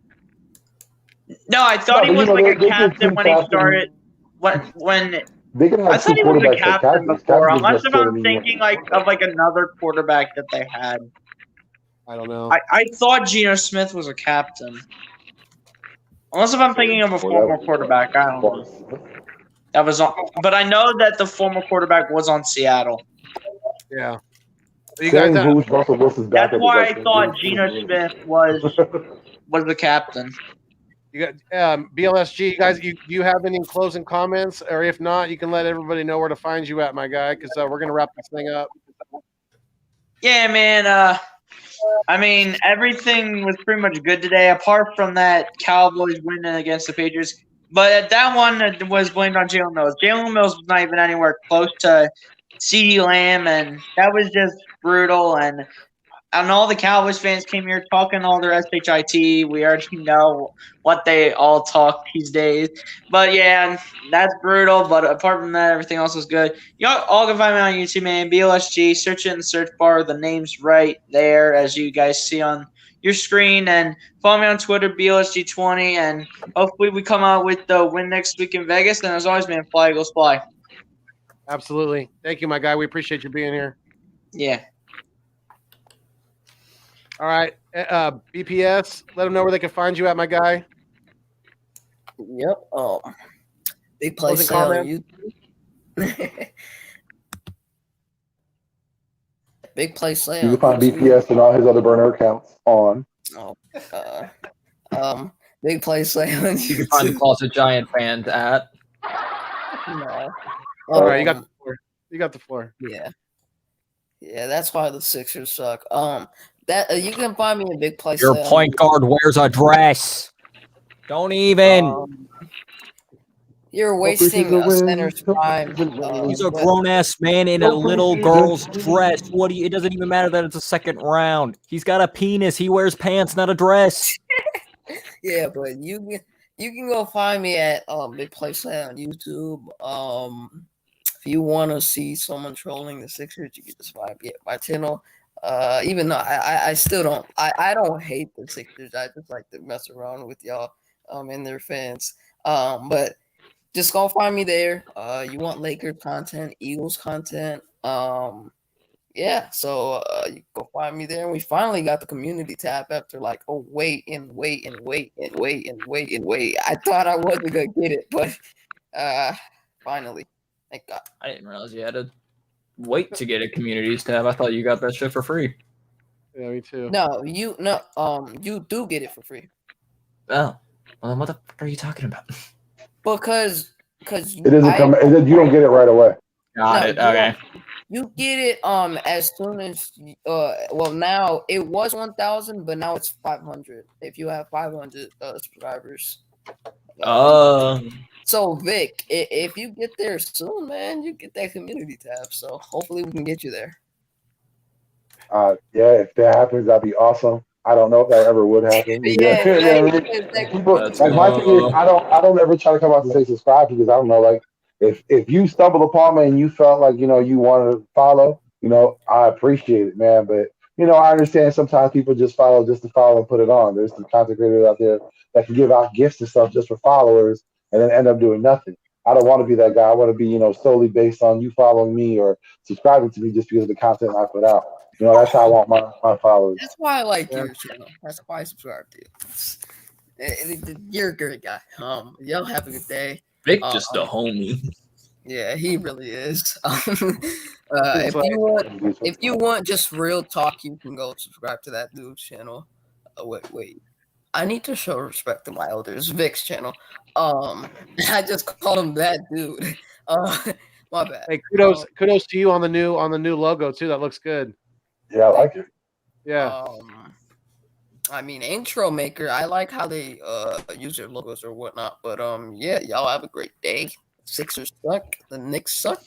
No, I thought he was like a captain when he started. When I thought he was a captain before, unless if I'm thinking of another quarterback that they had. I don't know. I thought Geno Smith was a captain. Unless if I'm thinking of a former quarterback, I don't know. That was on, but I know that the former quarterback was on Seattle. Yeah. That's why I thought Geno Smith was the captain. You got BLSG, you guys. Do you have any closing comments, or if not, you can let everybody know where to find you at, my guy, because we're gonna wrap this thing up. Yeah, man. I mean, everything was pretty much good today, apart from that Cowboys winning against the Patriots. But that one was blamed on Jalen Mills. Jalen Mills was not even anywhere close to CeeDee Lamb, and that was just brutal. And all the Cowboys fans came here talking all their SHIT. We already know what they all talk these days. But, yeah, that's brutal. But apart from that, everything else was good. Y'all all can find me on YouTube, man. BLSG. Search it in the search bar. The name's right there, as you guys see on your screen. And follow me on Twitter, BLSG20. And hopefully we come out with the win next week in Vegas. And as always, man, fly, Eagles, fly. Absolutely. Thank you, my guy. We appreciate you being here. Yeah. All right. BPS, let them know where they can find you at, my guy. Yep. Big play sale on YouTube. Big play sale. You can find BPS and all his other burner accounts on. Big play sale on YouTube. You can find the Closet Giant fans at. No. All right, you got the floor. You got the floor. Yeah, that's why the Sixers suck. That you can find me in Big Play. Your point guard wears a dress. Don't even. You're wasting a center's prime. He's a grown ass man in a little girl's dress. What do you? It doesn't even matter that it's a second round. He's got a penis. He wears pants, not a dress. Yeah, but you can go find me at Big Play Sale on YouTube. If you want to see someone trolling the Sixers, you can just find me at my channel. Even though I still don't I don't hate the Sixers. I just like to mess around with y'all and their fans. But just go find me there. You want Lakers content, Eagles content. Yeah, so you go find me there. And we finally got the community tab after like wait. I thought I wasn't gonna get it, but finally. Thank God. I didn't realize you had to wait to get a communities tab. I thought you got that shit for free. Yeah, me too. No, you do get it for free. Oh, well, then what the fuck are you talking about? Because it doesn't come. You don't get it right away. Got it. Okay. You get it as soon as well now it was 1,000, but now it's 500 if you have 500 subscribers. So Vic, if you get there soon, man, you get that community tab. So hopefully we can get you there. Yeah, if that happens, that'd be awesome. I don't know if that ever would happen. People, like my thing is, I don't ever try to come out and say subscribe because I don't know, like if you stumbled upon me and you felt like you wanted to follow, I appreciate it, man. But I understand sometimes people just follow just to follow and put it on. There's some content creators out there that can give out gifts and stuff just for followers and then end up doing nothing. I don't want to be that guy. I want to be, solely based on you following me or subscribing to me just because of the content I put out. That's how I want my followers. That's why I like your channel. That's why I subscribe to you. You're a great guy. Y'all have a good day. Vic just a homie. Yeah, he really is. If you want just real talk, you can go subscribe to that dude's channel. Wait. I need to show respect to my elders. Vic's channel. I just called him that dude. My bad. Hey, kudos to you on the new logo too. That looks good. Yeah, I like it. Yeah. I mean, intro maker. I like how they use their logos or whatnot. But yeah, y'all have a great day. Sixers suck. The Knicks suck.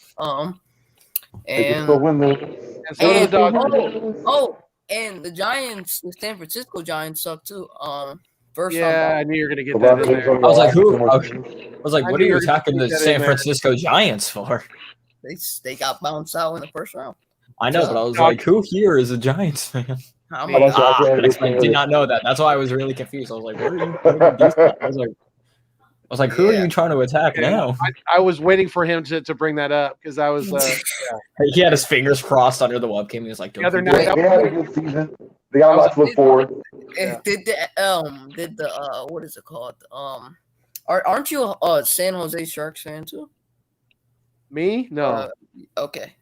And so the Dodgers. And the Giants, the San Francisco Giants suck too. First yeah, I knew you were gonna get that in there. I was like, who? I was like, what are you attacking the San Francisco Giants for? They got bounced out in the first round. I know, but I was like, who here is a Giants fan? I did not know that. That's why I was really confused. I was like, what are you? I was like, who are you trying to attack now? I was waiting for him to bring that up because I was. He had his fingers crossed under the webcam. He was like, the other night, they had a good season. They got a lot to look forward. Did the what is it called? Aren't you a San Jose Sharks fan too? Me? No. Okay.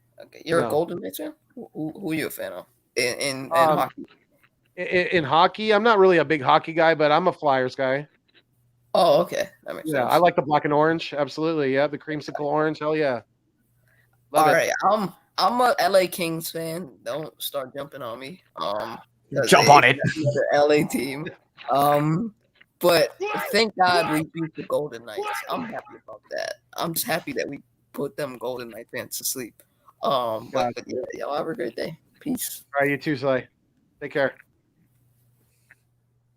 You're a Golden Knights fan? Who are you a fan of in hockey? In hockey, I'm not really a big hockey guy, but I'm a Flyers guy. Oh, okay. That makes sense. I like the black and orange. Absolutely. Yeah, the creamsicle orange. Hell yeah. All right. I'm a LA Kings fan. Don't start jumping on me. Jump on it. The LA team. But thank God we beat the Golden Knights. I'm happy about that. I'm just happy that we put them Golden Knight fans to sleep. But yeah, y'all have a great day. Peace. All right, you too, Slay. Take care.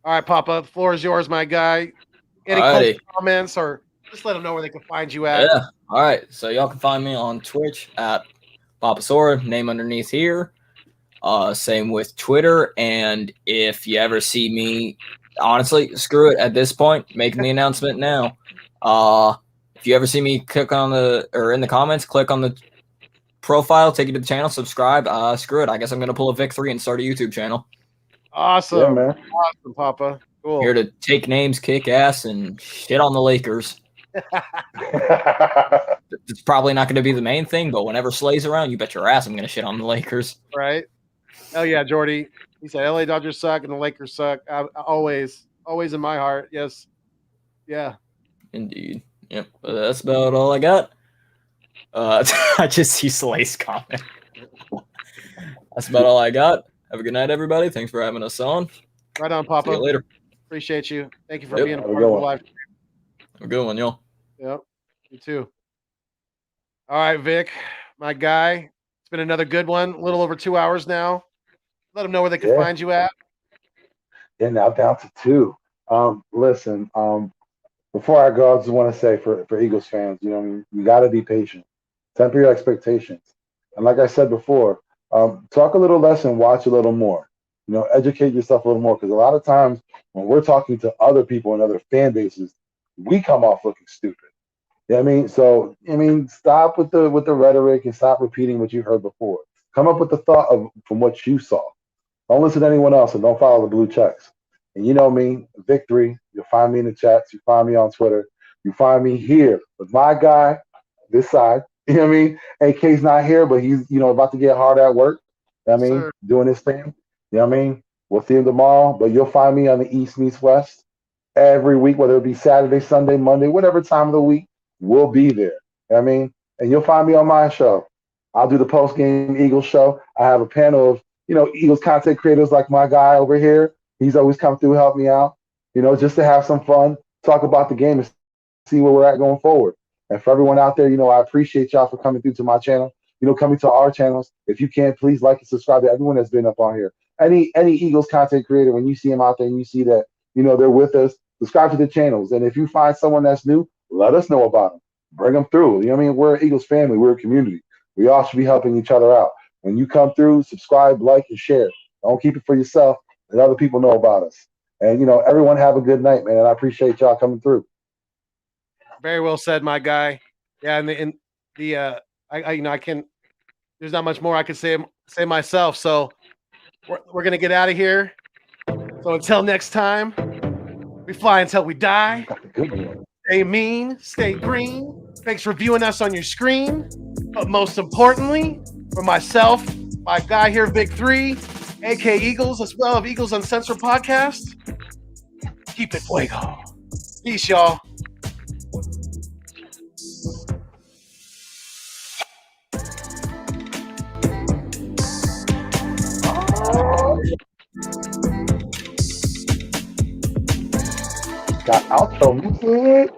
All right, Papa, the floor is yours, my guy. Any comments or just let them know where they can find you at. Yeah. All right. So y'all can find me on Twitch at Papa Sora, name underneath here. Same with Twitter. And if you ever see me, honestly, screw it at this point, making the announcement now. If you ever see me click on in the comments, click on the profile, take you to the channel, subscribe. Screw it. I guess I'm gonna pull a Vic 3 and start a YouTube channel. Awesome. Yeah, man. Awesome, Papa. Cool. Here to take names, kick ass, and shit on the Lakers. It's probably not going to be the main thing, but whenever Slay's around, you bet your ass I'm going to shit on the Lakers. Right? Hell yeah, Jordy. He said LA Dodgers suck and the Lakers suck. Always in my heart. Yes. Yeah. Indeed. Yep. But that's about all I got. I just see Slay's comment. That's about all I got. Have a good night, everybody. Thanks for having us on. Right on, Papa. See you later. Appreciate you. Thank you for being a part of the live. Have a good one, y'all. Yep. You too. All right, Vic, my guy. It's been another good one. A little over 2 hours now. Let them know where they can find you at. Yeah, now down to 2. Listen, before I go, I just want to say for Eagles fans, you got to be patient. Temper your expectations. And like I said before, Talk a little less and watch a little more. Educate yourself a little more, because a lot of times when we're talking to other people and other fan bases, we come off looking stupid. You know what I mean? So stop with the rhetoric and stop repeating what you heard before. Come up with the thought from what you saw. Don't listen to anyone else and don't follow the blue checks. And you know me, Victory. You'll find me in the chats. You find me on Twitter. You find me here with my guy, this side. You know what I mean? AK's not here, but he's about to get hard at work. You know what I mean? Doing his thing. You know what I mean? We'll see him tomorrow, but you'll find me on the East meets West every week, whether it be Saturday, Sunday, Monday, whatever time of the week, we'll be there. You know what I mean? And you'll find me on my show. I'll do the post-game Eagles show. I have a panel of, Eagles content creators like my guy over here. He's always come through, help me out, just to have some fun, talk about the game and see where we're at going forward. And for everyone out there, I appreciate y'all for coming through to my channel, coming to our channels. If you can, please like and subscribe to everyone that's been up on here. Any Eagles content creator, when you see them out there and you see that, they're with us, subscribe to the channels. And if you find someone that's new, let us know about them. Bring them through. We're an Eagles family. We're a community. We all should be helping each other out. When you come through, subscribe, like, and share. Don't keep it for yourself. Let other people know about us. And, everyone have a good night, man. And I appreciate y'all coming through. Very well said, my guy. Yeah, and I can. There's not much more I can say myself. So we're gonna get out of here. So until next time, we fly until we die. Stay mean, stay green. Thanks for viewing us on your screen. But most importantly, for myself, my guy here, Big 3, AK Eagles, as well of Eagles Uncensored podcast. Keep it fuego. Peace, y'all. Got outro music.